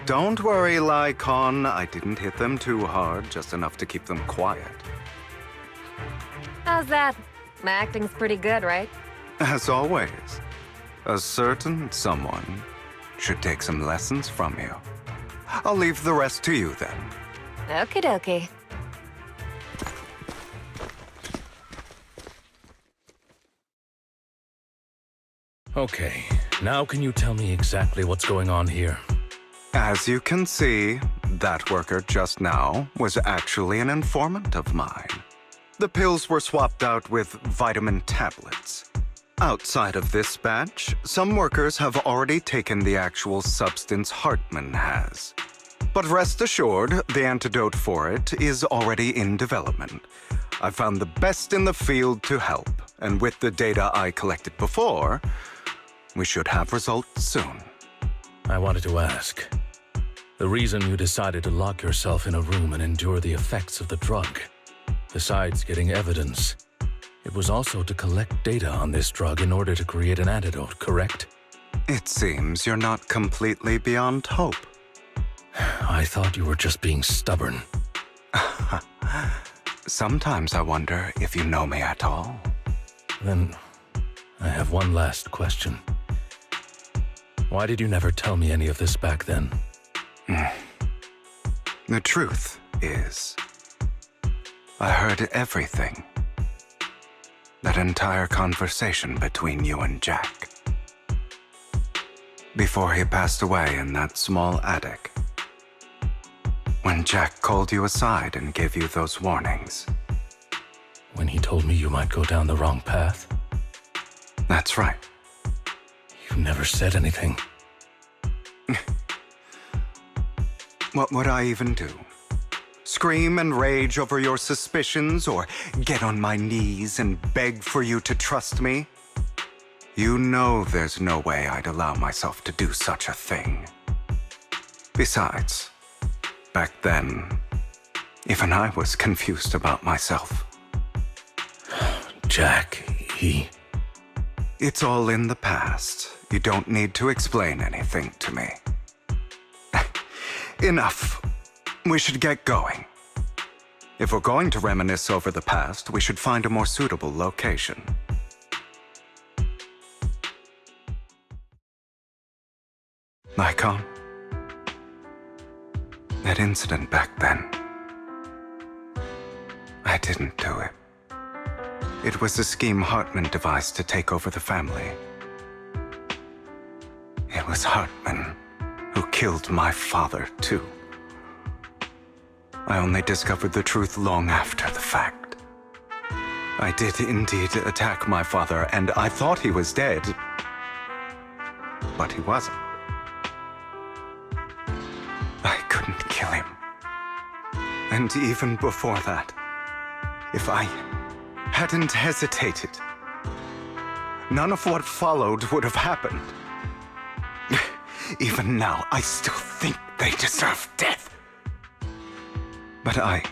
Don't worry, Lycon. I didn't hit them too hard, just enough to keep them quiet. How's that? My acting's pretty good, right? As always, a certain someone should take some lessons from you. I'll leave the rest to you then. Okie dokie. Okay, now can you tell me exactly what's going on here? As you can see, that worker just now was actually an informant of mine. The pills were swapped out with vitamin tablets. Outside of this batch, some workers have already taken the actual substance Hartman has. But rest assured, the antidote for it is already in development. I found the best in the field to help, and with the data I collected before, we should have results soon. I wanted to ask. The reason you decided to lock yourself in a room and endure the effects of the drug, besides getting evidence, it was also to collect data on this drug in order to create an antidote, correct? It seems you're not completely beyond hope. I thought you were just being stubborn. Sometimes I wonder if you know me at all. Then, I have one last question. Why did you never tell me any of this back then? The truth is, I heard everything. That entire conversation between you and Jack. Before he passed away in that small attic. When Jack called you aside and gave you those warnings. When he told me you might go down the wrong path? That's right. You never said anything. What would I even do? Scream and rage over your suspicions, or get on my knees and beg for you to trust me? You know there's no way I'd allow myself to do such a thing. Besides, back then, even I was confused about myself. Jack, It's all in the past. You don't need to explain anything to me. Enough. We should get going. If we're going to reminisce over the past, we should find a more suitable location. Icon? That incident back then. I didn't do it. It was a scheme Hartman devised to take over the family. It was Hartman who killed my father, too. I only discovered the truth long after the fact. I did indeed attack my father, and I thought he was dead. But he wasn't. I couldn't kill him. And even before that, if I hadn't hesitated, none of what followed would have happened. Even now, I still think they deserve death. But I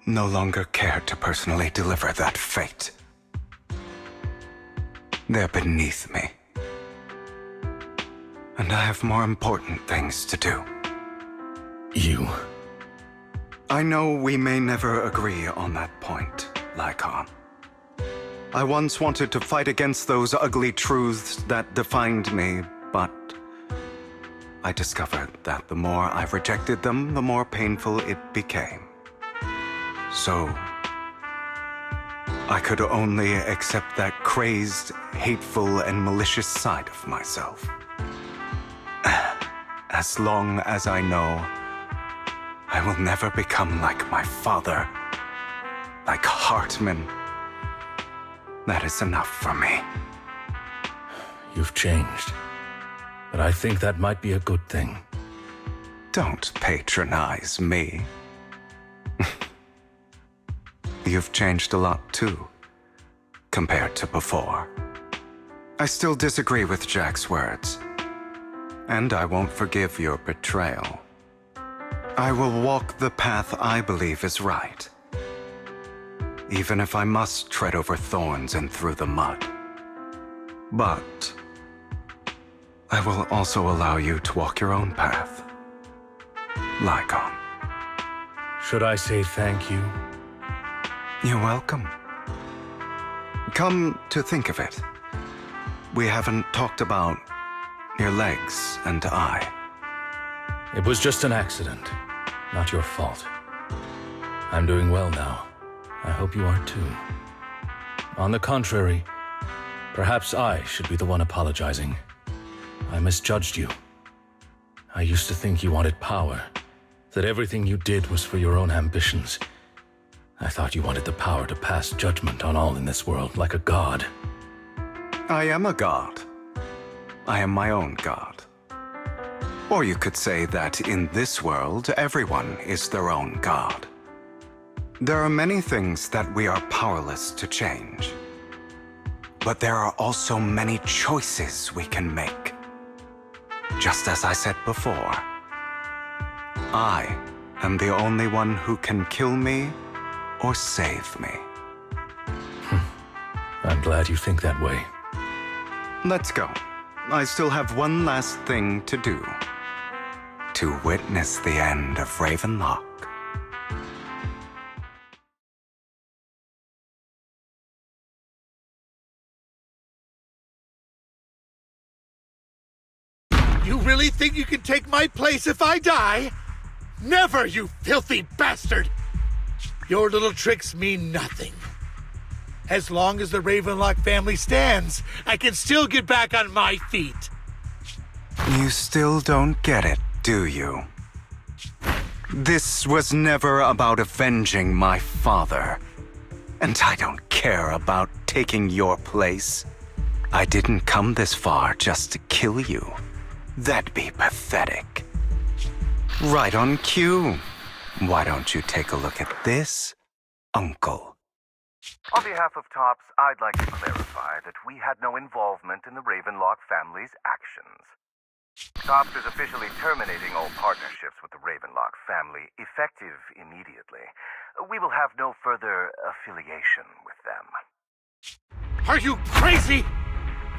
no longer care to personally deliver that fate. They're beneath me. And I have more important things to do. You? I know we may never agree on that point, Lycon. I once wanted to fight against those ugly truths that defined me, but I discovered that the more I rejected them, the more painful it became. So, I could only accept that crazed, hateful, and malicious side of myself. As long as I know I will never become like my father, like Hartman, that is enough for me. You've changed, but I think that might be a good thing. Don't patronize me. You've changed a lot too, compared to before. I still disagree with Jack's words, and I won't forgive your betrayal. I will walk the path I believe is right, even if I must tread over thorns and through the mud. But I will also allow you to walk your own path, Lycon. Should I say thank you? You're welcome. Come to think of it, we haven't talked about your legs and eye. It was just an accident, not your fault. I'm doing well now. I hope you are too. On the contrary, perhaps I should be the one apologizing. I misjudged you. I used to think you wanted power, that everything you did was for your own ambitions. I thought you wanted the power to pass judgment on all in this world, like a god. I am a god. I am my own god. Or you could say that in this world, everyone is their own god. There are many things that we are powerless to change. But there are also many choices we can make. Just as I said before, I am the only one who can kill me or save me. I'm glad you think that way. Let's go. I still have one last thing to do. To witness the end of Ravenlock. You really think you can take my place if I die? Never, you filthy bastard! Your little tricks mean nothing. As long as the Ravenlock family stands, I can still get back on my feet. You still don't get it, do you? This was never about avenging my father. And I don't care about taking your place. I didn't come this far just to kill you. That'd be pathetic. Right on cue. Why don't you take a look at this, Uncle? On behalf of TOPS, I'd like to clarify that we had no involvement in the Ravenlock family's actions. TOPS is officially terminating all partnerships with the Ravenlock family, effective immediately. We will have no further affiliation with them. Are you crazy?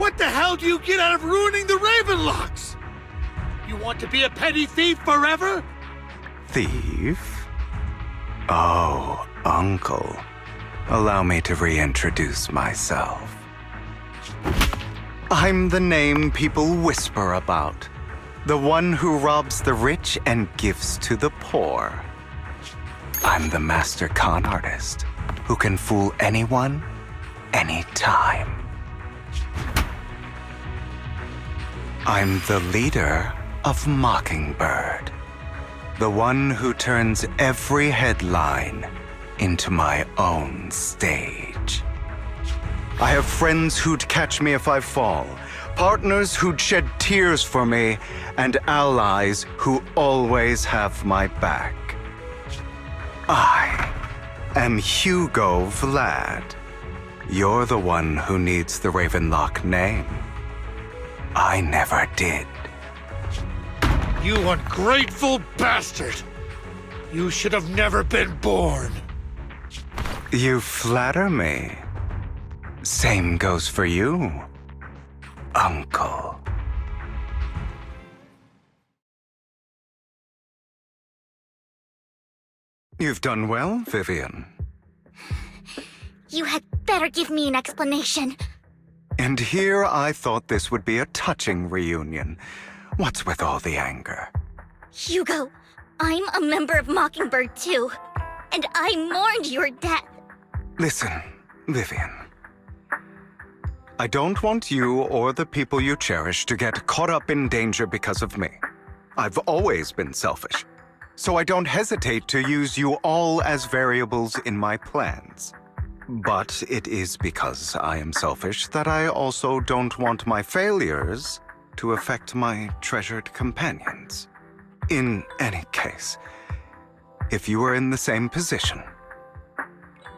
What the hell do you get out of ruining the Ravenlocks? You want to be a petty thief forever? Thief? Oh, Uncle. Allow me to reintroduce myself. I'm the name people whisper about. The one who robs the rich and gives to the poor. I'm the master con artist who can fool anyone, anytime. I'm the leader of Mockingbird. The one who turns every headline into my own stage. I have friends who'd catch me if I fall, partners who'd shed tears for me, and allies who always have my back. I am Hugo Vlad. You're the one who needs the Ravenlock name. I never did. You ungrateful bastard! You should have never been born. You flatter me. Same goes for you, Uncle. You've done well, Vivian. You had better give me an explanation. And here I thought this would be a touching reunion. What's with all the anger? Hugo, I'm a member of Mockingbird too, and I mourned your death. Listen, Vivian. I don't want you or the people you cherish to get caught up in danger because of me. I've always been selfish, so I don't hesitate to use you all as variables in my plans. But it is because I am selfish that I also don't want my failures to affect my treasured companions. In any case, if you were in the same position,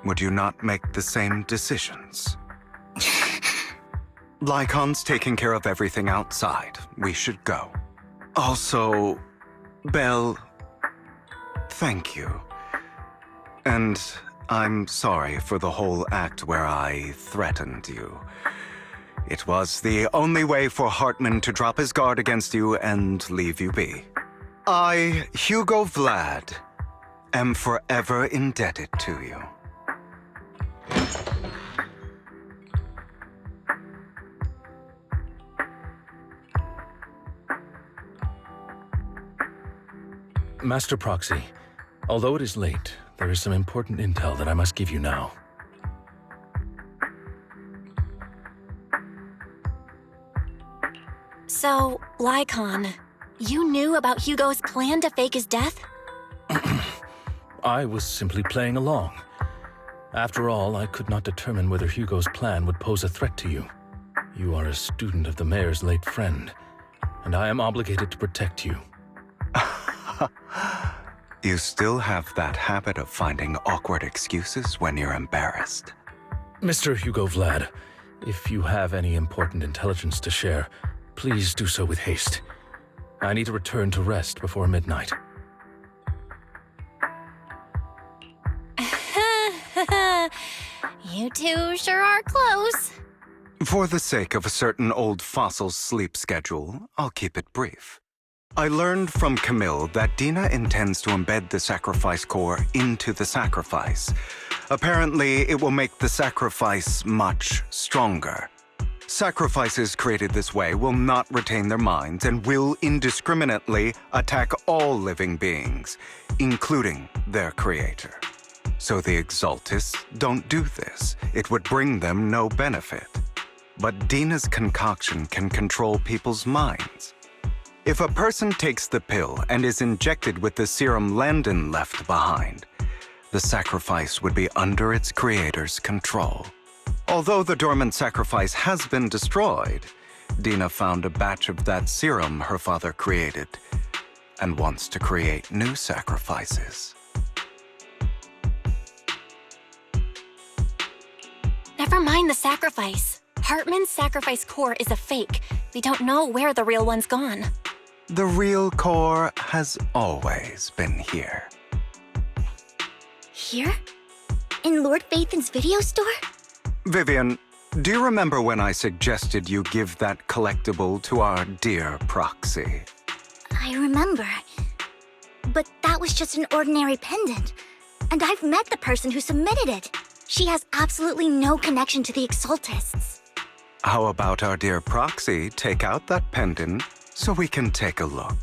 would you not make the same decisions? Lycon's taking care of everything outside. We should go. Also, Belle, thank you. And I'm sorry for the whole act where I threatened you. It was the only way for Hartman to drop his guard against you and leave you be. I, Hugo Vlad, am forever indebted to you. Master Proxy, although it is late, there is some important intel that I must give you now. So, Lycon, you knew about Hugo's plan to fake his death? I was simply playing along. After all, I could not determine whether Hugo's plan would pose a threat to you. You are a student of the mayor's late friend, and I am obligated to protect you. You still have that habit of finding awkward excuses when you're embarrassed. Mr. Hugo Vlad, if you have any important intelligence to share, please do so with haste. I need to return to rest before midnight. You two sure are close. For the sake of a certain old fossil's sleep schedule, I'll keep it brief. I learned from Camille that Dina intends to embed the sacrifice core into the sacrifice. Apparently, it will make the sacrifice much stronger. Sacrifices created this way will not retain their minds and will indiscriminately attack all living beings, including their creator. So the Exaltists don't do this. It would bring them no benefit. But Dina's concoction can control people's minds. If a person takes the pill and is injected with the serum Landon left behind, the sacrifice would be under its creator's control. Although the dormant sacrifice has been destroyed, Dina found a batch of that serum her father created and wants to create new sacrifices. Never mind the sacrifice. Hartman's sacrifice core is a fake. We don't know where the real one's gone. The real core has always been here. Here? In Lord Phaethon's video store? Vivian, Do you remember when I suggested you give that collectible to our dear proxy? I remember. But that was just an ordinary pendant. And I've met the person who submitted it. She has absolutely no connection to the Exaltists. How about our dear proxy take out that pendant so we can take a look?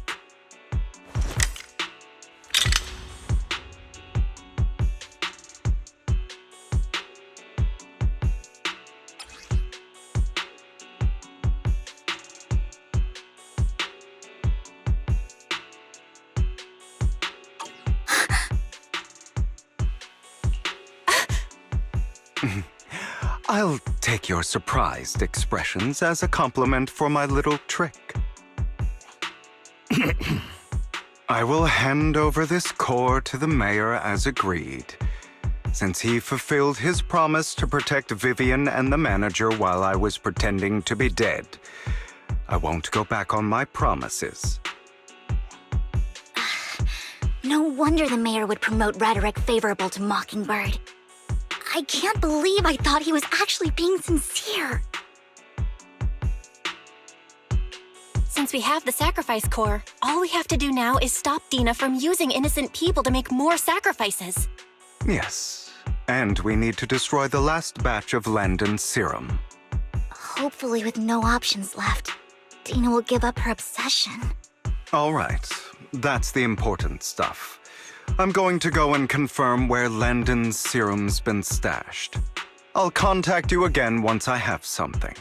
I'll take your surprised expressions as a compliment for my little trick. I will hand over this core to the mayor as agreed. Since he fulfilled his promise to protect Vivian and the manager while I was pretending to be dead, I won't go back on my promises. No wonder the mayor would promote rhetoric favorable to Mockingbird. I can't believe I thought he was actually being sincere. Since we have the sacrifice core, all we have to do now is stop Dina from using innocent people to make more sacrifices. Yes, and we need to destroy the last batch of Landon's serum. Hopefully with no options left, Dina will give up her obsession. All right, that's the important stuff. I'm going to go and confirm where Landon's serum's been stashed. I'll contact you again once I have something.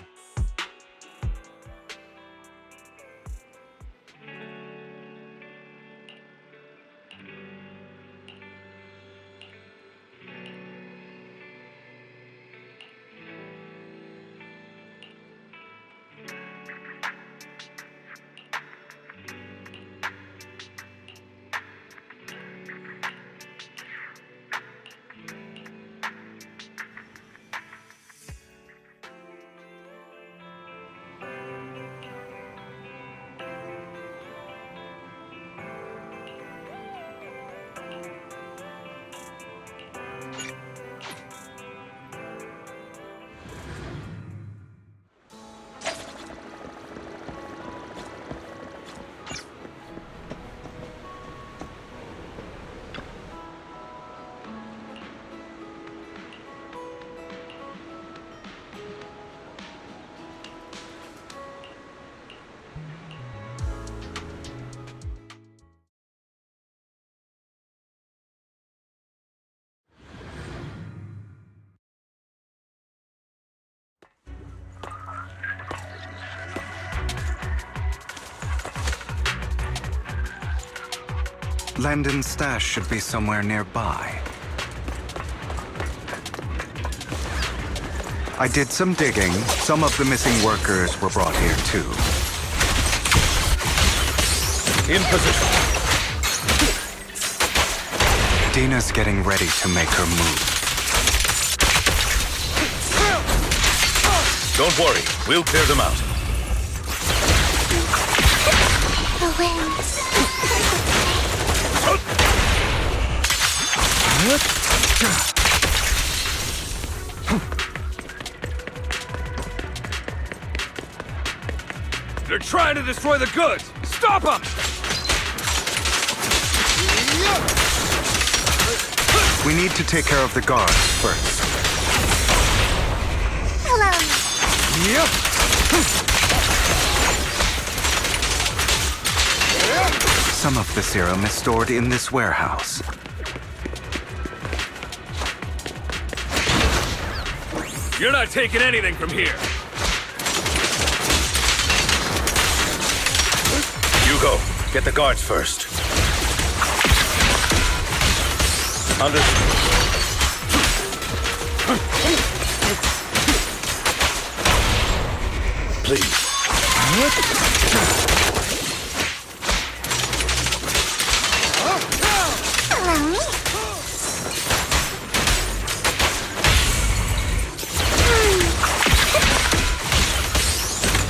Landon's stash should be somewhere nearby. I did some digging. Some of the missing workers were brought here too. In position. Dina's getting ready to make her move. Don't worry, we'll clear them out. The wind. They're trying to destroy the goods! Stop them! We need to take care of the guards first. Hello. Some of the serum is stored in this warehouse. You're not taking anything from here. Hugo, get the guards first. Understood. Please.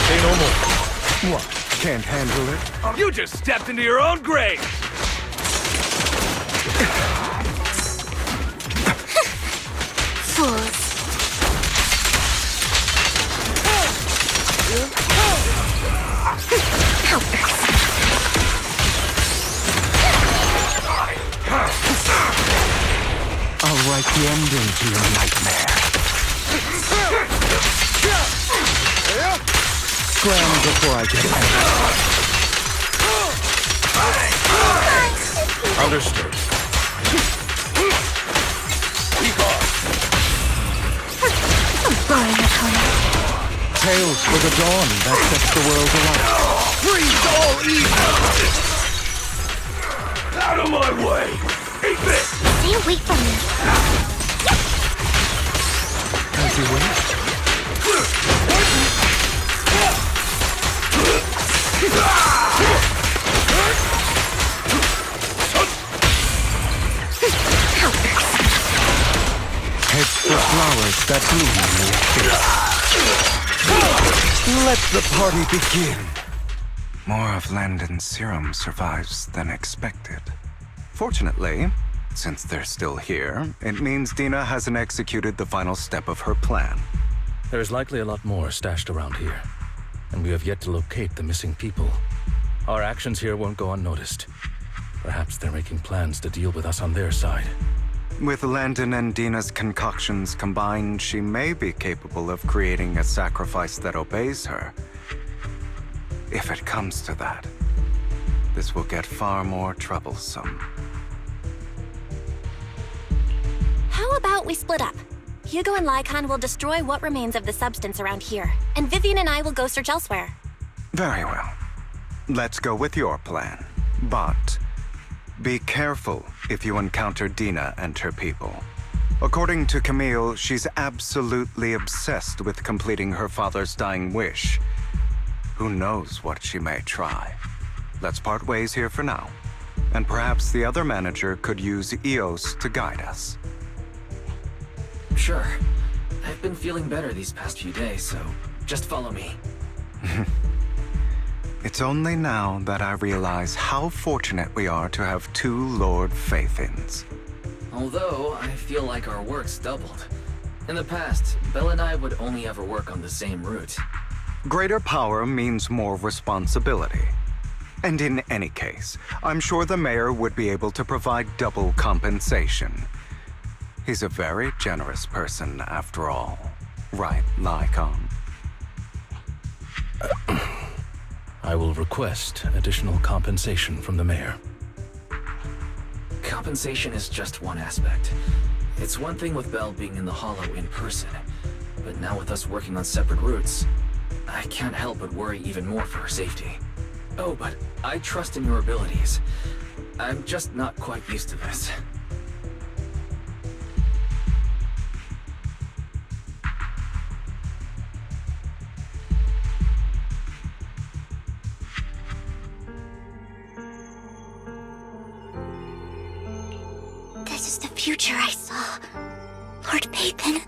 Say no more. What? Can't handle it? You just stepped into your own grave! Fools. write the ending to your nightmare. Scram before I get angry. Understood. Tales for the dawn that sets the world alight. Freeze all evil! Out of my way! Eat this! Stay away from me. As you wish. Heads for flowers that bloom in your face. Let the party begin. More of Landon's serum survives than expected. Fortunately, since they're still here, it means Dina hasn't executed the final step of her plan. There's likely a lot more stashed around here, and we have yet to locate the missing people. Our actions here won't go unnoticed. Perhaps they're making plans to deal with us on their side. With Landon and Dina's concoctions combined, she may be capable of creating a sacrifice that obeys her. If it comes to that, this will get far more troublesome. How about we split up? Hugo and Lycon will destroy what remains of the substance around here, and Vivian and I will go search elsewhere. Very well. Let's go with your plan. But be careful if you encounter Dina and her people. According to Camille, she's absolutely obsessed with completing her father's dying wish. Who knows what she may try? Let's part ways here for now. And perhaps the other manager could use EOS to guide us. Sure. I've been feeling better these past few days, so just follow me. It's only now that I realize how fortunate we are to have two Lord Faithins. Although, I feel like our work's doubled. In the past, Belle and I would only ever work on the same route. Greater power means more responsibility. And in any case, I'm sure the mayor would be able to provide double compensation. He's a very generous person, after all. Right, Lycon? I will request additional compensation from the mayor. Compensation is just one aspect. It's one thing with Belle being in the Hollow in person, but now with us working on separate routes, I can't help but worry even more for her safety. Oh, but I trust in your abilities. I'm just not quite used to this. This is the future I saw, Lord Pathan.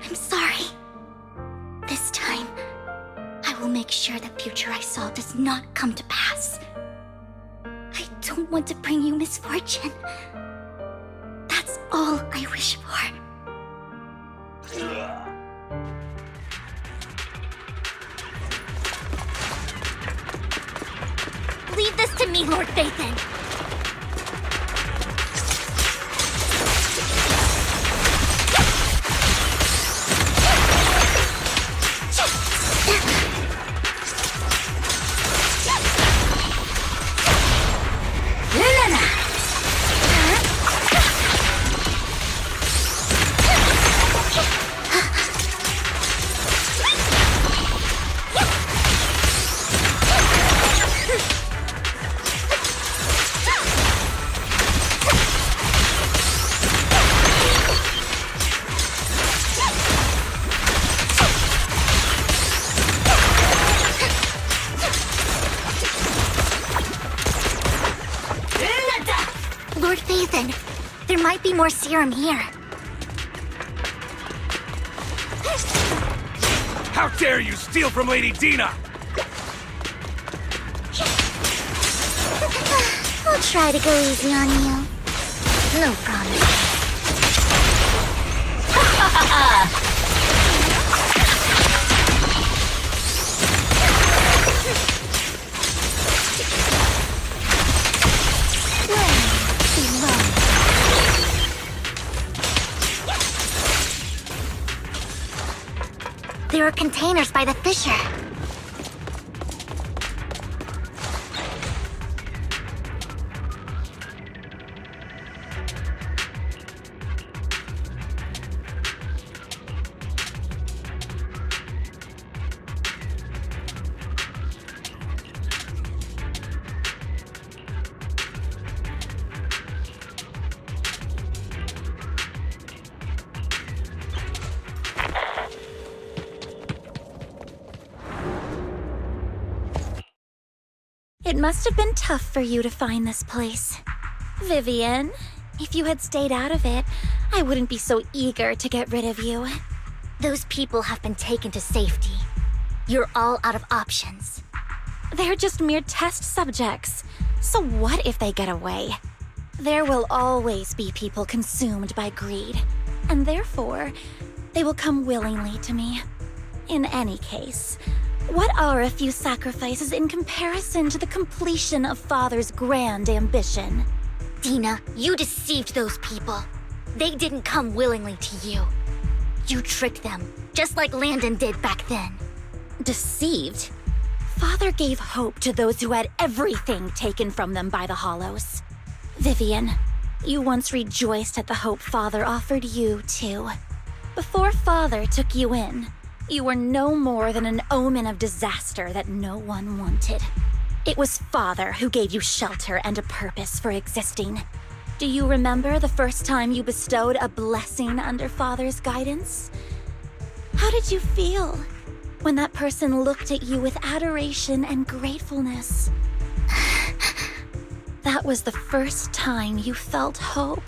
I'm sorry. This time, I will make sure the future I saw does not come to pass. I don't want to bring you misfortune. That's all I wish for. Leave this to me, Lord Phaethon. Lord Phaethon, there might be more serum here. How dare you steal from Lady Dina! I'll try to go easy on you. No promise. There are containers by the fissure. It must have been tough for you to find this place. Vivian, if you had stayed out of it, I wouldn't be so eager to get rid of you. Those people have been taken to safety. You're all out of options. They're just mere test subjects. So what if they get away? There will always be people consumed by greed, and therefore, they will come willingly to me. In any case, what are a few sacrifices in comparison to the completion of Father's grand ambition? Dina, you deceived those people. They didn't come willingly to you. You tricked them, just like Landon did back then. Deceived? Father gave hope to those who had everything taken from them by the Hollows. Vivian, you once rejoiced at the hope Father offered you, too. Before Father took you in, you were no more than an omen of disaster that no one wanted. It was Father who gave you shelter and a purpose for existing. Do you remember the first time you bestowed a blessing under Father's guidance? How did you feel when that person looked at you with adoration and gratefulness? That was the first time you felt hope.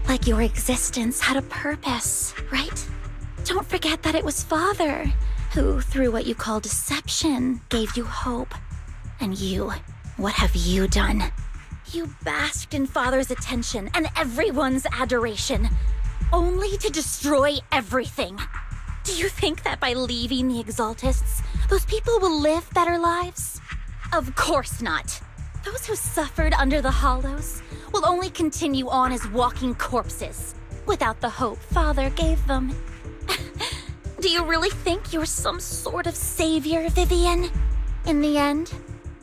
Like your existence had a purpose, right? Don't forget that it was Father who, through what you call deception, gave you hope. And you, what have you done? You basked in Father's attention and everyone's adoration, only to destroy everything. Do you think that by leaving the Exaltists, those people will live better lives? Of course not. Those who suffered under the Hollows will only continue on as walking corpses, without the hope Father gave them. Do you really think you're some sort of savior, Vivian? In the end,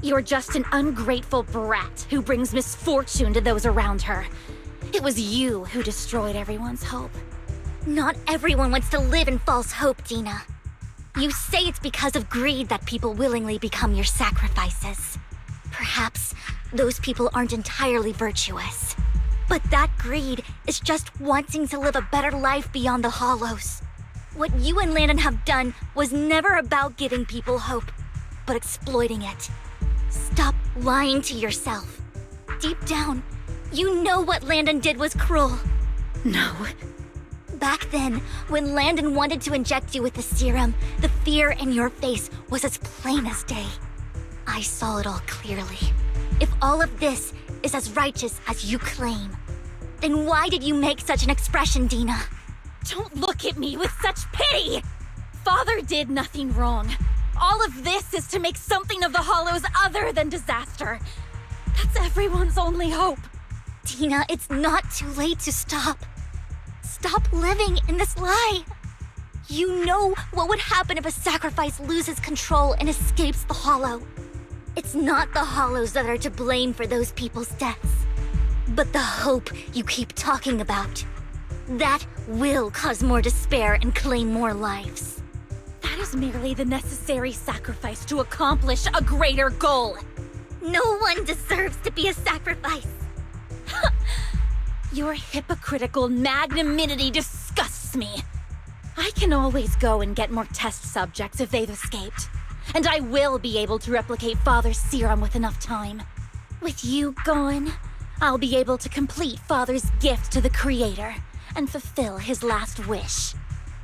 you're just an ungrateful brat who brings misfortune to those around her. It was you who destroyed everyone's hope. Not everyone wants to live in false hope, Dina. You say it's because of greed that people willingly become your sacrifices. Perhaps those people aren't entirely virtuous. But that greed is just wanting to live a better life beyond the Hollows. What you and Landon have done was never about giving people hope, but exploiting it. Stop lying to yourself. Deep down, you know what Landon did was cruel. No. Back then, when Landon wanted to inject you with the serum, the fear in your face was as plain as day. I saw it all clearly. If all of this is as righteous as you claim, then why did you make such an expression, Dina? Don't look at me with such pity! Father did nothing wrong. All of this is to make something of the Hollows other than disaster. That's everyone's only hope. Dina, it's not too late to stop. Stop living in this lie. You know what would happen if a sacrifice loses control and escapes the Hollow. It's not the Hollows that are to blame for those people's deaths, but the hope you keep talking about. That will cause more despair and claim more lives. That is merely the necessary sacrifice to accomplish a greater goal. No one deserves to be a sacrifice. Your hypocritical magnanimity disgusts me. I can always go and get more test subjects if they've escaped. And I will be able to replicate Father's serum with enough time. With you gone, I'll be able to complete Father's gift to the Creator and fulfill his last wish.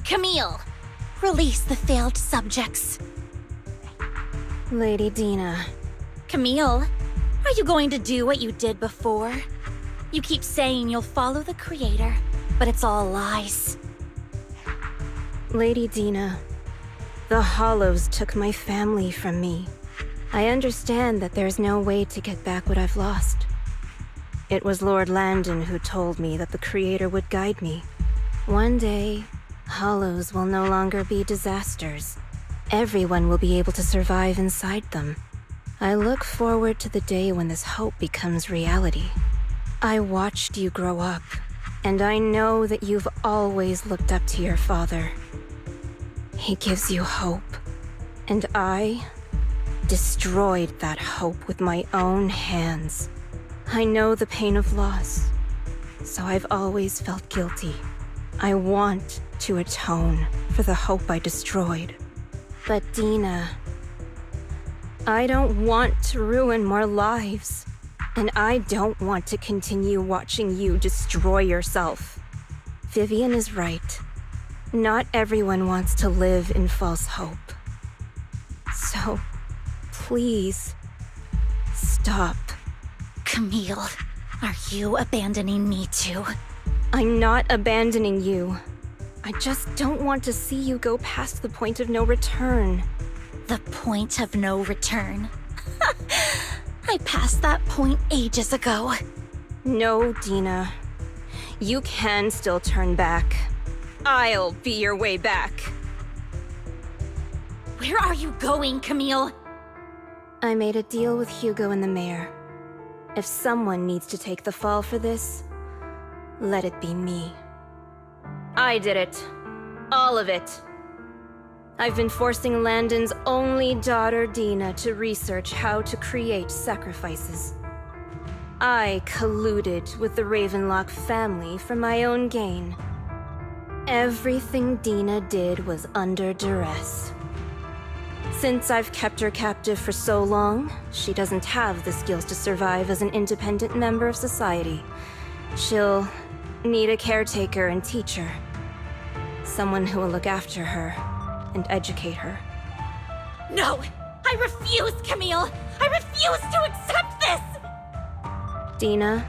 Camille, release the failed subjects. Lady Dina. Camille, are you going to do what you did before? You keep saying you'll follow the Creator, but it's all lies. Lady Dina, the Hollows took my family from me. I understand that there's no way to get back what I've lost. It was Lord Landon who told me that the Creator would guide me. One day, Hollows will no longer be disasters. Everyone will be able to survive inside them. I look forward to the day when this hope becomes reality. I watched you grow up, and I know that you've always looked up to your father. He gives you hope, and I destroyed that hope with my own hands. I know the pain of loss, so I've always felt guilty. I want to atone for the hope I destroyed. But Dina, I don't want to ruin more lives, and I don't want to continue watching you destroy yourself. Vivian is right. Not everyone wants to live in false hope. So, please, stop. Camille, are you abandoning me too? I'm not abandoning you. I just don't want to see you go past the point of no return. The point of no return? I passed that point ages ago. No, Dina. You can still turn back. I'll be your way back. Where are you going, Camille? I made a deal with Hugo and the mayor. If someone needs to take the fall for this, let it be me. I did it. All of it. I've been forcing Landon's only daughter, Dina, to research how to create sacrifices. I colluded with the Ravenlock family for my own gain. Everything Dina did was under duress. Since I've kept her captive for so long, she doesn't have the skills to survive as an independent member of society. She'll need a caretaker and teacher. Someone who will look after her and educate her. No! I refuse, Camille! I refuse to accept this! Dina,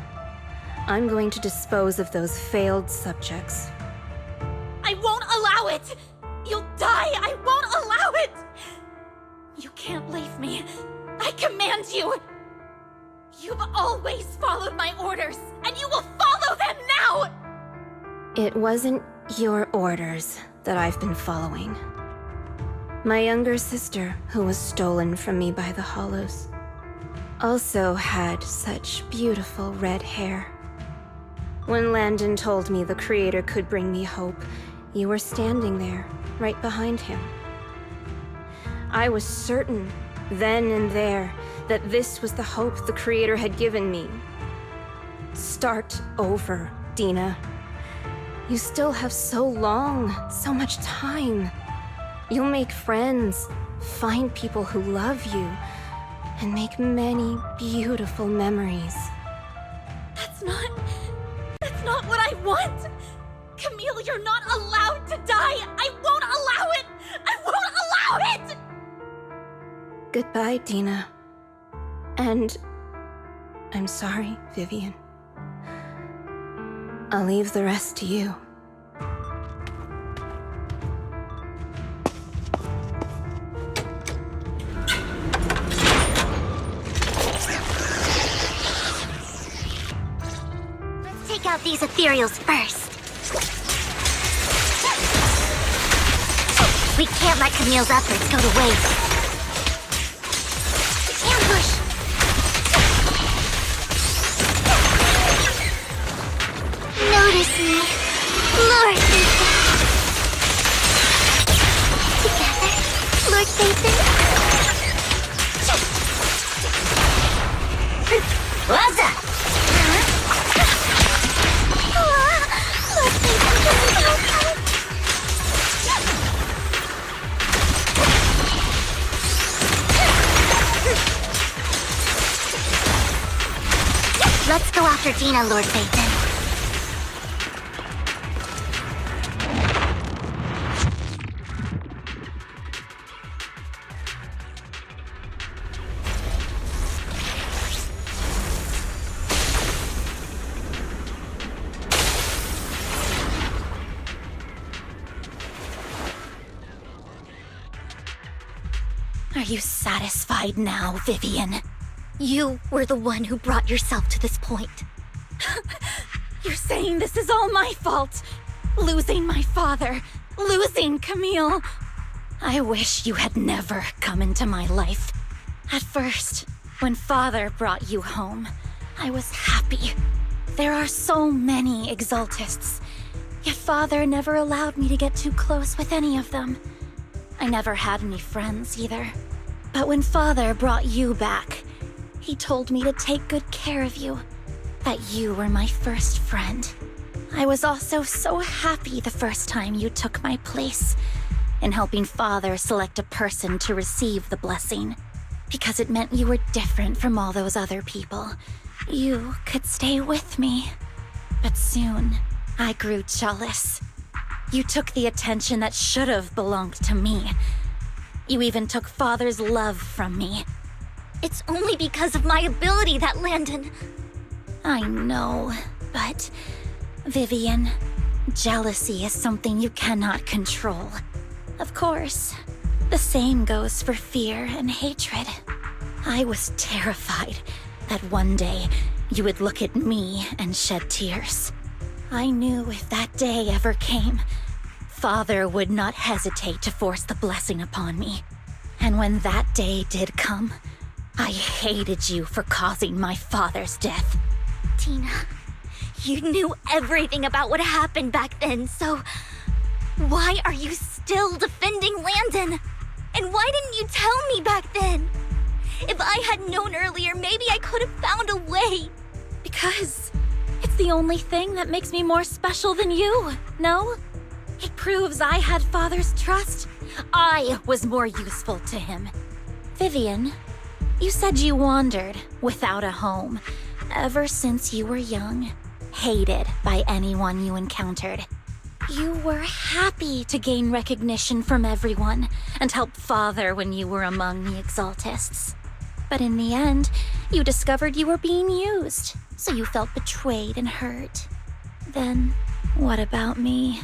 I'm going to dispose of those failed subjects. I won't allow it! You'll die! I won't allow it! You can't leave me. I command you! You've always followed my orders, and you will follow them now! It wasn't your orders that I've been following. My younger sister, who was stolen from me by the Hollows, also had such beautiful red hair. When Landon told me the Creator could bring me hope, you were standing there, right behind him. I was certain, then and there, that this was the hope the Creator had given me. Start over, Dina. You still have so long, so much time. You'll make friends, find people who love you, and make many beautiful memories. That's not what I want! Camille, you're not allowed to die! I won't allow it! I won't allow it! Goodbye, Dina. And I'm sorry, Vivian. I'll leave the rest to you. Let's take out these ethereals first. We can't let Camille's efforts go to waste. Ambush! Notice me, Lord Nathan. Together, Lord Nathan. What's up? Lord Nathan, let's go after Dina, Lord Nathan. Are you satisfied now, Vivian? You were the one who brought yourself to this point. You're saying this is all my fault. Losing my father. Losing Camille. I wish you had never come into my life. At first, when Father brought you home, I was happy. There are so many Exaltists, yet Father never allowed me to get too close with any of them. I never had any friends either. But when Father brought you back, he told me to take good care of you, that you were my first friend. I was also so happy the first time you took my place in helping Father select a person to receive the blessing, because it meant you were different from all those other people. You could stay with me. But soon, I grew jealous. You took the attention that should have belonged to me. You even took Father's love from me. It's only because of my ability that Landon... I know, but... Vivian, jealousy is something you cannot control. Of course, the same goes for fear and hatred. I was terrified that one day you would look at me and shed tears. I knew if that day ever came, Father would not hesitate to force the blessing upon me. And when that day did come, I hated you for causing my father's death. Tina, you knew everything about what happened back then, so... why are you still defending Landon? And why didn't you tell me back then? If I had known earlier, maybe I could have found a way. Because it's the only thing that makes me more special than you, no? It proves I had Father's trust. I was more useful to him. Vivian, you said you wandered without a home ever since you were young, hated by anyone you encountered. You were happy to gain recognition from everyone and help Father when you were among the Exaltists. But in the end, you discovered you were being used, so you felt betrayed and hurt. Then, what about me?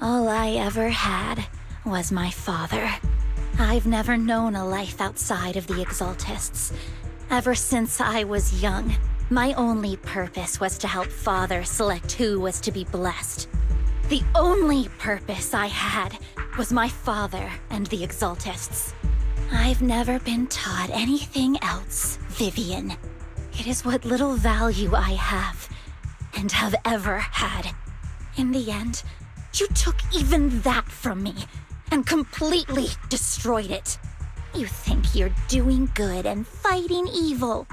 All I ever had was my father. I've never known a life outside of the Exaltists. Ever since I was young, my only purpose was to help Father select who was to be blessed. The only purpose I had was my father and the Exaltists. I've never been taught anything else, Vivian. It is what little value I have, and have ever had. In the end, you took even that from me, and completely destroyed it. You think you're doing good and fighting evil.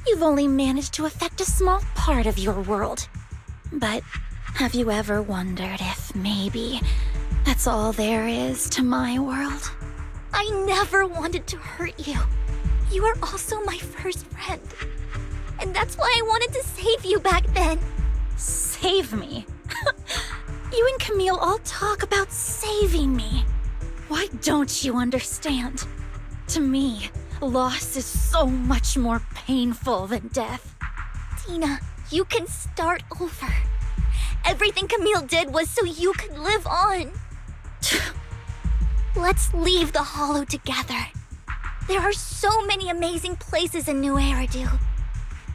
You've only managed to affect a small part of your world. But have you ever wondered if maybe that's all there is to my world? I never wanted to hurt you. You were also my first friend. And that's why I wanted to save you back then. Save me? You and Camille all talk about saving me. Why don't you understand? To me, loss is so much more painful than death. Tina, you can start over. Everything Camille did was so you could live on. Let's leave the Hollow together. There are so many amazing places in New Eridu.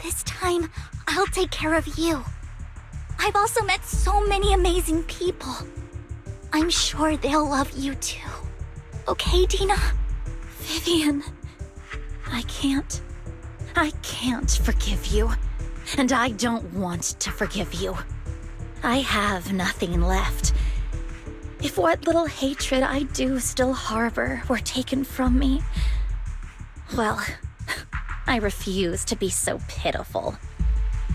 This time, I'll take care of you. I've also met so many amazing people. I'm sure they'll love you too. Okay, Tina? Vivian, I can't forgive you. And I don't want to forgive you. I have nothing left. If what little hatred I do still harbor were taken from me, well, I refuse to be so pitiful.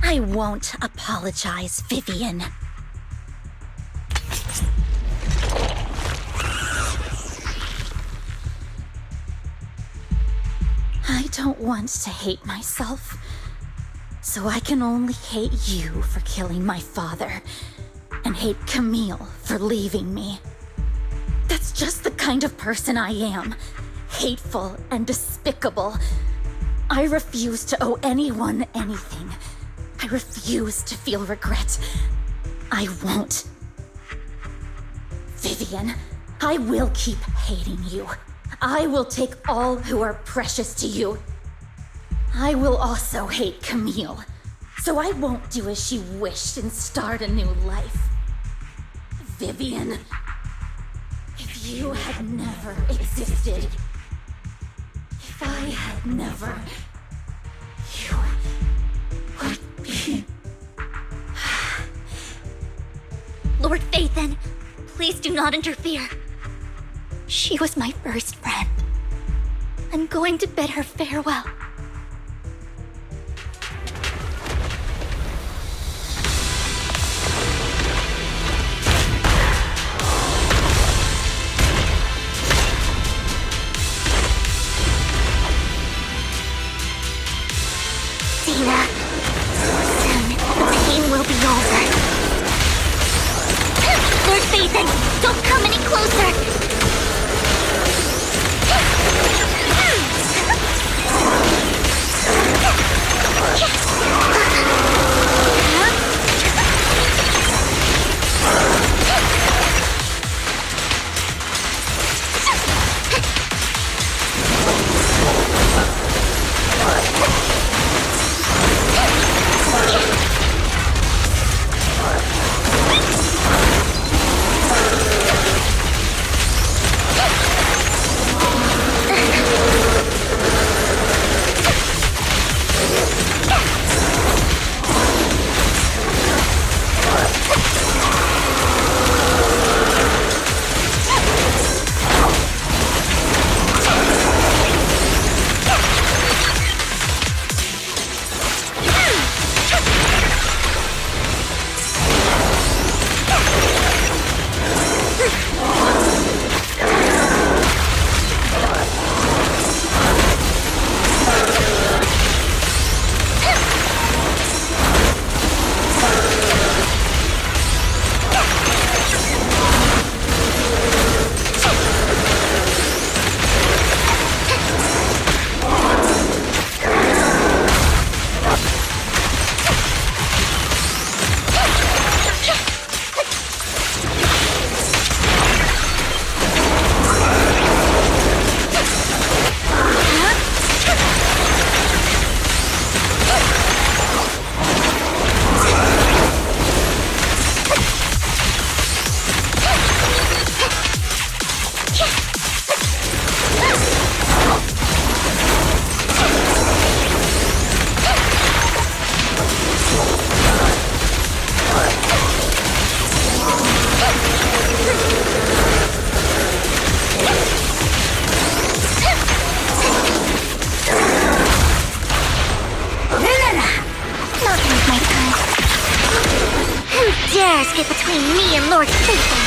I won't apologize, Vivian. I don't want to hate myself, so I can only hate you for killing my father, and hate Camille for leaving me. That's just the kind of person I am. Hateful and despicable. I refuse to owe anyone anything. I refuse to feel regret. I won't. Vivian, I will keep hating you. I will take all who are precious to you. I will also hate Camille, so I won't do as she wished and start a new life. Vivian. If you had never existed, if I had never, you would be... Lord Phaethon, please do not interfere. She was my first friend. I'm going to bid her farewell. Dina, soon the pain will be over. Lord Phaethon, don't come any closer! Get between me and Lord Phaethon.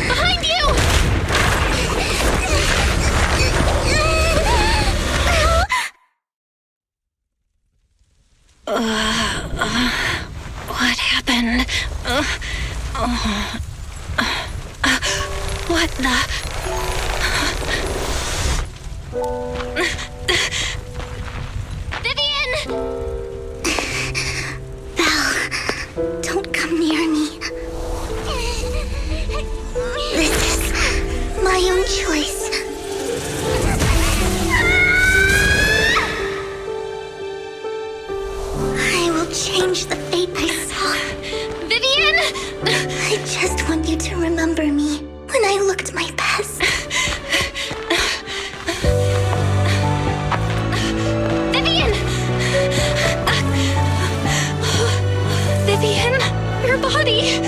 Behind you! What happened? What the? Vivian! Belle, don't come near me. This is my own choice. I will change the fate I saw. Vivian! I just want you to remember me when I looked my best. Vivian! Vivian, your body.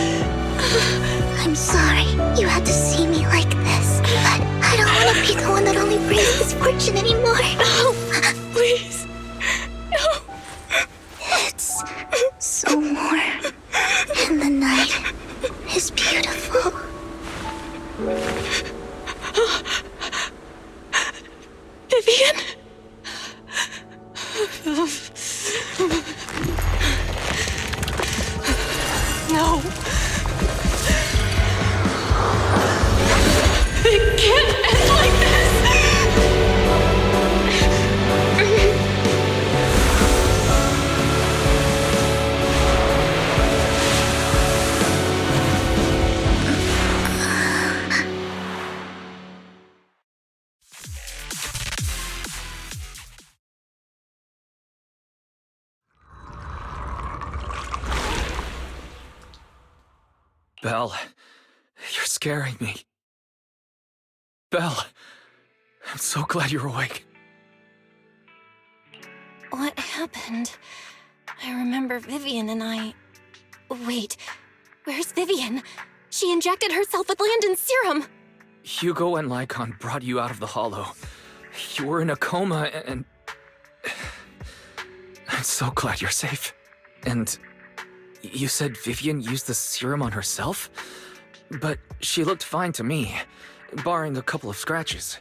I'm sorry you had to see me like this, but I don't want to be the one that only brings misfortune anymore. No, please. No. It's so warm, and the night is beautiful. Vivian? No. It can't end like this. Belle, you're scaring me. Belle, I'm so glad you're awake. What happened? I remember Vivian and I... Wait, where's Vivian? She injected herself with Landon's serum! Hugo and Lycon brought you out of the hollow. You were in a coma and... I'm so glad you're safe. And you said Vivian used the serum on herself? But she looked fine to me, barring a couple of scratches.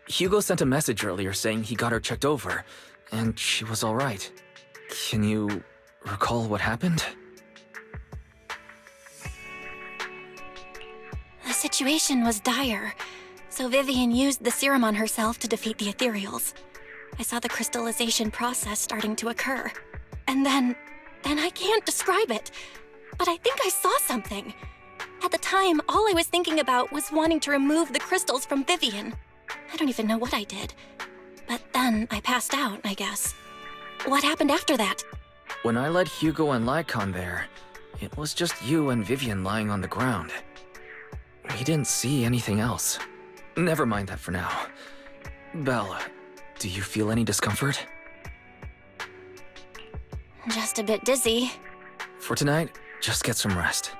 Hugo sent a message earlier saying he got her checked over, and she was all right. Can you recall what happened? The situation was dire, so Vivian used the serum on herself to defeat the ethereals. I saw the crystallization process starting to occur. And then I can't describe it, but I think I saw something. At the time, all I was thinking about was wanting to remove the crystals from Vivian. I don't even know what I did. But then I passed out, I guess. What happened after that? When I led Hugo and Lycon there, it was just you and Vivian lying on the ground. We didn't see anything else. Never mind that for now. Belle, do you feel any discomfort? Just a bit dizzy. For tonight, just get some rest.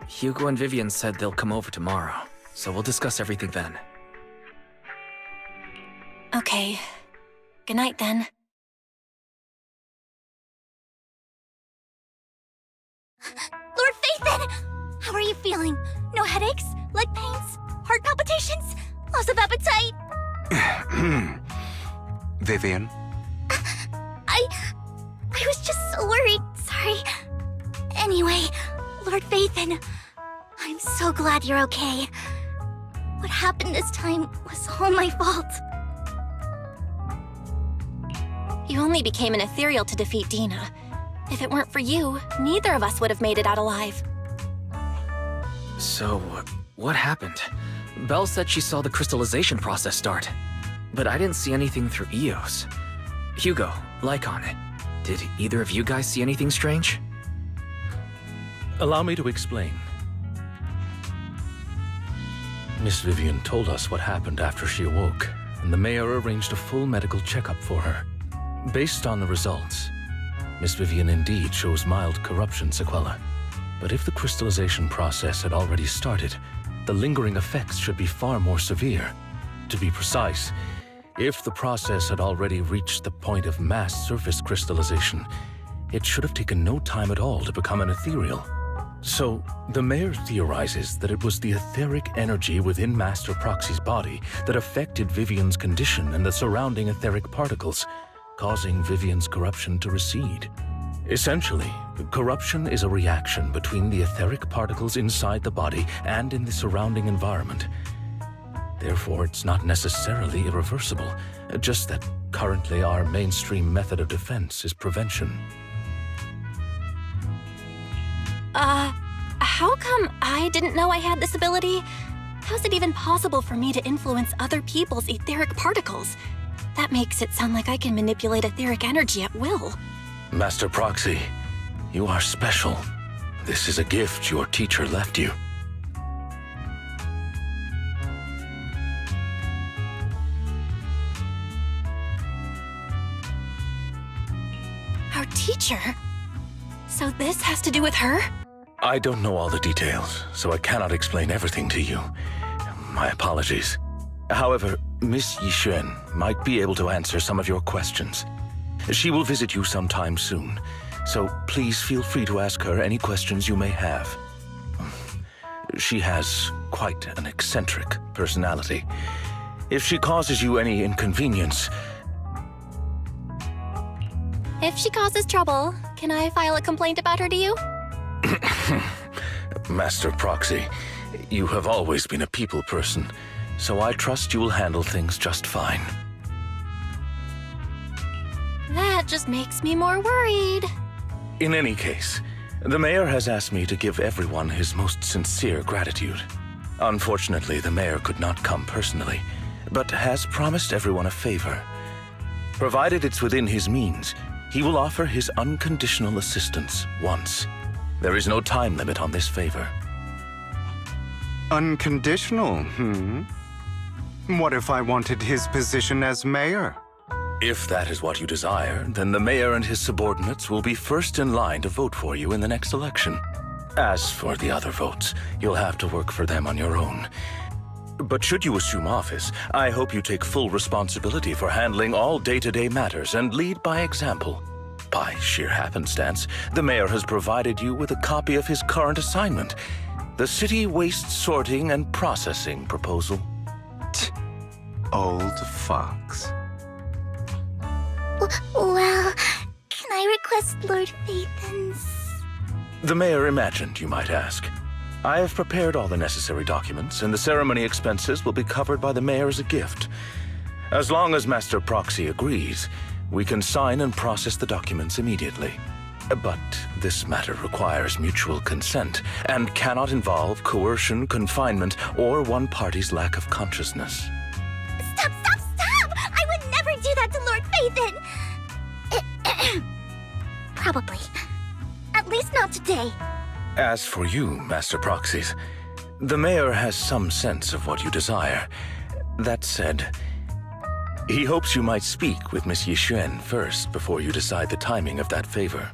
Hugo and Vivian said they'll come over tomorrow, so we'll discuss everything then. Okay. Good night, then. Lord Phaethon! How are you feeling? No headaches? Leg pains? Heart palpitations? Loss of appetite? Vivian? I was just so worried. Sorry. Anyway, Lord Phaethon, I'm so glad you're okay. What happened this time was all my fault. You only became an ethereal to defeat Dina. If it weren't for you, neither of us would have made it out alive. So, what happened? Belle said she saw the crystallization process start, but I didn't see anything through Eos. Hugo, Lycon, did either of you guys see anything strange? Allow me to explain. Miss Vivian told us what happened after she awoke, and the mayor arranged a full medical checkup for her. Based on the results, Miss Vivian indeed shows mild corruption sequela. But if the crystallization process had already started, the lingering effects should be far more severe. To be precise, if the process had already reached the point of mass surface crystallization, it should have taken no time at all to become an ethereal. So, the mayor theorizes that it was the etheric energy within Master Proxy's body that affected Vivian's condition and the surrounding etheric particles, causing Vivian's corruption to recede. Essentially, corruption is a reaction between the etheric particles inside the body and in the surrounding environment. Therefore, it's not necessarily irreversible, just that currently our mainstream method of defense is prevention. How come I didn't know I had this ability? How's it even possible for me to influence other people's etheric particles? That makes it sound like I can manipulate etheric energy at will. Master Proxy, you are special. This is a gift your teacher left you. Our teacher? So this has to do with her? I don't know all the details, so I cannot explain everything to you. My apologies. However, Miss Yixuan might be able to answer some of your questions. She will visit you sometime soon, so please feel free to ask her any questions you may have. She has quite an eccentric personality. If she causes you any inconvenience... If she causes trouble, can I file a complaint about her to you? Master Proxy, you have always been a people person, so I trust you will handle things just fine. That just makes me more worried. In any case, the mayor has asked me to give everyone his most sincere gratitude. Unfortunately, the mayor could not come personally, but has promised everyone a favor. Provided it's within his means, he will offer his unconditional assistance once. There is no time limit on this favor. Unconditional, What if I wanted his position as mayor? If that is what you desire, then the mayor and his subordinates will be first in line to vote for you in the next election. As for the other votes, you'll have to work for them on your own. But should you assume office, I hope you take full responsibility for handling all day-to-day matters and lead by example. By sheer happenstance, the mayor has provided you with a copy of his current assignment, the City Waste Sorting and Processing proposal. Old fox. Well, can I request Lord Phaethon's? The mayor imagined you might ask. I have prepared all the necessary documents, and the ceremony expenses will be covered by the mayor as a gift. As long as Master Proxy agrees, we can sign and process the documents immediately. But this matter requires mutual consent and cannot involve coercion, confinement, or one party's lack of consciousness. Stop! I would never do that to Lord Phaethon! Probably. At least not today. As for you, Master Proxies, the mayor has some sense of what you desire. That said, he hopes you might speak with Miss Yixuan first before you decide the timing of that favor.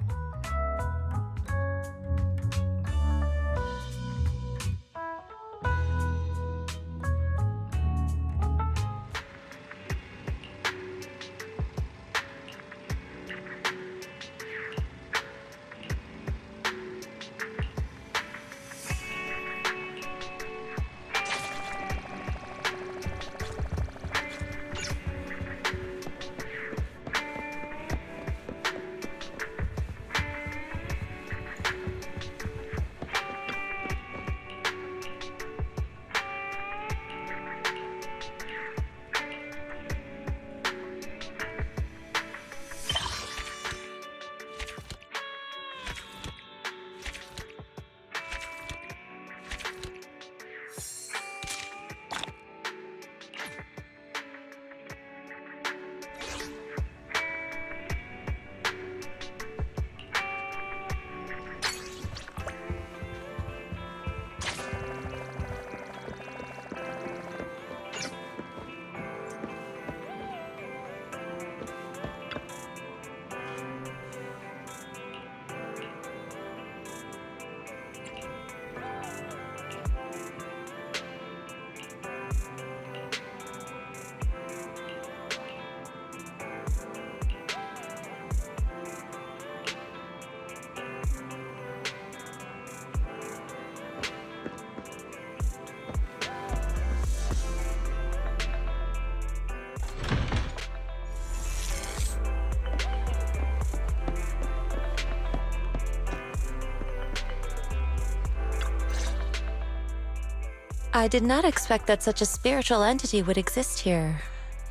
I did not expect that such a spiritual entity would exist here.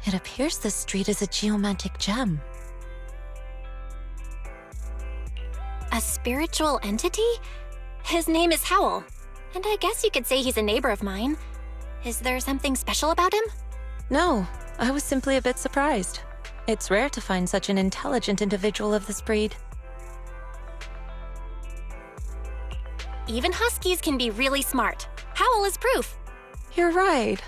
It appears this street is a geomantic gem. A spiritual entity? His name is Howl, and I guess you could say he's a neighbor of mine. Is there something special about him? No, I was simply a bit surprised. It's rare to find such an intelligent individual of this breed. Even huskies can be really smart. Howl is proof. You're right.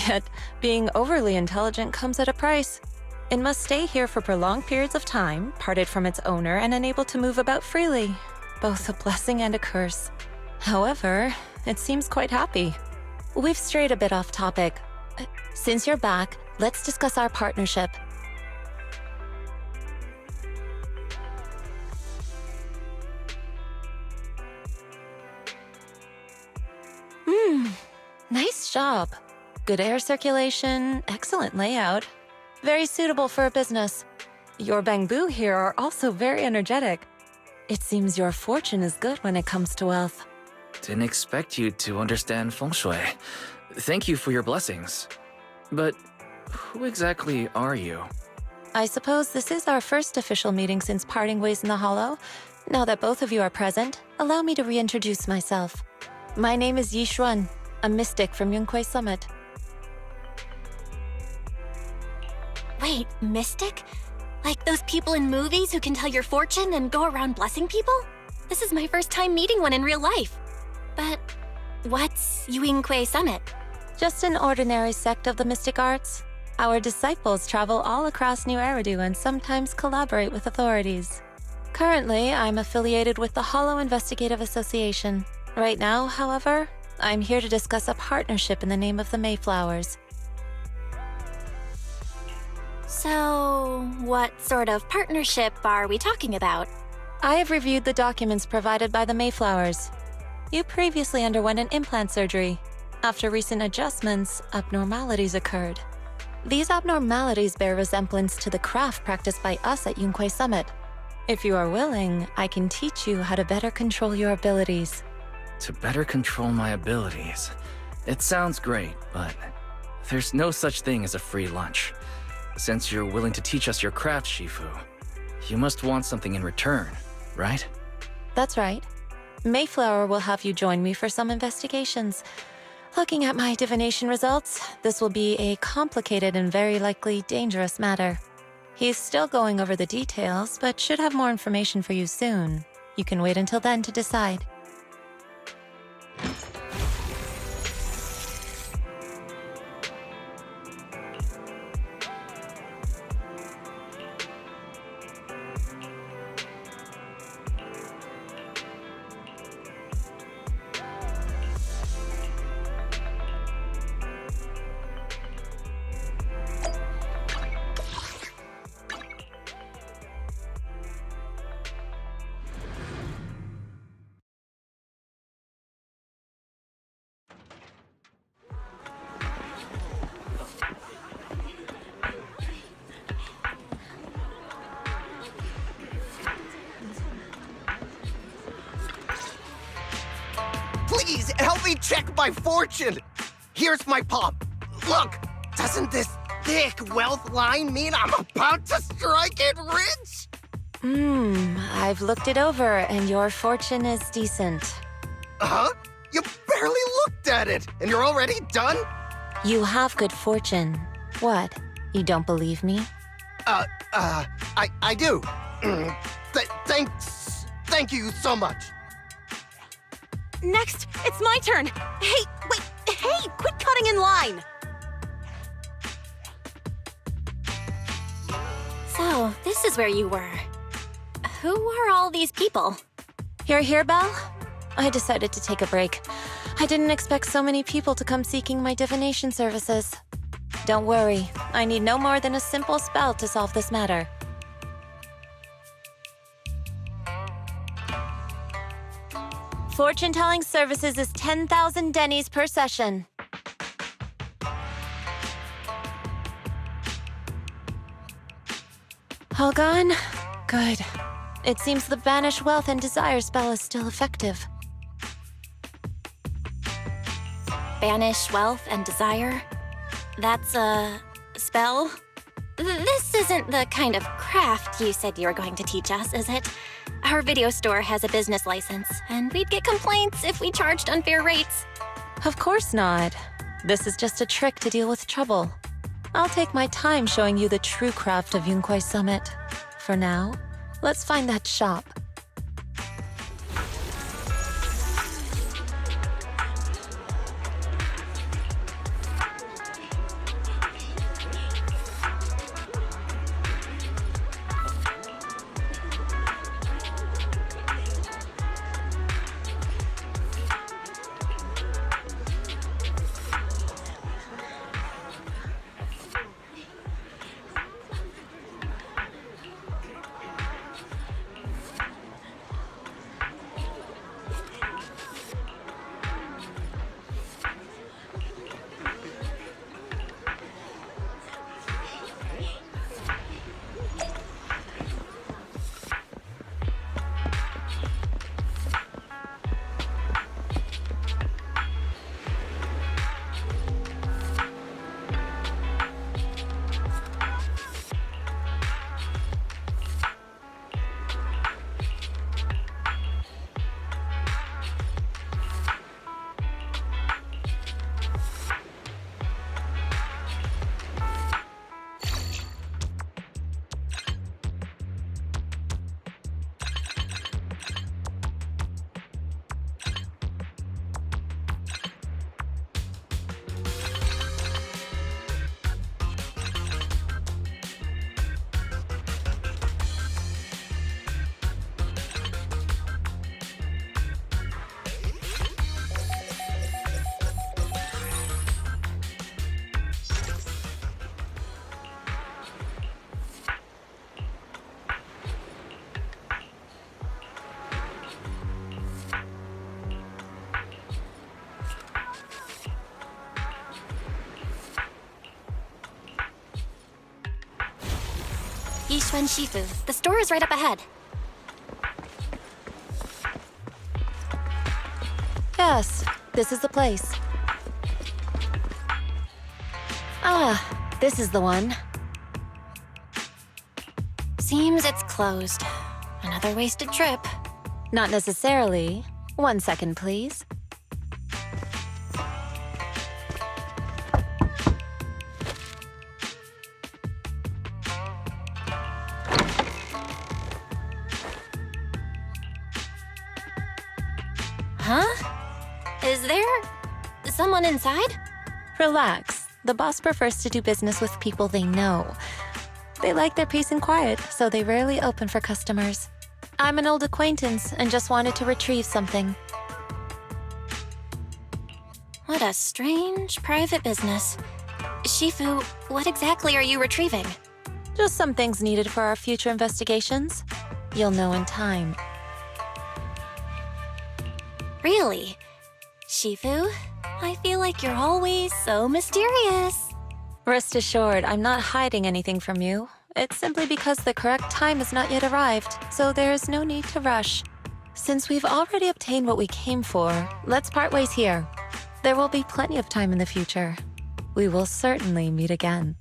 Yet, being overly intelligent comes at a price. It must stay here for prolonged periods of time, parted from its owner and unable to move about freely. Both a blessing and a curse. However, it seems quite happy. We've strayed a bit off topic. Since you're back, let's discuss our partnership. Nice job. Good air circulation, excellent layout. Very suitable for a business. Your bamboo here are also very energetic. It seems your fortune is good when it comes to wealth. Didn't expect you to understand feng shui. Thank you for your blessings. But who exactly are you? I suppose this is our first official meeting since parting ways in the Hollow. Now that both of you are present, allow me to reintroduce myself. My name is Yixuan, a mystic from Yunquei Summit. Wait, mystic? Like those people in movies who can tell your fortune and go around blessing people? This is my first time meeting one in real life. But What's Yuinkwe Summit? Just an ordinary sect of the mystic arts. Our disciples travel all across New Eridu and sometimes collaborate with authorities. Currently, I'm affiliated with the Hollow Investigative Association. Right now, however, I'm here to discuss a partnership in the name of the Mayflowers. So, what sort of partnership are we talking about? I have reviewed the documents provided by the Mayflowers. You previously underwent an implant surgery. After recent adjustments, abnormalities occurred. These abnormalities bear resemblance to the craft practiced by us at Yuinkwe Summit. If you are willing, I can teach you how to better control your abilities. To better control my abilities. It sounds great, but there's no such thing as a free lunch. Since you're willing to teach us your craft, Shifu, you must want something in return, right? That's right. Mayflower will have you join me for some investigations. Looking at my divination results, this will be a complicated and very likely dangerous matter. He's still going over the details, but should have more information for you soon. You can wait until then to decide. Please, help me check my fortune! Here's my palm. Look! Doesn't this thick wealth line mean I'm about to strike it rich? I've looked it over, and your fortune is decent. Huh? You barely looked at it, and you're already done? You have good fortune. What? You don't believe me? I do. Thank you so much. Next, it's my turn. Hey, wait, hey, quit cutting in line. So, this is where you were. Who are all these people? You're here, Belle? I decided to take a break. I didn't expect so many people to come seeking my divination services. Don't worry, I need no more than a simple spell to solve this matter. Fortune-telling services is 10,000 dennies per session. All gone? Good. It seems the Banish Wealth and Desire spell is still effective. Banish Wealth and Desire? That's a spell? This isn't the kind of craft you said you were going to teach us, is it? Our video store has a business license, and we'd get complaints if we charged unfair rates. Of course not. This is just a trick to deal with trouble. I'll take my time showing you the true craft of Yuinkwe Summit. For now, let's find that shop. Yishuan Shifu. The store is right up ahead. Yes, this is the place. Ah, this is the one. Seems it's closed. Another wasted trip. Not necessarily. 1 second, please. Huh? Is there someone inside? Relax. The boss prefers to do business with people they know. They like their peace and quiet, so they rarely open for customers. I'm an old acquaintance and just wanted to retrieve something. What a strange private business. Shifu, what exactly are you retrieving? Just some things needed for our future investigations. You'll know in time. Really? Shifu, I feel like you're always so mysterious. Rest assured, I'm not hiding anything from you. It's simply because the correct time has not yet arrived, so there is no need to rush. Since we've already obtained what we came for, let's part ways here. There will be plenty of time in the future. We will certainly meet again.